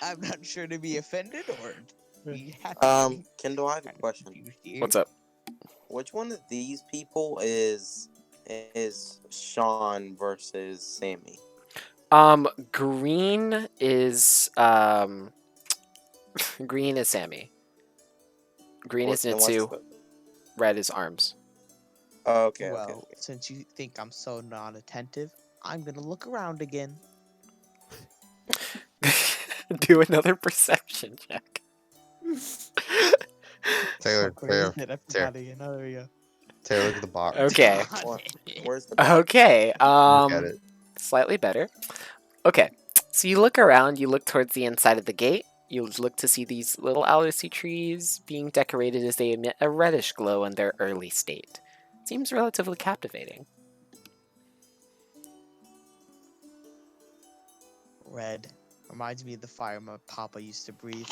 I'm not sure to be offended or be happy. Kendall, I have a question. What's up? Which one of these people is Sean versus Sammy? Green is green is Sammy. Green is Then what's Nitsu. the- Red is Arms. Oh, okay, Well, okay. since you think I'm so non-attentive, I'm gonna look around again. Do another perception check. Taylor, Taylor, Taylor, Again. Oh, there we go. Taylor, look at the box. Okay. What? Where's the box? Okay. Look at it. Slightly better. Okay. So you look around, you look towards the inside of the gate. You look to see these little Alice trees being decorated as they emit a reddish glow in their early state. Seems relatively captivating. Red reminds me of the fire my papa used to breathe.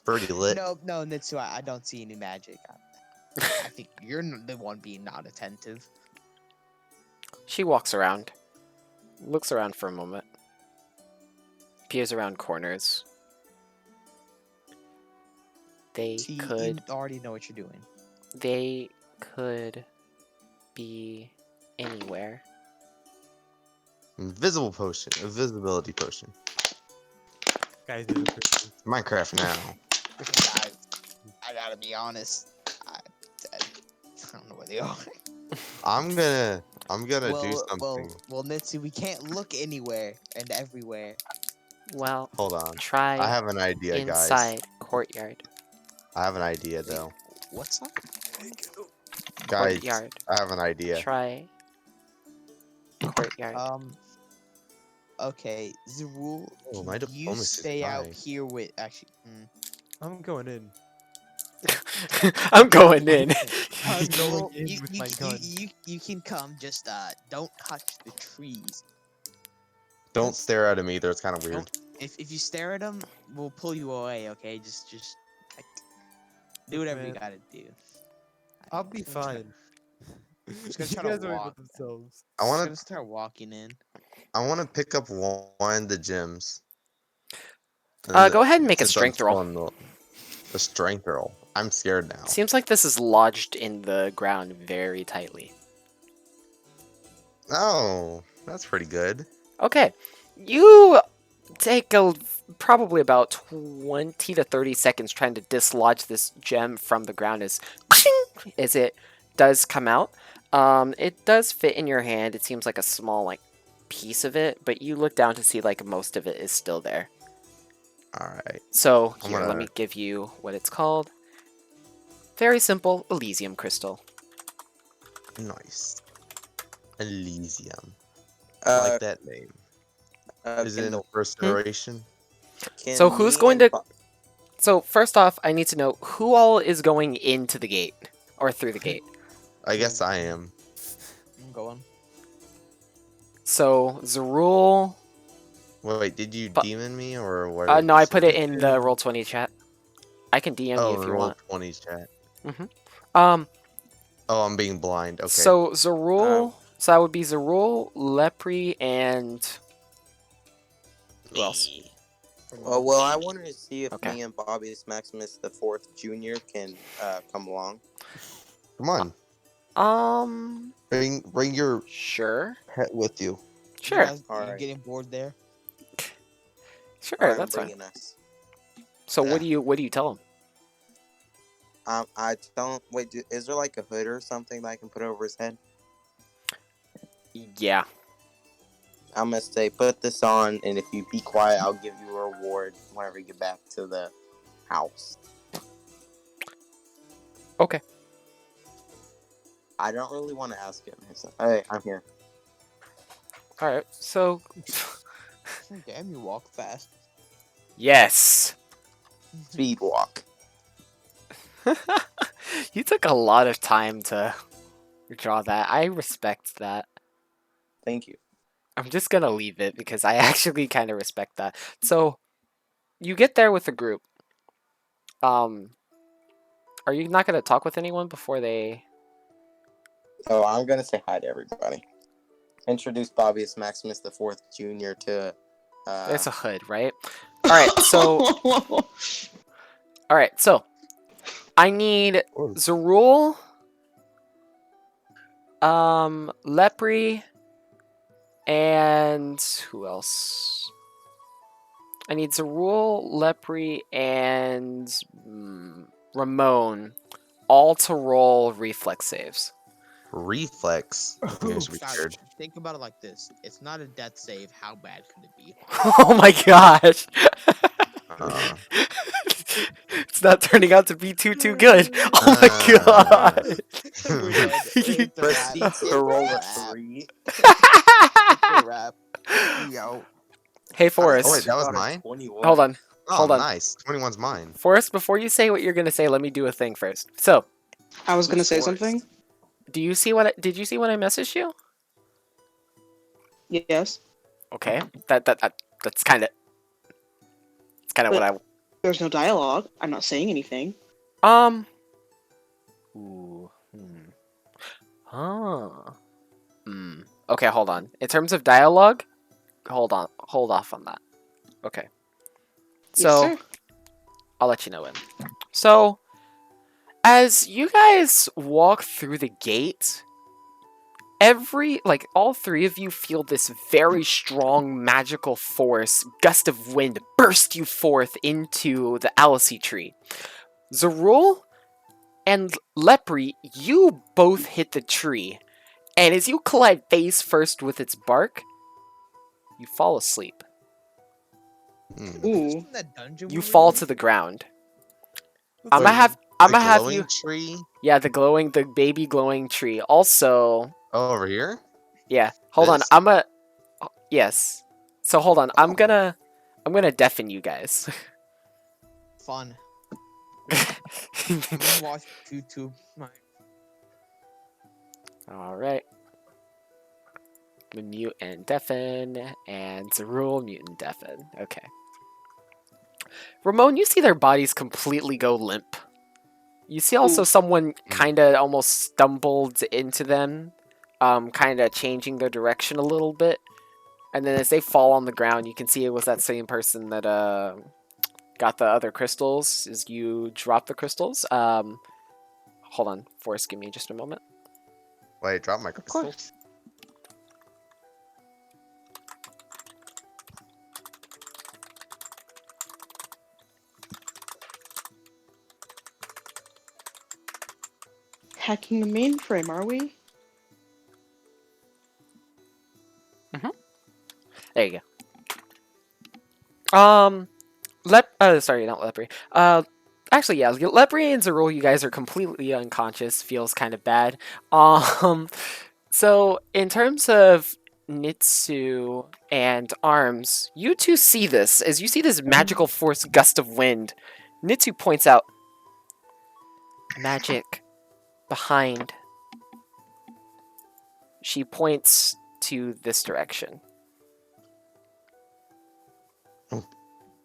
Pretty lit. No, Nitsu, I don't see any magic. I think you're the one being not attentive. She walks around, looks around for a moment, peers around corners. They See, could you already know what you're doing. be anywhere. Invisible potion. Invisibility potion. Guys, do the Christian. Minecraft now. Guys, I gotta be honest. I don't know where they are. I'm gonna do something. Well, Nitsu, we can't look anywhere and everywhere. Well, Hold on. try I have an idea, guys. inside courtyard. I have an idea though. What's up? Guys, Courtyard. I have an idea. Try courtyard. Okay, Zerul, Oh, my can you diplomacy is stay out high. here with actually. I'm going in. I'm going in. I'm going Zerul, in with my gun. you can come. Just don't touch the trees. Don't stare at him either. It's kind of weird. If you stare at them, we'll pull you away. Okay, just like, do whatever you Man. gotta do. I'll be fine. Just gonna You try to guys are walk. with themselves. I Just want gonna to. start walking in. I want to pick up one of the gems. Go ahead and make a Since I'm strength roll. still on the strength roll. I'm scared now. Seems like this is lodged in the ground very tightly. Oh, that's pretty good. Okay, you take probably about 20 to 30 seconds trying to dislodge this gem from the ground as it does come out. It does fit in your hand. It seems like a small piece of it, but you look down to see most of it is still there. All right. So I'm here, let gonna- me give you what it's called. Very simple, Elysium crystal. Nice. Elysium. I Uh, like that name. Is it in the Kendall, first iteration? can So who's me going and to- Bo- So first off, I need to know who all is going into the gate or through the gate. I guess I am. I'm going. So Zerul. Wait, did you But- demon me or what? No, I put it in the Roll20 chat. I can DM Oh, you if the you roll want. 20s chat. Um. Oh, I'm being blind. Okay. So Zerul. So that would be Zerul, Lepri, and who else? Oh, well, I wanted to see if Okay. me and Bobby's Maximus the Fourth Jr. can come along. Come on. Um. Bring your Sure. pet with you. Sure. You Alright. getting bored there? Sure. Alright, I'm That's fine. bringing us. So Yeah. what do you tell him? I tell him. Wait, is there like a hood or something that I can put over his head? Yeah. I'm gonna say, put this on, and if you be quiet, I'll give you a reward whenever you get back to the house. Okay. I don't really want to ask him. Hey, I'm here. All right. So Damn, you walk fast. yes. Speed walk. You took a lot of time to draw that. I respect that. Thank you. I'm just gonna leave it because I actually kind of respect that. So, you get there with the group. Are you not gonna talk with anyone before they? Oh, I'm gonna say hi to everybody. Introduce Bobby as Maximus the Fourth Jr. to. It's a hood, right? All right. So, I need Oh. Zerul, Lepri, and who else? I need Zerul, Lepri, and Ramon, all to roll reflex saves. Reflex. I think I should be Guys, scared. think about it like this: it's not a death save. How bad could it be? Oh my gosh! Uh, It's not turning out to be too good. Oh my god! We're dead. It's a wrap. Proceed to roll a It's 3. a wrap. Yo. Hey Forrest, oh wait, that was Got a mine. 21. hold on. Oh, Hold on. nice. 21's mine. Forrest, before you say what you're gonna say, let me do a thing first. So, I was gonna Who's say Forrest? something. do you see what? Did you see when I messaged you? Yes. Okay, that's kind of. It's kind of what I. There's no dialogue. I'm not saying anything. Ooh. Huh. Okay, hold on. In terms of dialogue, hold off on that. Okay. Yes, So, sir. I'll let you know when. So, as you guys walk through the gate, all three of you feel this very strong magical force, gust of wind, burst you forth into the Alice tree. Zerul and Lepri, you both hit the tree, and as you collide face first with its bark, you fall asleep. Ooh. From that dungeon we You were fall in? to the ground. That's I'm gonna weird. have glowing you. tree. Yeah, the baby glowing tree. Also, Oh, over here. yeah. Hold on. This? Yes. So hold on. I'm gonna deafen you guys. Fun. I'm gonna watch YouTube. All right. Mute and deafen, and Zerul mute and deafen. Okay. Ramon, you see their bodies completely go limp. You see also Ooh. someone kind of almost stumbled into them, kind of changing their direction a little bit. And then as they fall on the ground, you can see it was that same person that got the other crystals as you drop the crystals. Hold on, Forrest, give me just a moment. Wait, drop my Of crystal. course. Hacking the mainframe, are we? There you go. Sorry, not Lepri. Actually, yeah, Lepri and Zerul, you guys are completely unconscious. Feels kind of bad. So in terms of Nitsu and Arms, you two see this. As you see this magical force gust of wind, Nitsu points out magic behind. She points to this direction.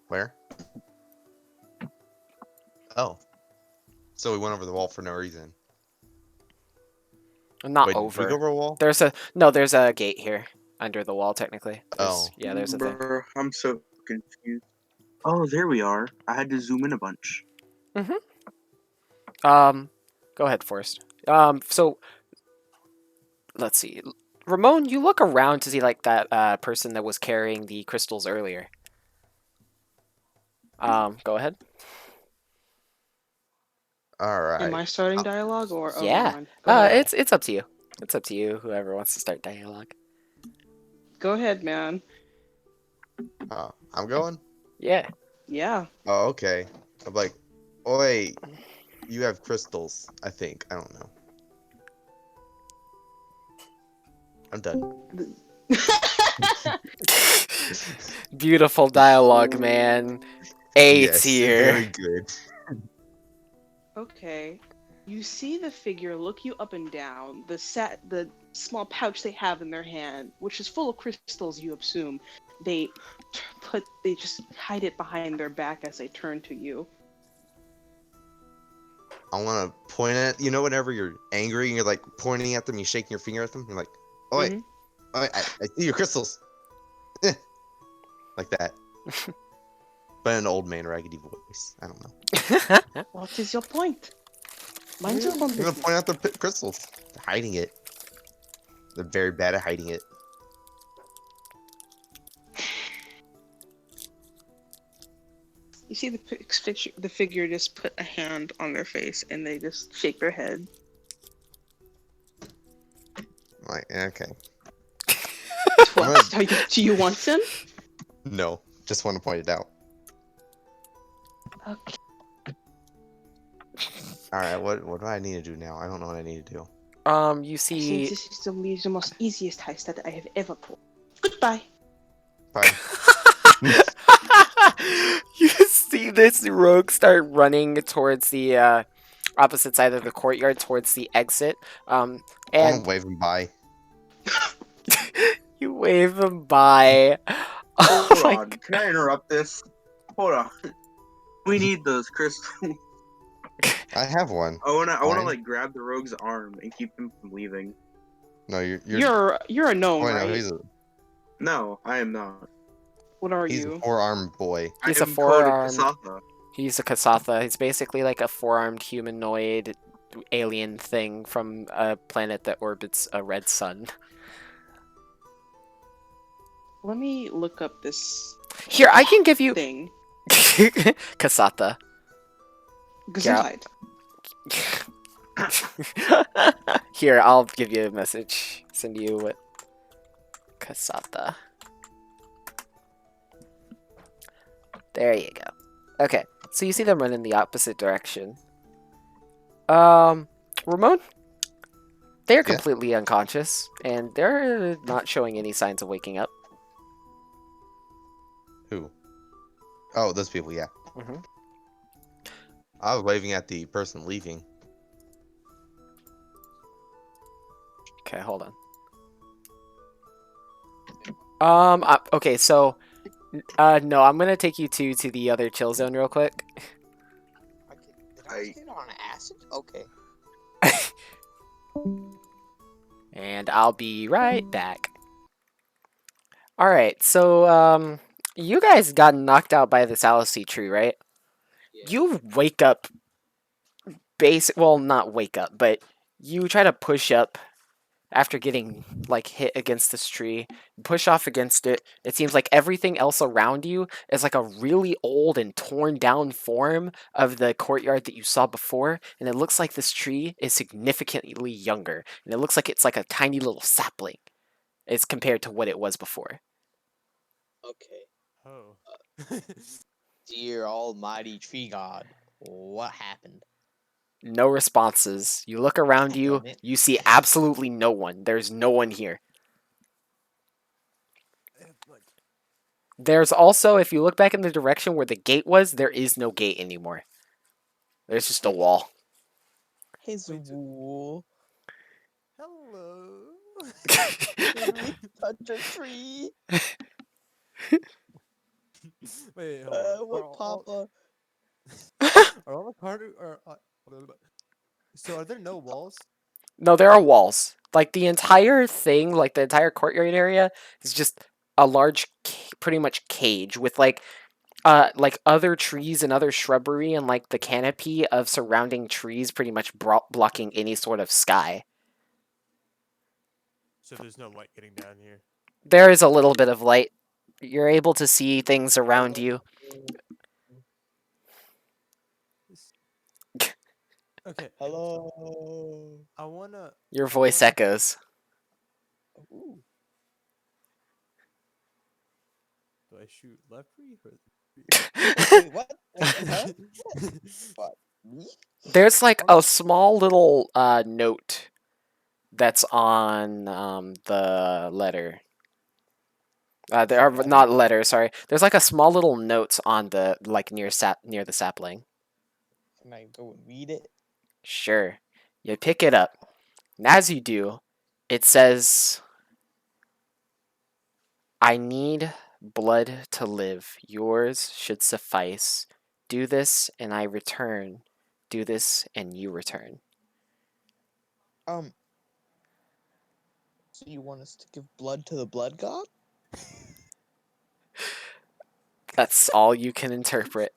Where? Oh. So we went over the wall for no reason. Not Wait, did we over. go over a wall? There's a gate here under the wall. Technically. Yeah, there's a thing. Bruh, I'm so confused. Oh, there we are. I had to zoom in a bunch. Go ahead, Forrest. So let's see. Ramon, you look around to see like that person that was carrying the crystals earlier. Go ahead. All right. Am I starting dialogue or? Oh, Yeah. never mind. Go ahead. It's up to you. It's up to you. Whoever wants to start dialogue. Go ahead, man. Oh, I'm going. Yeah. Yeah. Oh, okay. I'm like, oh wait, you have crystals. I think. I don't know. I'm done. Beautiful dialogue, man. A Yes, tier. very good. Okay. You see the figure look you up and down. The small pouch they have in their hand, which is full of crystals, you assume. They just hide it behind their back as they turn to you. I want to point at whenever you're angry and you're like pointing at them, you shaking your finger at them. You're like, oh wait, oh, wait, I see your crystals. Like that. But in an old man raggedy voice. I don't know. What is your point? Mind your own I'm gonna business. point out the crystals. They're hiding it. They're very bad at hiding it. You see the figure just put a hand on their face and they just shake their head. I'm like, okay. What? Do you want them? No, just want to point it out. Okay. All right, what do I need to do now? I don't know what I need to do. You I think see. this is the most easiest heist that I have ever pulled. Goodbye. Bye. You see this rogue start running towards the opposite side of the courtyard, towards the exit. I'm And waving bye. you wave him by. Oh Hold my on. Can I interrupt this? Hold on. We need those crystals. I have one. I wanna Fine. like grab the rogue's arm and keep him from leaving. No, You're a gnome, Oh, no, right? No, I am not. What are he's a you? 4-armed boy. He's I a am called four-armed. Kasatha. He's a Kasatha. He's basically like a four-armed humanoid alien thing from a planet that orbits a red sun. Let me look up this Here, I can give you thing. Kasatha. Gesundheit. Here, I'll give you a message. Send you what Kasatha. There you go. Okay, so you see them run in the opposite direction. Ramon? They're Yeah. completely unconscious, and they're not showing any signs of waking up. Who? Oh, those people, yeah. Mhm. I was waving at the person leaving. Okay, hold on. Okay, so, no, I'm gonna take you to the other chill zone real quick. Did I get on acid? Okay. And I'll be right back. Alright, so, you guys got knocked out by this Alice tree, right? Yeah. You wake up, well, not wake up, but you try to push up after getting, like, hit against this tree. Push off against it. It seems like everything else around you is like a really old and torn down form of the courtyard that you saw before, and it looks like this tree is significantly younger, and it looks like it's like a tiny little sapling as compared to what it was before. Okay. Oh. Dear almighty tree god, what happened? No responses. You look around you, Damn it. you see absolutely no one. There's no one here. There's also, if you look back in the direction where the gate was, there is no gate anymore. There's just a wall. His wool. Hello. Did we touch a tree? Wait, hold on. What, Papa? Are all the carter so are there no walls? No, there are walls. Like the entire thing, like the entire courtyard area, is just a large, pretty much cage with like other trees and other shrubbery and like the canopy of surrounding trees, pretty much blocking any sort of sky. So there's no light getting down here. There is a little bit of light. You're able to see things around you. Okay. Hello. I wanna. Your voice echoes. Ooh. Do I shoot leprey or? Wait, what? Huh? What? Me? There's like a small little note that's on the letter. There are not letter, sorry. There's like a small little note on the like near the sapling. Can I go and read it? Sure. You pick it up. And as you do, it says, I need blood to live. Yours should suffice. Do this and I return. Do this and you return. So you want us to give blood to the blood god? That's all you can interpret.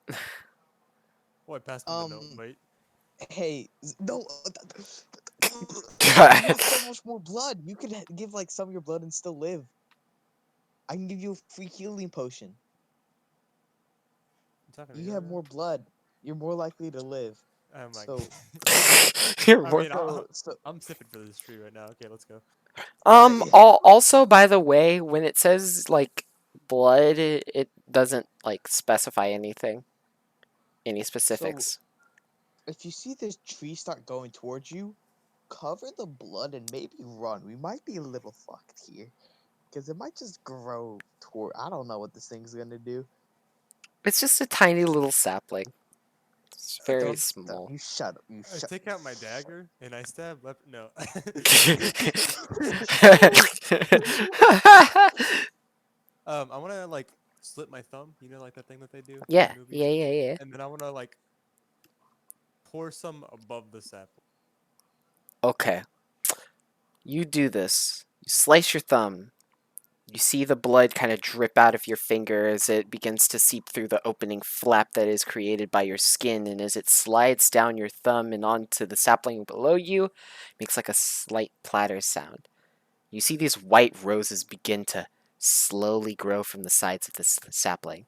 Boy, pass me the note, mate. Hey, no. You God. have so much more blood. You could give like some of your blood and still live. I can give you a free healing potion. You have more blood. You're more likely to live. Oh my So, god. You're I more- mean, so I'm sipping for this tree right now. Okay, let's go. Also, by the way, when it says like blood, it doesn't like specify anything, any specifics. if you see this tree start going towards you, cover the blood and maybe run. We might be a little fucked here. Because it might just grow toward. I don't know what this thing's gonna do. It's just a tiny little sapling. It's very Don't- small. You shut up. You I shut take out my dagger and I stab No. I want to like slit my thumb. You know, like that thing that they do in Yeah, movies. yeah. And then I want to like pour some above the sapling. Okay. You do this. You slice your thumb. You see the blood kind of drip out of your finger as it begins to seep through the opening flap that is created by your skin, and as it slides down your thumb and onto the sapling below you, it makes like a slight platter sound. You see these white roses begin to slowly grow from the sides of this sapling.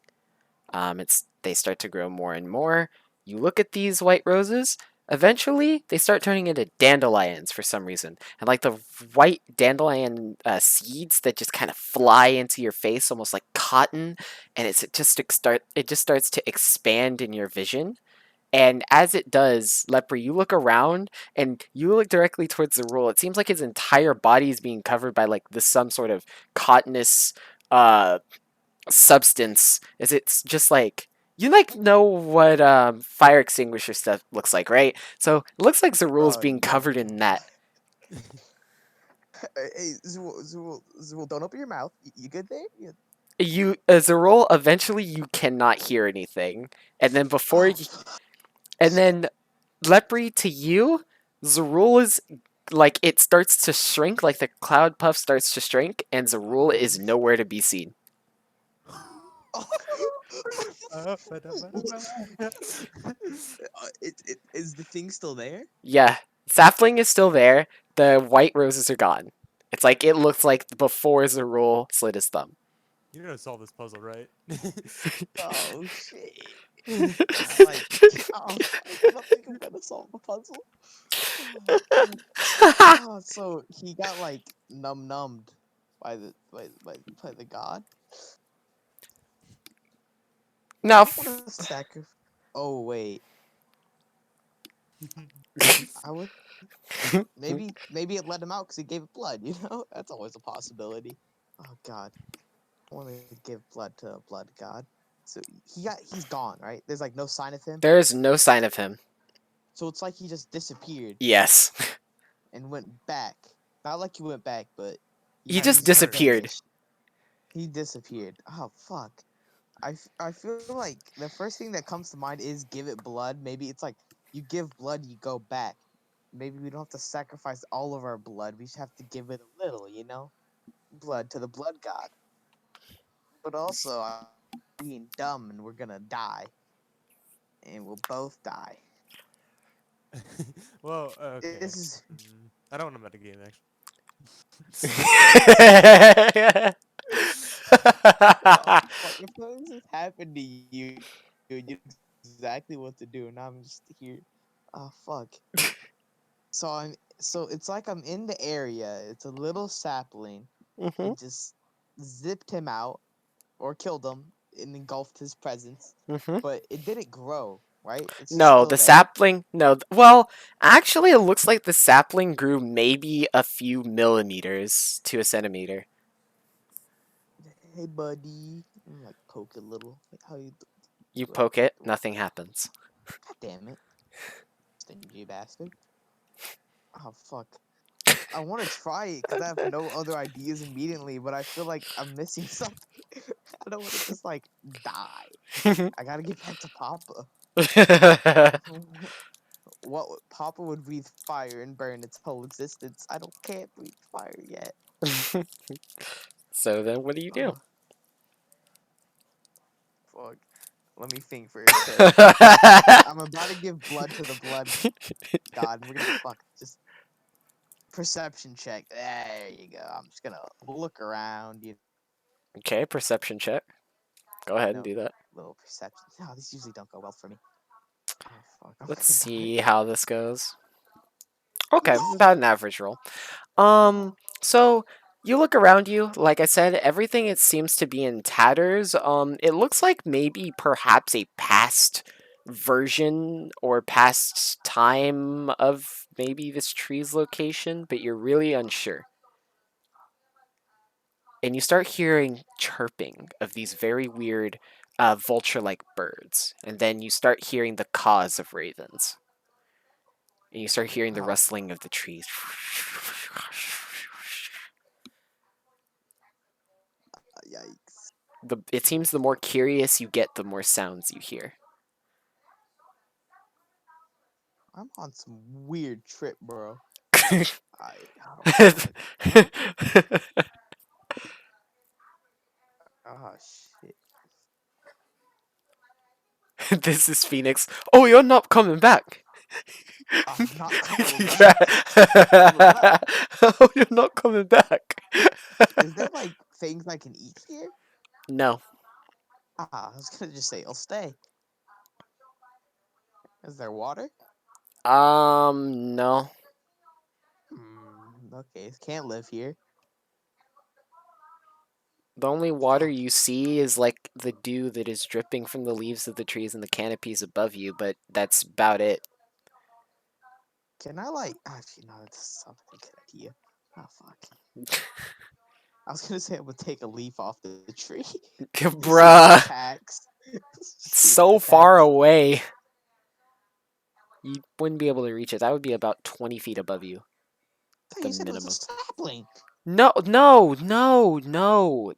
They start to grow more and more. You look at these white roses. Eventually, they start turning into dandelions for some reason, and like the white dandelion seeds that just kind of fly into your face, almost like cotton, and it just starts to expand in your vision. And as it does, Lepre, you look around and you look directly towards the rule. It seems like his entire body is being covered by like this some sort of cottonous substance. Is it's just like you like know what fire extinguisher stuff looks like, right? So it looks like Zerul's being Yeah. covered in that. Hey, Zool, don't open your mouth. You good there? You... You Zerul, eventually you cannot hear anything, and then before you, and then Lepre, to you, Zerul is like it starts to shrink, like the cloud puff starts to shrink, and Zerul is nowhere to be seen. Is the thing still there? Yeah, sapling is still there. The white roses are gone. It's like it looks like before Zerul slit his thumb. You're gonna solve this puzzle, right? Oh shit! Like, oh, I don't think I'm gonna solve the puzzle. Oh, so he got like numbed by the god. Now, What a sacrifice! Oh wait, I would maybe it let him out because he gave it blood. You know, that's always a possibility. Oh god, I want to give blood to a blood god. So he's gone, right? There's like no sign of him. there is no sign of him. So it's like he just disappeared Yes. and went back. Not like he went back, but He just disappeared. vanished. He disappeared. Oh fuck. I feel like the first thing that comes to mind is give it blood. Maybe it's like you give blood, you go back. Maybe we don't have to sacrifice all of our blood. We just have to give it a little, you know? Blood to the blood god. But also, I'm being dumb and we're gonna die. And we'll both die. Well, okay. This is... I don't want to metagame actually. If this happened to you, you know exactly what to do, and I'm just here. Oh fuck. So it's like I'm in the area. It's a little sapling. Mhm, It just zipped him out or killed him and engulfed his presence. mhm. But it didn't grow, right? It's just No, still the there. sapling. No, well, actually, it looks like the sapling grew maybe a few millimeters to a centimeter. Hey buddy, I'm like poke a little. Like, how you? You poke it, nothing happens. God damn it, stingy bastard. Oh fuck. I want to try it because I have no other ideas immediately, but I feel like I'm missing something. I don't want to just like die. I gotta get back to Papa. What Papa would breathe fire and burn its whole existence. I can't breathe fire yet. So then, what do you do? Fuck. Let me think for a second. I'm about to give blood to the blood god. We're gonna just perception check. There you go. I'm just gonna look around. You Okay, perception check. Go ahead and know, do that. little perception. No, these usually don't go well for me. Oh fuck. I'm Let's gonna die. see how this goes. Okay, about an average roll. So you look around you, like I said, everything it seems to be in tatters. It looks like maybe perhaps a past version or past time of maybe this tree's location, but you're really unsure. And you start hearing chirping of these very weird vulture-like birds, and then you start hearing the caws of ravens. And you start hearing the Oh, rustling of the trees. yikes. it seems the more curious you get, the more sounds you hear. I'm on some weird trip, bro. I oh shit. This is Phoenix. Oh, you're not coming back. I'm not coming back. Oh, you're not coming back. Is there like things I can eat here? No. I was gonna just say I'll stay. Is there water? No. Okay, can't live here. The only water you see is like the dew that is dripping from the leaves of the trees and the canopies above you, but that's about it. Can I like actually no, that sounds like a good idea. Oh fuck. I was gonna say I would take a leaf off the tree. Bruh, Attacks. it's so far away. You wouldn't be able to reach it. That would be about 20 feet above you. At You the said it was minimum. a sapling. No.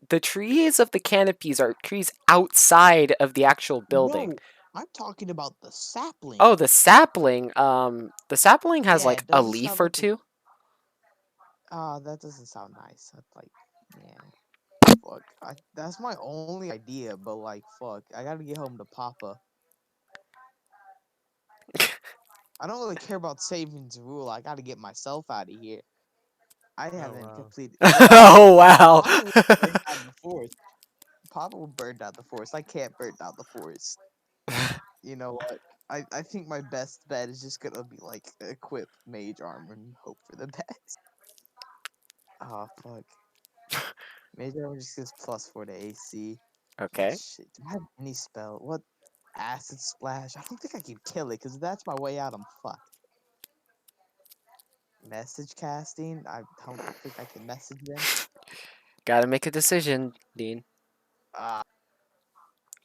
The trees of the canopies are trees outside of the actual building. No, I'm talking about the sapling. Oh, the sapling. The sapling has Yeah, like it a doesn't leaf sound or like two. that doesn't sound nice. That's like, yeah. Fuck. That's my only idea, but like, fuck. I gotta get home to Papa. I don't really care about saving Zarul. I gotta get myself out of here. I haven't wow. completed. Oh wow. Papa will burn down the forest. Papa will burn down the forest. I can't burn down the forest. You know what? I think my best bet is just gonna be like equip mage armor and hope for the best. Oh fuck. Mage armor just gives +4 to AC. Okay. Shit, do I have any spell? What? Acid splash? I don't think I can kill it because that's my way out. I'm fucked. Message casting? I don't think I can message them. Gotta make a decision, Dean. Uh,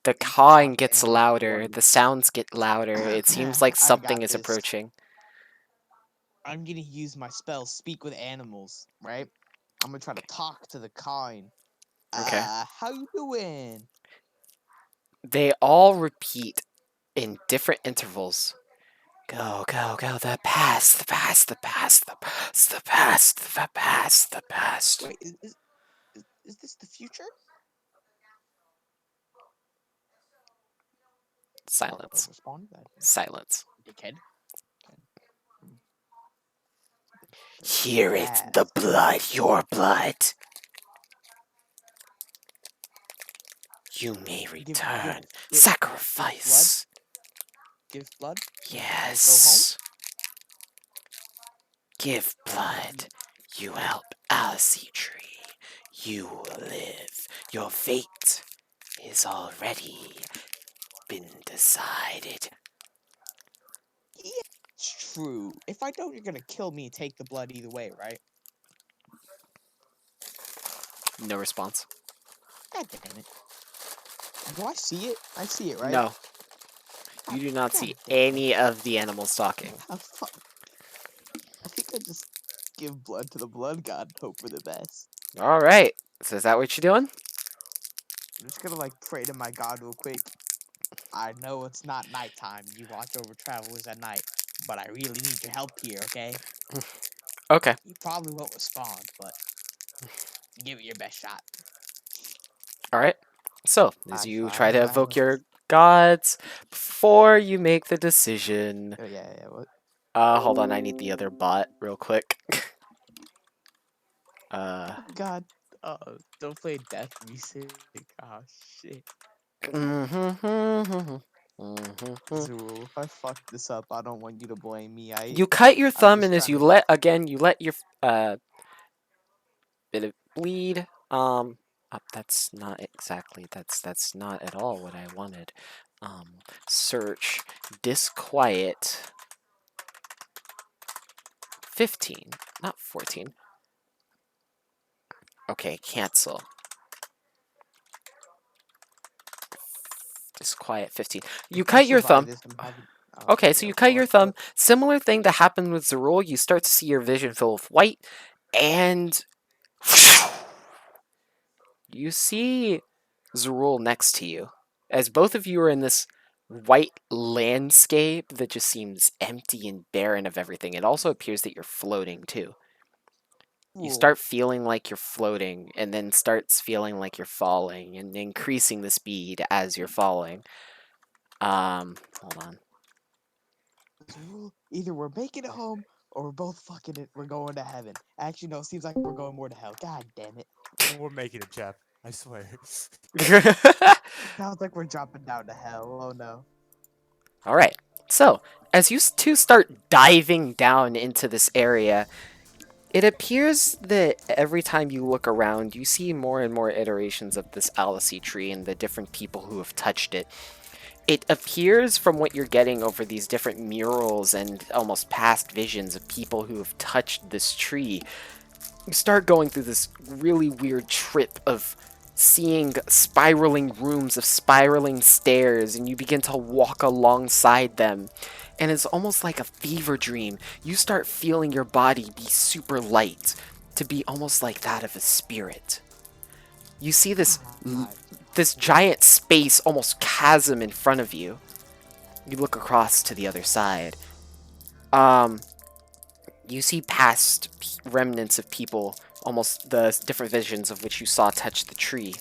The you can cawing talk to gets animals louder. for The me. sounds get louder. It seems like I something got is this. approaching. I'm gonna use my spell Speak with Animals, right? I'm gonna try to talk to the kind. Okay. How you doing? They all repeat in different intervals. Go, go, go. The past, the past, the past, the past, the past, the past, the past. Wait, is this the future? Silence. Respond to that, Silence. dickhead. Here it's the blood, your blood. You may return. Sacrifice. Give blood. Yes. Give blood. You help Alice Tree. You will live. Your fate is already been decided. It's true. If I don't, you're gonna kill me and take the blood either way, right? No response. God damn it. Do I see it? I see it, right? No. You do not God see damn it. any of the animals talking. Fuck. I think I just give blood to the blood god and hope for the best. Alright. So is that what you're doing? I'm just gonna like pray to my god real quick. I know it's not nighttime. You watch over travelers at night, but I really need your help here, okay? Okay. You probably won't respond, but give it your best shot. Alright. So, as I you try try to my evoke best. your gods before you make the decision. Oh, yeah, what? Hold on, I need the other bot real quick. God, don't play death music. Oh, shit. Zul, if I fuck this up, I don't want you to blame me. You cut your I'm thumb, just and as you trying let your bit of bleed. That's not exactly. That's not at all what I wanted. Search disquiet. 15, not 14. Okay, cancel. Disquiet 15. You cut your thumb. Okay, so you cut your thumb. Similar thing that happened with Zarul. You start to see your vision fill with white, and you see Zerul next to you. As both of you are in this white landscape that just seems empty and barren of everything, it also appears that you're floating too. You Cool. start feeling like you're floating, and then starts feeling like you're falling, and increasing the speed as you're falling. Hold on. Either we're making it home or we're both we're going to heaven. Actually, no, it seems like we're going more to hell. God damn it. We're making it, chap. I swear. Sounds like we're dropping down to hell. Oh no. All right. So, as you two start diving down into this area, it appears that every time you look around, you see more and more iterations of this Alice tree and the different people who have touched it. It appears from what you're getting over these different murals and almost past visions of people who have touched this tree. You start going through this really weird trip of seeing spiraling rooms of spiraling stairs, and you begin to walk alongside them. And it's almost like a fever dream. You start feeling your body be super light, to be almost like that of a spirit. You see this this giant space, almost chasm in front of you. You look across to the other side. You see past remnants of people, almost the different visions of which you saw touch the tree.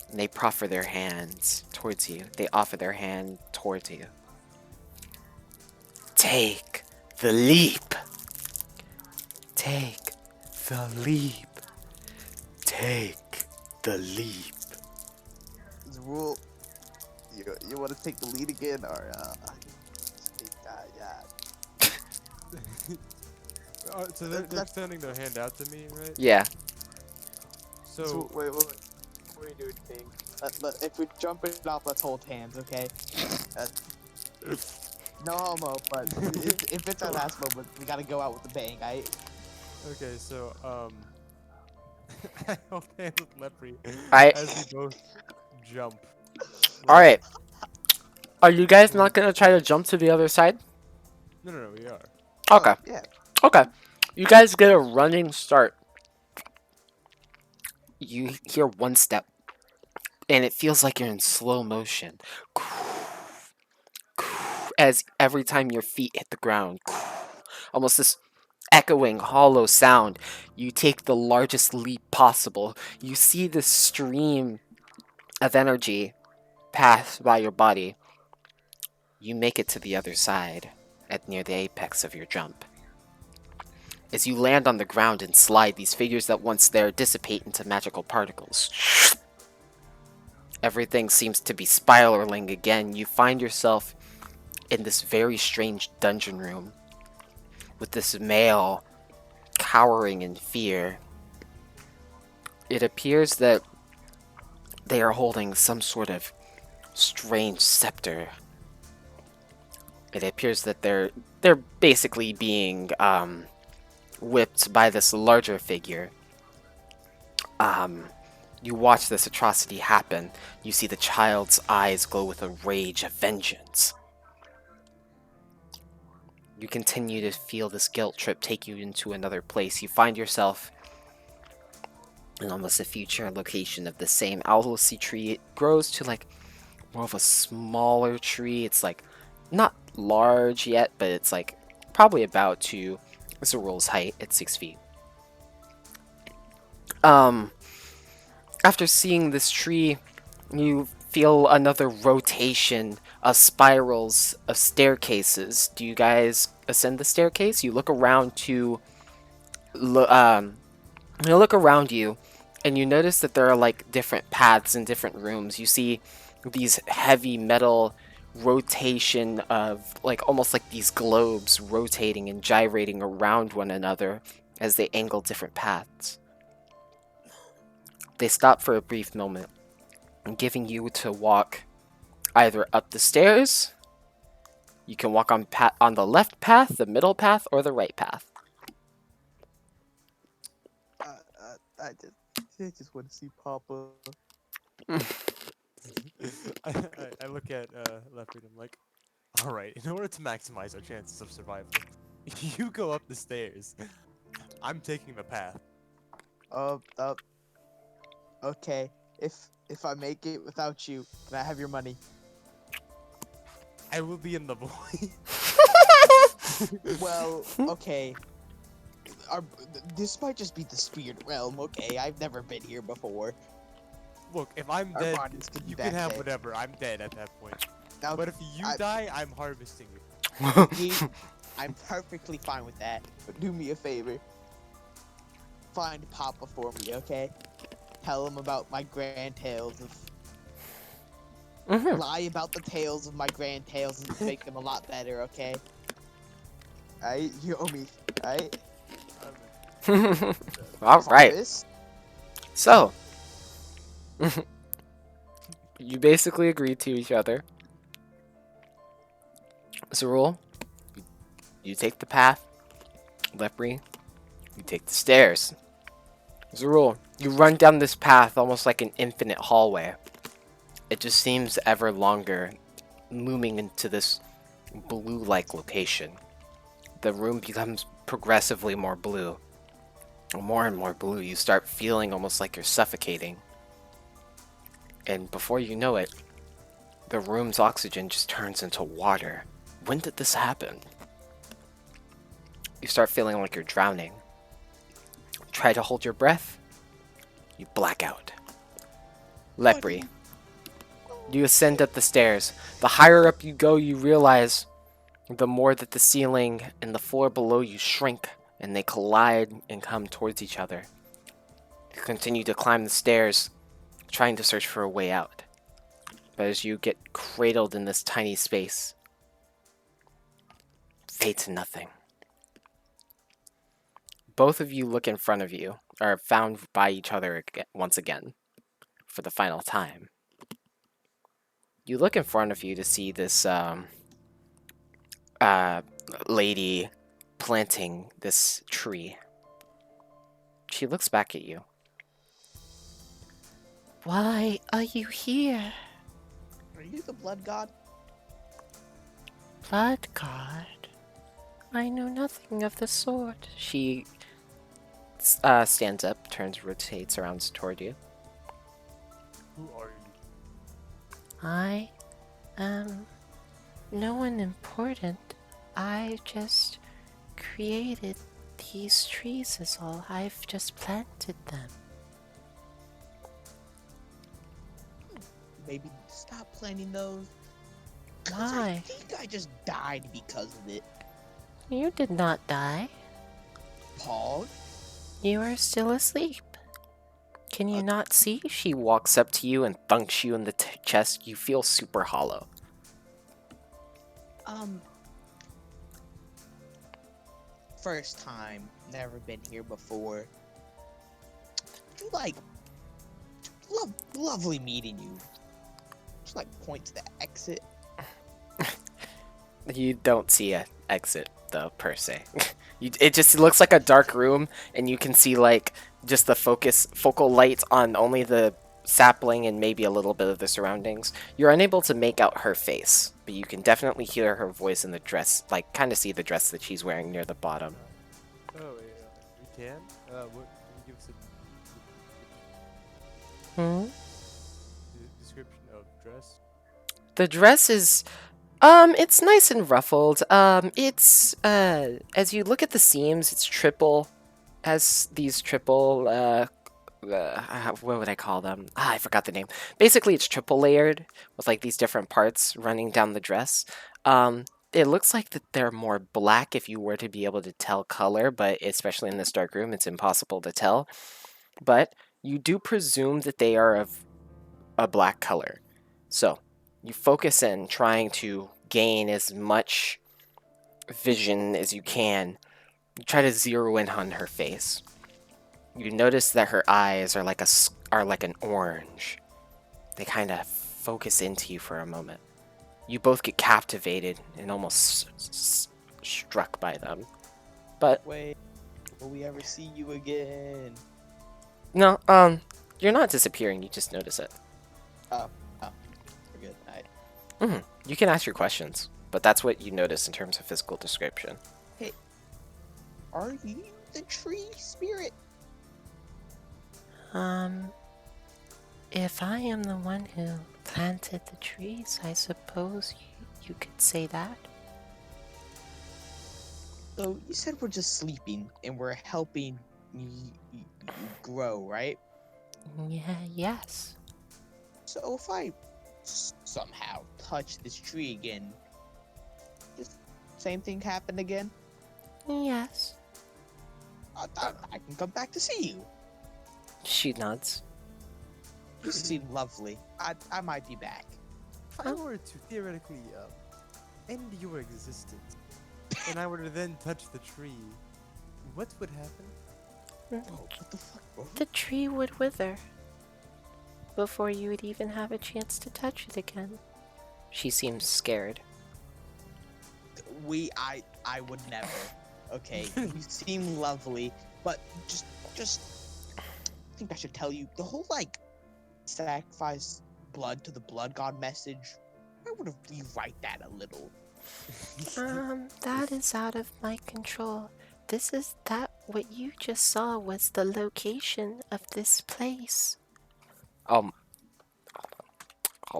And they proffer their hands towards you. They offer their hand towards you. Take the leap. Take the leap. Take the leap. Zerul, you want to take the lead again, or yeah. So they're extending their hand out to me, right? Yeah. So wait. Before we do anything, if we jump it off, let's hold hands, okay? No homo, but if it's our last moment, we gotta go out with a bang. Okay, so I hold hands with Lepre I- as we both jump. Alright. Are you guys not gonna try to jump to the other side? No, we are. Okay. Yeah. Okay. You guys get a running start. You hear one step, and it feels like you're in slow motion. As every time your feet hit the ground, almost this echoing, hollow sound. You take the largest leap possible. You see this stream of energy pass by your body. You make it to the other side at near the apex of your jump. As you land on the ground and slide, these figures that once there dissipate into magical particles. Everything seems to be spiraling again. You find yourself in this very strange dungeon room with this male cowering in fear. It appears that they are holding some sort of strange scepter. It appears that they're basically being whipped by this larger figure. You watch this atrocity happen. You see the child's eyes glow with a rage of vengeance. You continue to feel this guilt trip take you into another place. You find yourself in almost a future location of the same Alice tree. It grows to like more of a smaller tree. It's like not large yet, but it's like probably about to Zerul's height at 6 feet. After seeing this tree, you feel another rotation of spirals of staircases. Do you guys ascend the staircase? You look around to you look around you, and you notice that there are like different paths in different rooms. You see these heavy metal rotation of like almost like these globes rotating and gyrating around one another as they angle different paths. They stop for a brief moment, giving you to walk either up the stairs. You can walk on the left path, the middle path, or the right path. I just want to see Papa. I look at Lepre and I'm like, all right, in order to maximize our chances of survival, you go up the stairs. I'm taking the path. Okay. if I make it without you, can I have your money? I will be in the void. Well, okay. This might just be the spirit realm. Okay, I've never been here before. Look, if I'm Our dead, bodies could be you back can have there. whatever. I'm dead at that point. Now, But if you I- die, I'm harvesting you. I'm perfectly fine with that. But do me a favor. Find Papa for me, okay? Tell him about my grand tales of. Mhm. Lie about the tales of my grand tales and make them a lot better, okay? Alright, you owe me. Alright? All right. This? So, you basically agree to each other. As a rule, you take the path. Lepri, you take the stairs. As a rule, you run down this path almost like an infinite hallway. It just seems ever longer, looming into this blue-like location. The room becomes progressively more blue. More and more blue, you start feeling almost like you're suffocating. And before you know it, the room's oxygen just turns into water. When did this happen? You start feeling like you're drowning. Try to hold your breath. You black out. Lepri, you ascend up the stairs. The higher up you go, you realize the more that the ceiling and the floor below you shrink and they collide and come towards each other. You continue to climb the stairs, trying to search for a way out. But as you get cradled in this tiny space, fade to nothing. Both of you look in front of you, are found by each other once again, for the final time. You look in front of you to see this lady planting this tree. She looks back at you. Why are you here? Are you the blood god? Blood god? I know nothing of the sort. She stands up, turns, rotates around toward you. Who are you? I am no one important. I just created these trees is all. I've just planted them. Maybe stop planting those. 'Cause I Why? think I just died because of it. You did not die. Paul? You are still asleep. Can you not see? She walks up to you and thunks you in the chest. You feel super hollow. First time, never been here before. Lovely meeting you. Just point to the exit. You don't see a exit though, per se. It just looks like a dark room, and you can see just the focal light on only the sapling and maybe a little bit of the surroundings. You're unable to make out her face, but you can definitely hear her voice in the dress, kind of see the dress that she's wearing near the bottom. Oh, yeah, you can? What can you give us a description of dress? The dress is, it's nice and ruffled. It's, as you look at the seams, it's triple, has these triple, what would I call them? I forgot the name. Basically, it's triple layered with these different parts running down the dress. It looks like that they're more black if you were to be able to tell color, but especially in this dark room, it's impossible to tell. But you do presume that they are of a black color. So you focus in trying to gain as much vision as you can. You try to zero in on her face. You notice that her eyes are like an orange. They kind of focus into you for a moment. You both get captivated and almost struck by them. But Wait, will we ever see you again? no, you're not disappearing. You just notice it. Oh, we're good. Alright. You can ask your questions, but that's what you notice in terms of physical description. Are you the tree spirit? If I am the one who planted the trees, I suppose you could say that. So you said we're just sleeping and we're helping you grow, right? Yeah, yes. So if I somehow touch this tree again, just same thing happen again? Yes. I can come back to see you. She nods. You seem lovely. I might be back. If I were to theoretically end your existence, and I were to then touch the tree, what would happen? Oh, what the fuck, bro? The tree would wither before you would even have a chance to touch it again. She seems scared. I would never. Okay, you seem lovely, but just I think I should tell you the whole like sacrifice blood to the blood god message. I would have rewrite that a little. That is out of my control. What you just saw was the location of this place. Hold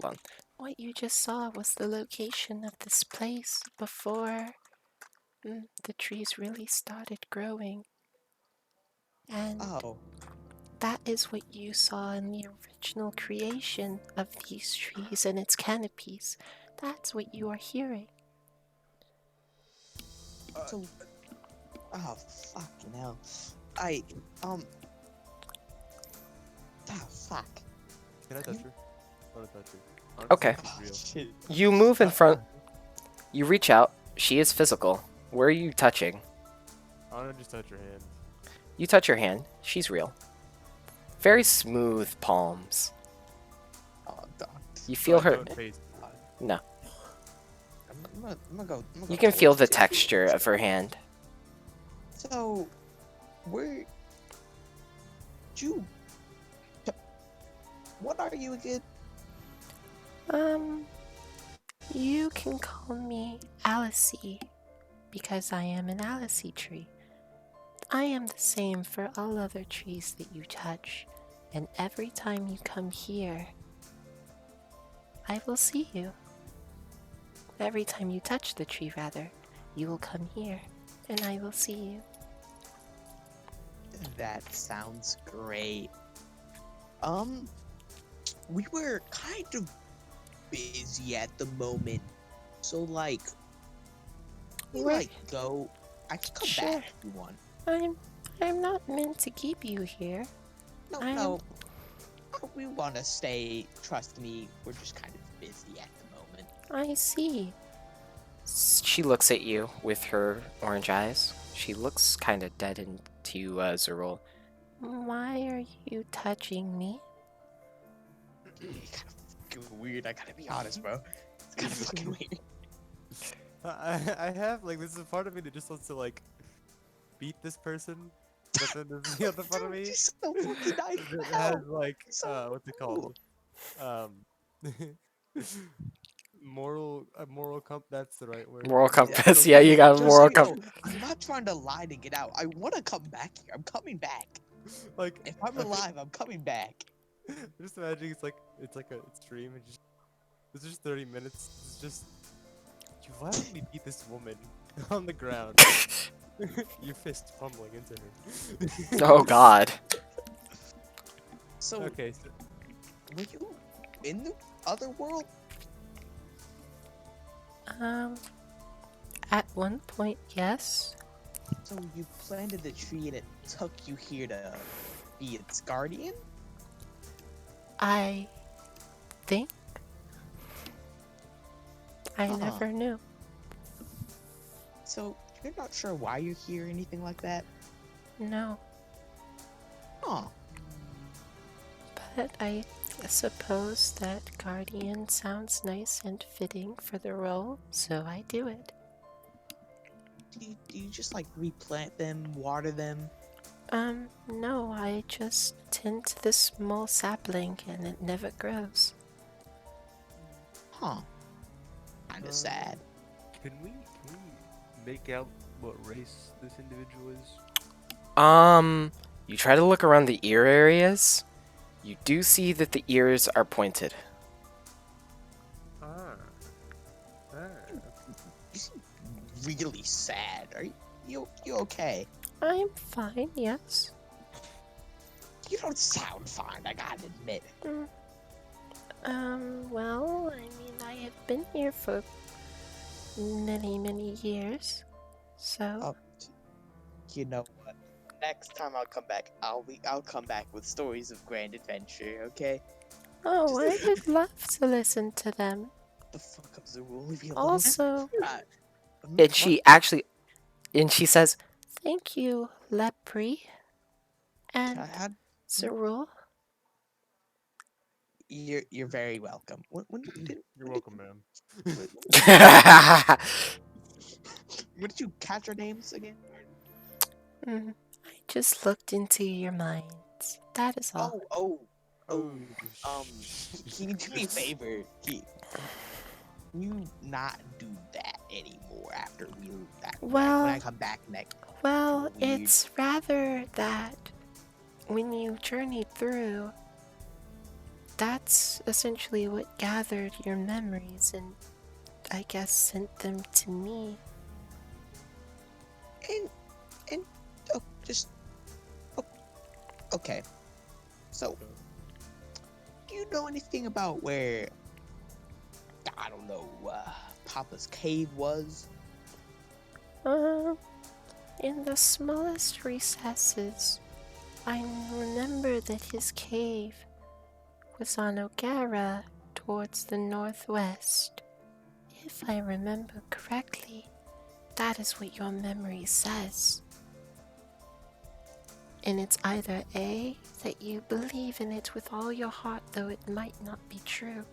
on. What you just saw was the location of this place before the trees really started growing. And Oh, that is what you saw in the original creation of these trees and its canopies. That's what you are hearing. so oh fucking hell. Fuck. Can I touch her? I want to touch her. Okay. Oh, Real. shit. You move in front. You reach out. She is physical. Where are you touching? I want to just touch her hand. You touch her hand. She's real. Very smooth palms. Oh, dog. You feel her. Don't face me. No. I'm gonna go. You can feel the texture of her hand. So, where? You. What are you again? You can call me Alice because I am an Alice tree. I am the same for all other trees that you touch, and every time you come here, I will see you. Every time you touch the tree, rather, you will come here, and I will see you. That sounds great. We were kind of busy at the moment, so like, we Wait. like go. I can come Sure. back if you want. I'm not meant to keep you here. No. We want to stay. Trust me, we're just kind of busy at the moment. I see. She looks at you with her orange eyes. She looks kind of dead into Zerul. Why are you touching me? It's kind of weird. I gotta be honest, bro. It's kind of fucking weird. I have like this is a part of me that just wants to like beat this person, but then there's the other part of me Dude, you're so fucking nice. that How? has like So what's it called? Moral that's the right word. Moral Yeah. compass. so Yeah, you got a just moral so you know, compass. I'm not trying to lie to get out. I want to come back here. I'm coming back. Like If I'm alive, I'm coming back. just imagining it's like a stream and just it's just 30 minutes. It's just you violently beat this woman on the ground. Your fist pummeling into her. Oh God. So, Okay, so were you in the other world? At one point, yes. So you planted the tree and it took you here to be its guardian? I think. I Uh-huh. never knew. So you're not sure why you're here or anything like that? No. Huh. But I suppose that guardian sounds nice and fitting for the role, so I do it. Do you just like replant them, water them? No, I just tend to this small sapling and it never grows. Huh. Kinda sad. Can we make out what race this individual is? You try to look around the ear areas. You do see that the ears are pointed. Ah. Really sad. Are you okay? I'm fine, yes. You don't sound fine, I gotta admit. Well, I mean, I have been here for many years, so. Oh, you know what? Next time I'll come back, I'll come back with stories of grand adventure, okay? Oh, I would love to listen to them. The fuck up, Zerul, leave me alone. Also, And she actually, and she says, thank you, Lepri and How- Zerul. You're very welcome. You're welcome, ma'am. When did you catch our names again? I just looked into your minds. That is all. Can you do me a favor? Can you not do that anymore after we leave that? Well- when I come back next. Well, Weird. it's rather that when you journeyed through, that's essentially what gathered your memories and I guess sent them to me. And okay. So, do you know anything about where I don't know Papa's cave was? In the smallest recesses, I remember that his cave was on Ogara towards the northwest. If I remember correctly, that is what your memory says. And it's either A, that you believe in it with all your heart, though it might not be true,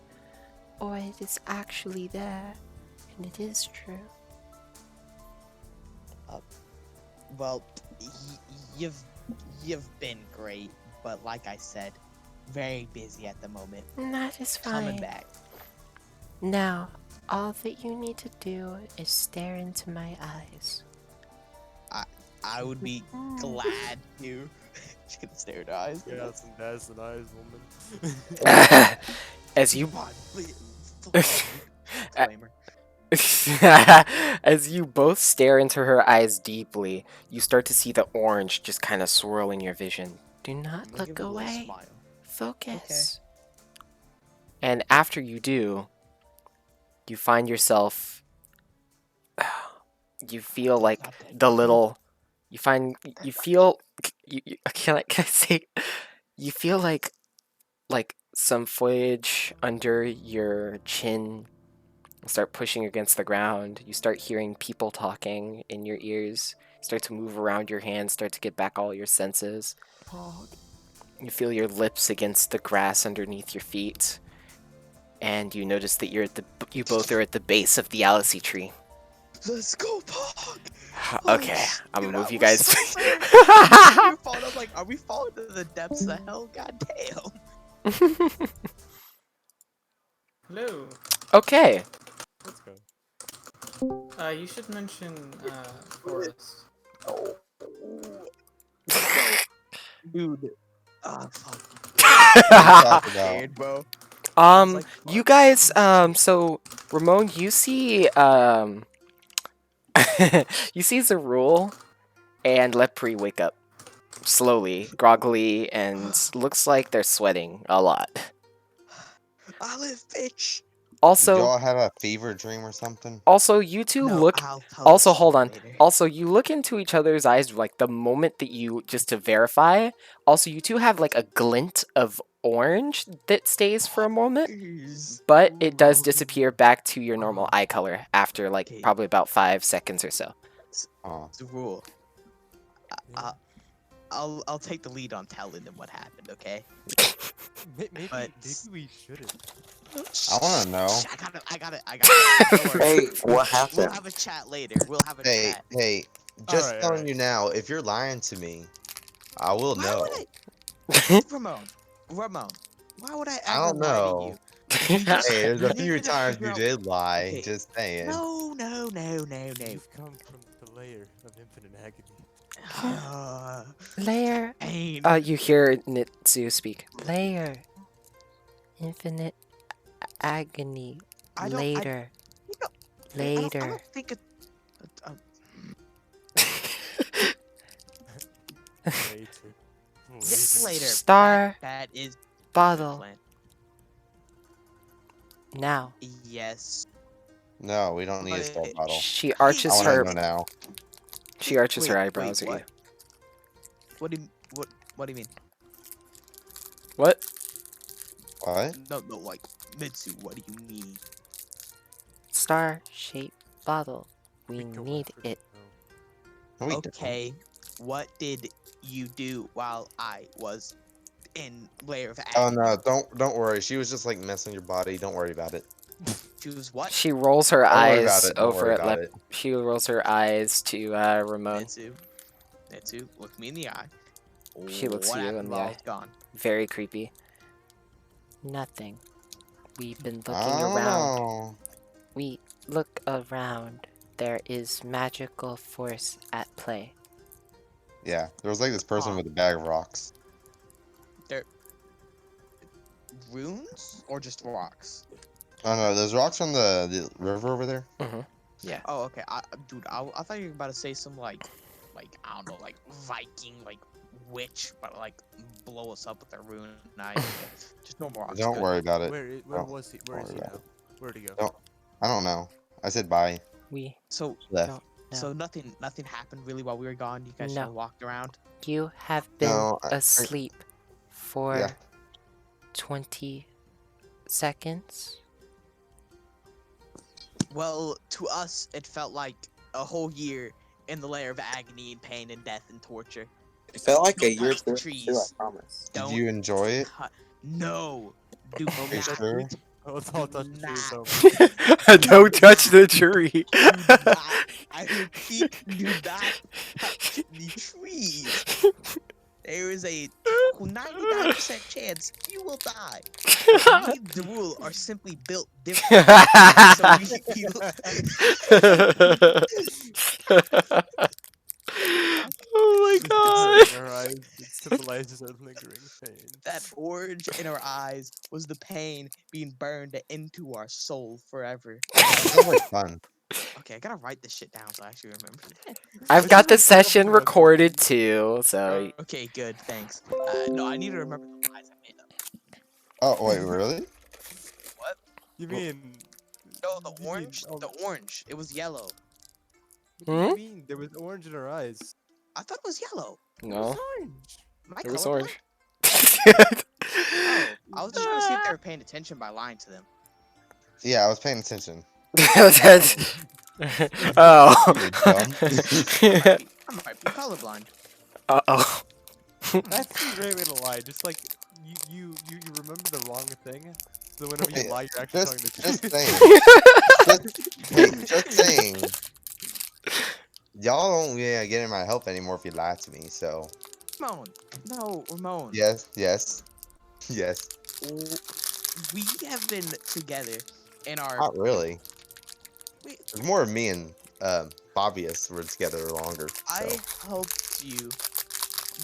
or it is actually there, and it is true. Well, you've been great, but like I said, very busy at the moment. That is fine. Coming back. Now, all that you need to do is stare into my eyes. I would be glad to. She's gonna stare at her eyes. Yeah, that's an eyes woman. as you Come on, please. Disclaimer. as you both stare into her eyes deeply, you start to see the orange just kind of swirling your vision. Do not I'm gonna look give her a little away. smile. Focus. And after you do, you find yourself. You feel like Not that the good. little. You feel. Can I say? You feel like some foliage under your chin start pushing against the ground. You start hearing people talking in your ears. Start to move around your hands. Start to get back all your senses. You feel your lips against the grass underneath your feet, and you notice that you both are at the base of the Alice tree. Let's go, Pog! Okay, I'm gonna move you guys. Are we falling to the depths of hell? God damn. Hello. Okay. Let's go. You should mention Forrest. Dude. Ah, fuck. Talk about. Scared, bro. You guys, so Ramon, you see, you see Zerul and Lepri wake up slowly, groggily, and looks like they're sweating a lot. Olive, bitch. Also, Y'all have a fever dream or something? also, you two No, look. I'll tell Also, the hold on. story later. Also, you look into each other's eyes like the moment that you just to verify. Also, you two have like a glint of orange that stays for a moment, Jeez. but it does disappear back to your normal eye color after like Okay. probably about 5 seconds or so. Oh. It's a rule. I'll take the lead on telling them what happened, okay? Maybe But- we shouldn't. I want to know. Shh, I got it. Don't worry. Hey, what We'll happened? have a chat later. We'll have a Hey, chat. hey, just Alright, telling alright. you now, if you're lying to me, I will Why know. would I... Ramon, why would I ever I don't lie to know. you? Hey, there's a We few need to times figure you out- did lie. Okay. Just saying. No. You've come from the layer of infinite agony. Layer. Pain. You hear Nitsu speak. Layer. Infinite agony. I don't- I- Later. you know, I Later. don't think it. Uh, Later. yes, later. Star That is the bottle. plan. Now. Yes. No, we don't need a star Wait, bottle. She I arches want her. to know now. She arches her Wait, eyebrows at what? you. What do you what do you mean? What? What? No, like Mitsu, what do you mean? Star-shaped bottle. We Think away need from it. no. No, we don't. Okay, what did you do while I was in layer of Oh agony? no, don't worry. She was just like messing your body. Don't worry about it. She was what? She rolls her Don't worry about eyes it. Don't over worry at about it. She rolls her eyes to Ramon. Mitsu, look me in the eye. She looks What you happened in the while I eye. was gone? Very creepy. Nothing. We've been looking around. Oh. We look around. There is magical force at play. Yeah, there was like this person Huh. with a bag of rocks. Runes or just rocks? Oh no, there's rocks on the river over there. Yeah. Oh, okay. Dude, I thought you were about to say some like I don't know, like Viking, like witch, but like blow us up with a rune. Nah, just normal rocks. Don't good. worry about it. Where Don't was he? Where is worry he about now? Where'd he go? Don't- I don't know. I said bye. We So, Left. don't know. so nothing happened really while we were gone. You guys No. just walked around. You have been No, asleep for Yeah. 20 seconds. Well, to us, it felt like a whole year in the layer of agony and pain and death and torture. It felt like Don't a year touch the too, I trees. promise. Did Don't you enjoy it? No, dude, Are you not sure? Oh, don't touch the trees, Nah. so Don't touch the tree. Do not, I repeat, do not touch the trees. There is a 99% chance you will die. We, the rule, are simply built different. So Oh my it's god. in our eyes. It symbolizes our lingering pain. that orange in our eyes was the pain being burned into our soul forever. Sounds like fun. Okay, I gotta write this shit down so I actually remember. I've got the session recorded too, so Okay, good, thanks. No, I need to remember the lies I made up. Oh wait, really? What? You mean? No, the you mean- orange. oh, The orange. It was yellow. What do you mean? There was orange in her eyes. I thought it was yellow. no. Orange. Am I It was colorblind? orange. Oh, I was just trying to see if they were paying attention by lying to them. Yeah, I was paying attention. Oh. I might be colorblind. Uh-oh. That's a great way to lie. Just like you remember the wrong thing, so whenever you Hey, lie, you're actually telling Just the truth. saying. Just saying. Y'all don't get in my help anymore if you lie to me. So Ramon. No, Ramon. yes. We have been together in our. Not really. Wait, It's more of me and Bobbius were together longer. So. I helped you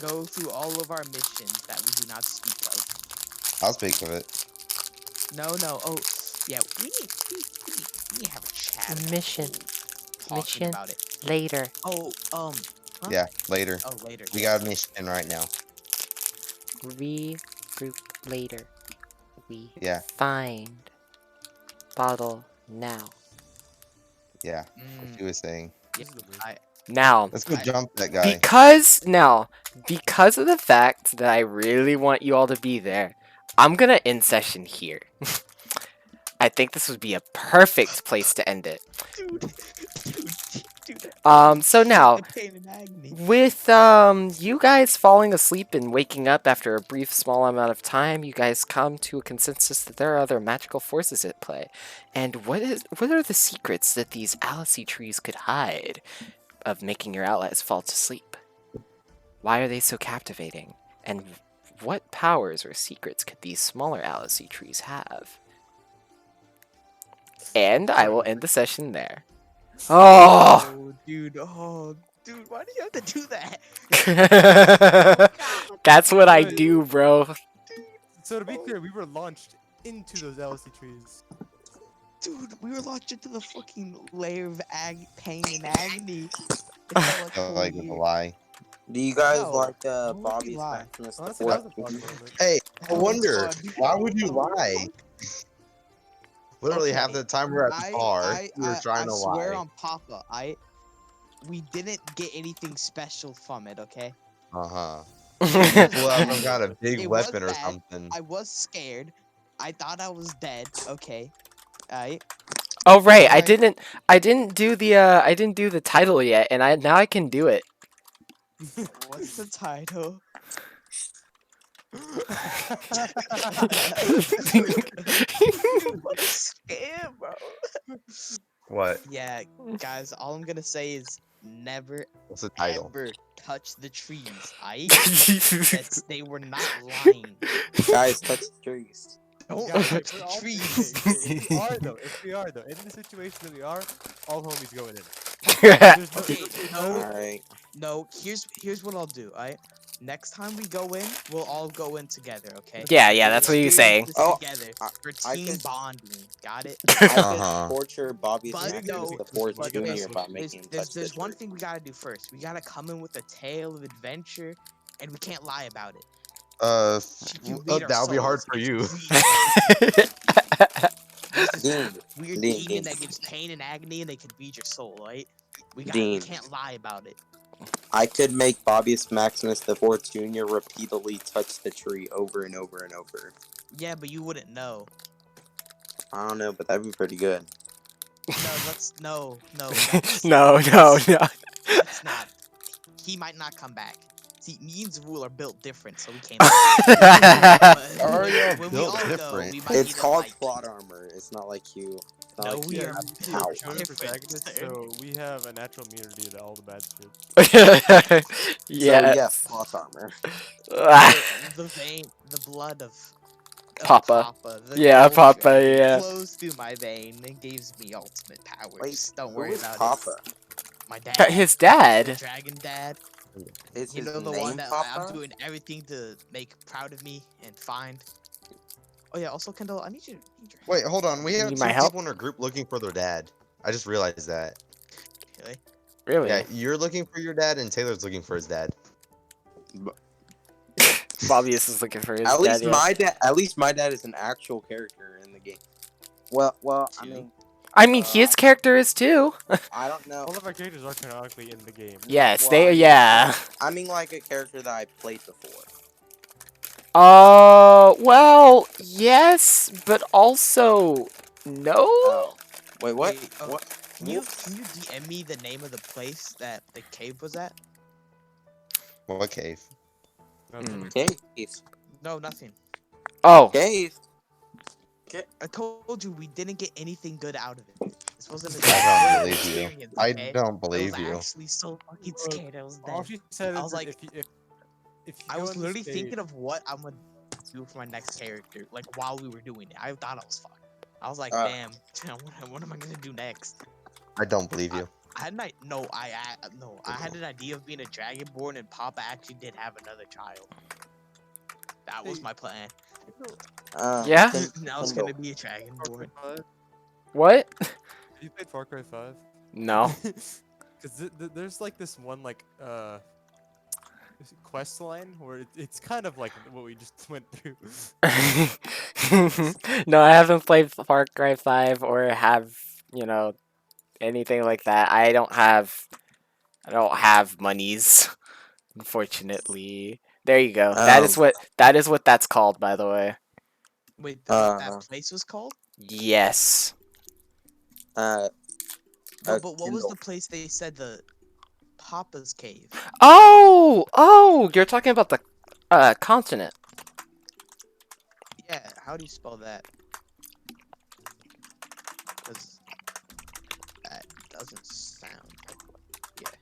go through all of our missions that we do not speak of. I'll speak of it. No. Oh, yeah. We need to have a chat. Mission. Talking Mission. about it. Later. Oh, Huh? Yeah, later. Oh, later. We yeah. got a mission right now. Regroup later. We Yeah. find bottle now. Yeah, what you was saying. Now, Let's go jump that guy. because of the fact that I really want you all to be there, I'm gonna end session here. I think this would be a perfect place to end it. Dude. So now, The pain and agony. with you guys falling asleep and waking up after a brief small amount of time, you guys come to a consensus that there are other magical forces at play. And what are the secrets that these Alice trees could hide of making your allies fall to sleep? Why are they so captivating? And what powers or secrets could these smaller Alice trees have? And I will end the session there. Oh! Oh, dude. Oh, Dude, why do you have to do that? That's what I Wait. do, bro. So to be clear, we were launched into those LSD trees. Dude, we were launched into the fucking layer of pain and agony. It felt like Felt like it's a year. lie. Do you guys No, like don't make me Bobby's lie. Maximus the Honestly, that was a Fourth? fun moment. Hey, I Oh, wonder, God. why would you lie? Literally half Okay, the time we're at the bar, we were trying I to swear lie. on Papa, we didn't get anything special from it, okay? Uh-huh. Pull out some kind of big It was weapon or bad. something. I was scared. I thought I was dead, okay? Alright? Oh right, I Alright. didn't do the title yet, and now I can do it. What's the title? What a scam, bro. What? Yeah, guys, all I'm gonna say is never What's the title? ever touch the trees, aight? They were not lying. Guys, touch the trees. Don't Guys, touch we're the all- trees. If we are though, in the situation that we are, all homies going in. Okay, Alright. No, here's what I'll do, alright? Next time we go in, we'll all go in together, okay? Yeah, that's what you say. Experience this Oh, together for I team could- bonding. Got it? I could Uh-huh. torture Bobby's But Maximus no, the Fourth but Junior listen, by making him touch the there's one tree. thing we gotta do first. We gotta come in with a tale of adventure, and we can't lie about it. You made our that'll be hard souls. for It's you. There's this Dean, weird Dean, demon Dean. that gives pain and agony, and they can feed your soul, right? We Dean. can't lie about it. I could make Bobby's Maximus the Fourth Junior repeatedly touch the tree over and over and over. Yeah, but you wouldn't know. I don't know, but that'd be pretty good. No, No. that's not. He might not come back. See, me and Zavul are built different, so we can't. But Are y'all when we built all go, different? we might It's need to, call like, plot armor. It's not like you. It's not No, like we you are have built power. Counter different, protagonist, sir. so we have a natural immunity to all the bad shit. So yes, Yes. plot armor. the vein, the blood of Papa. the Yeah, gold Papa, dragon yeah. flows through my vein and gives me ultimate powers. Wait, Don't who worry is about Papa? it. My dad. His The dad. dragon dad. Is You his know the name one that Papa? I'm doing everything to make proud of me and find. Oh yeah, also Kendall, I need you. Wait, hold on. We have Need two my help? people in our group looking for their dad. I just realized that. Really? Really? Yeah, you're looking for your dad, and Taylor's looking for his dad. Bobbius is looking for his At least dad. Yeah. my dad. At least my dad is an actual character in the game. Well, Two. I mean, his character is too. I don't know. All of our characters are canonically in the game. Yes, Well, they. I mean, Yeah. I mean, like a character that I played before. Well, yes, but also no. Oh, wait, what? Wait, oh, What? Can you DM me the name of the place that the cave was at? What cave? Cave. No, nothing. Oh. Cave. I told you we didn't get anything good out of it. This wasn't a I don't good believe you. experience, I okay? don't believe I you. was actually so fucking scared. I was All dead. she said I is was that like, if you I go was in this literally cave- thinking of what I'm gonna do for my next character, like while we were doing it. I thought I was fucked. I was like, damn, what am I gonna do next? I don't believe you. I had I had an idea of being a dragonborn, and Papa actually did have another child. That was my plan. Yeah? I was gonna be a dragonborn. What? Have you played Far Cry 5? No. Because there's like this one quest line where it's kind of like what we just went through. No, I haven't played Far Cry 5 or have, anything like that. I don't have monies, unfortunately. There you go. That is what that's called, by the way. Wait, that place was called? Yes. But what was Kindle. the place they said the Papa's cave? Oh, you're talking about the continent. Yeah, how do you spell that? Because that doesn't sound like what.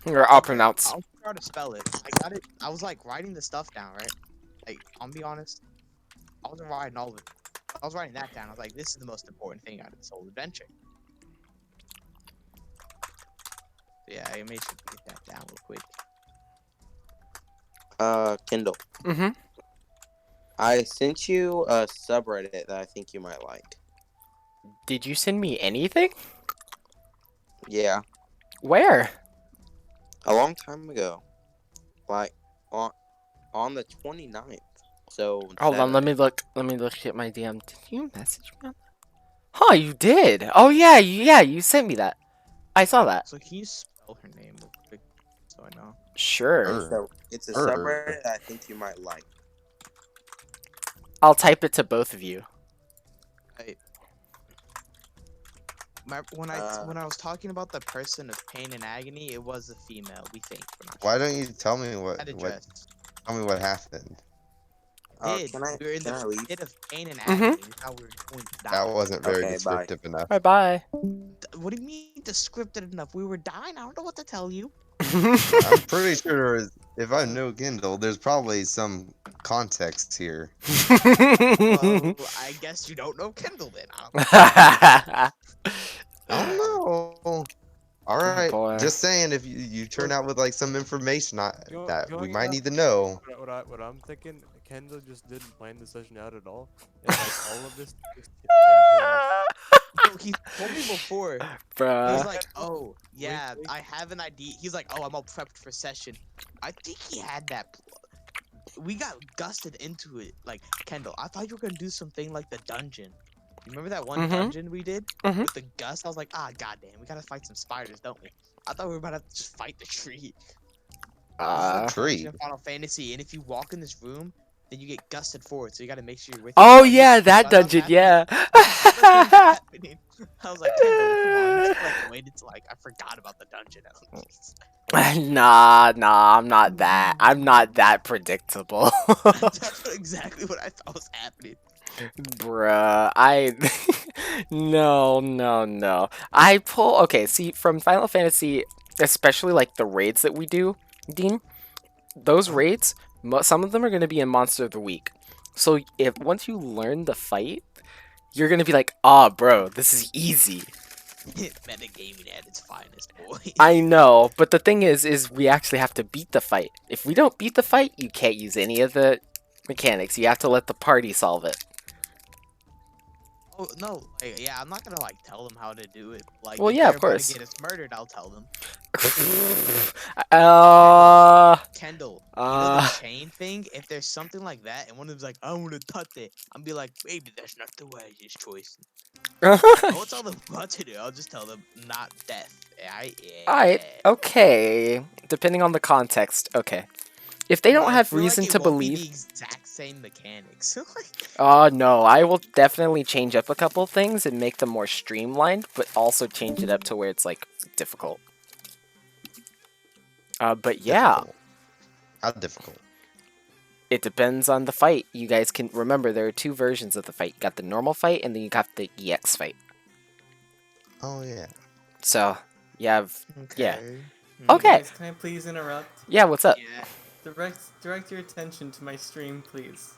Yeah. Or I'll pronounce. I'll try to spell it. I got it. I was like writing the stuff down, right? Like, I'll be honest. I wasn't writing all of it. I was writing that down. I was like, this is the most important thing out of this whole adventure. Yeah, I made sure to get that down real quick. Kendall, Mm-hmm. I sent you a subreddit that I think you might like. Did you send me anything? Yeah, Where? a long time ago, like on the 29th. So Hold on, let me Saturday. look. Let me look at my DM. Did you message me? On that? Huh, you did. Oh yeah, you sent me that. I saw that. So can you spell her name real quick so I know? Sure. So it's a Err. subreddit that I think you might like. I'll type it to both of you. When I was talking about the person of pain and agony, it was a female. We think. We're not Why sure. don't you tell me what That what address. tell me what happened? Did Can I we were in the leave? pit of pain and Mhm. agony? We thought we were going to die. That wasn't very Okay, bye. descriptive enough. Bye bye. What do you mean descriptive enough? We were dying. I don't know what to tell you. I'm pretty sure there is, if I know Kindle, there's probably some context here. Well, I guess you don't know Kendall then. I I don't know. All Oh, right, boy. just saying, if you turn out with like some information that we Going might off need to know. What I'm thinking, Kendall just didn't plan the session out at all. And like all of this just No, he told me before. He Bruh. was like, "Oh, yeah, wait. I have an idea." He's like, "Oh, I'm all prepped for session." I think he had that. We got gusted into it. Like, Kendall, I thought you were gonna do something like the dungeon. You remember that one Mhm. dungeon we did Mhm. with the gust? I was like, goddamn, we gotta fight some spiders, don't we? I thought we were about to just fight the tree. Uh, Tree. In Final Fantasy, and if you walk in this room, then you get gusted forward. So you gotta make sure you're with. oh your buddies. yeah, So that I thought dungeon. happening- Yeah. I thought that was happening. I was like, Kendall, come on. He's like, waited till like I forgot about the dungeon. Nah, I'm not that. I'm not that predictable. That's exactly what I thought was happening. Bruh, no. Okay, see, from Final Fantasy, especially like the raids that we do, Dean, those raids, some of them are going to be in Monster of the Week. So if once you learn the fight, you're going to be like, bro, this is easy. Metagaming at its finest, boy. I know, but the thing is we actually have to beat the fight. If we don't beat the fight, you can't use any of the mechanics. You have to let the party solve it. Oh no, like, yeah, I'm not gonna like tell them how to do it. Like, Well, if yeah, of they're about course. to get us murdered, I'll tell them. Kendall, you know the chain thing? If there's something like that, and one of them's like, I want to touch it, I'm be like, maybe that's not the wisest choice. I won't tell them what to do. I'll just tell them not death. Alright, okay. Depending on the context, okay. If they don't I have feel like reason it to won't be believe... the exact same mechanics. No, I will definitely change up a couple things and make them more streamlined, but also change it up to where it's, like, difficult. But yeah, Difficult. How difficult? it depends on the fight. You guys can remember there are two versions of the fight. You got the normal fight, and then you got the EX fight. Oh yeah. So, you have... Yeah. Hmm. Okay. Guys, can I please interrupt? Yeah, what's up? Yeah. Direct your attention to my stream, please.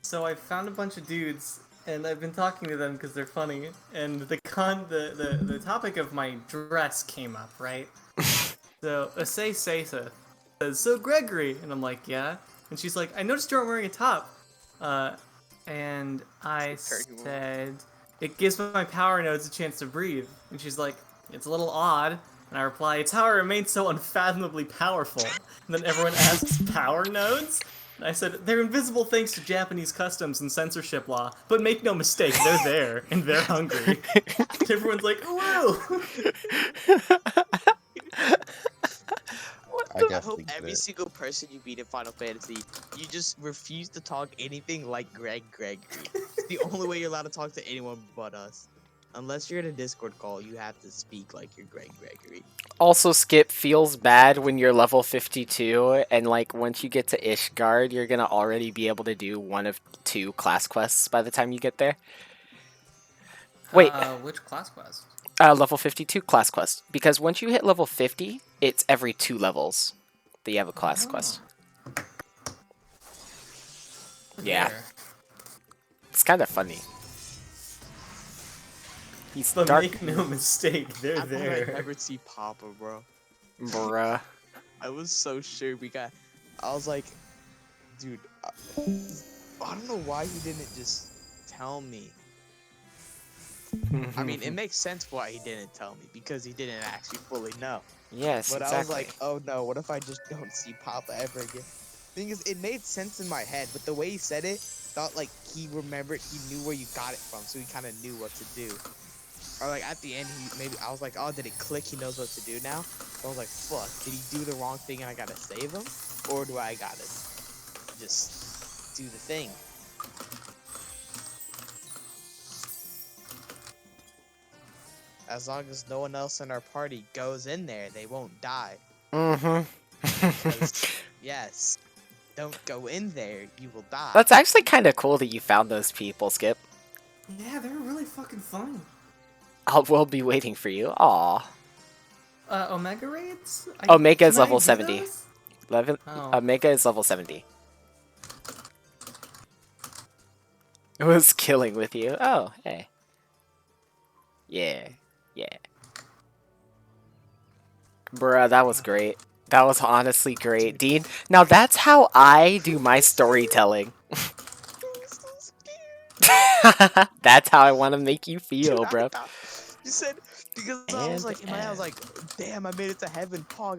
So I found a bunch of dudes, and I've been talking to them because they're funny. And the topic of my dress came up, right? So Asay Sesa says, "So Gregory," and I'm like, "Yeah." And she's like, "I noticed you aren't wearing a top." And I said, "It gives my power nodes a chance to breathe." And she's like, "It's a little odd." And I reply, "It's how I remain so unfathomably powerful." And then everyone asks, "Power nodes?" And I said, "They're invisible thanks to Japanese customs and censorship law. But make no mistake, they're there, and they're hungry." And everyone's like, "Woo!" I hope every single person you meet in Final Fantasy, you just refuse to talk anything like Gregory. It's the only way you're allowed to talk to anyone but us. Unless you're in a Discord call, you have to speak like you're Gregory. Also, Skip feels bad when you're level 52, and like once you get to Ishgard, you're gonna already be able to do one of two class quests by the time you get there. Wait, Which class quest? level 52 class quest. Because once you hit level 50, it's every 2 levels that you have a class quest. Yeah. There. It's kind of funny. He's But dark. make no mistake, they're I thought I'd there. never see Papa, bro. Bruh. I was so sure I was like, dude, I don't know why he didn't just tell me. I mean, it makes sense why he didn't tell me because he didn't actually fully know. Yes, But exactly. I was like, oh no, what if I just don't see Papa ever again? Thing is, it made sense in my head, but the way he said it, felt like he remembered, he knew where you got it from, so he kind of knew what to do. Or like at the end, I was like, oh, did it click? He knows what to do now. So I was like, fuck, did he do the wrong thing and I gotta save him, or do I gotta just do the thing? As long as no one else in our party goes in there, they won't die. Mm-hmm. Yes, don't go in there, you will die. That's actually kind of cool that you found those people, Skip. Yeah, they're really fucking fun. We'll be waiting for you. Aw. Omega raids? Omega is Can I level do 70. those? Oh. Omega is level 70. It was killing with you. Oh, hey. Yeah. Yeah. Bruh, that was great. That was honestly great. Dean, now that's how I do my storytelling. That's how I want to make you feel, Dude, bro. You said, because I was And like, in my head, I was like, damn, I made it to heaven, Pog.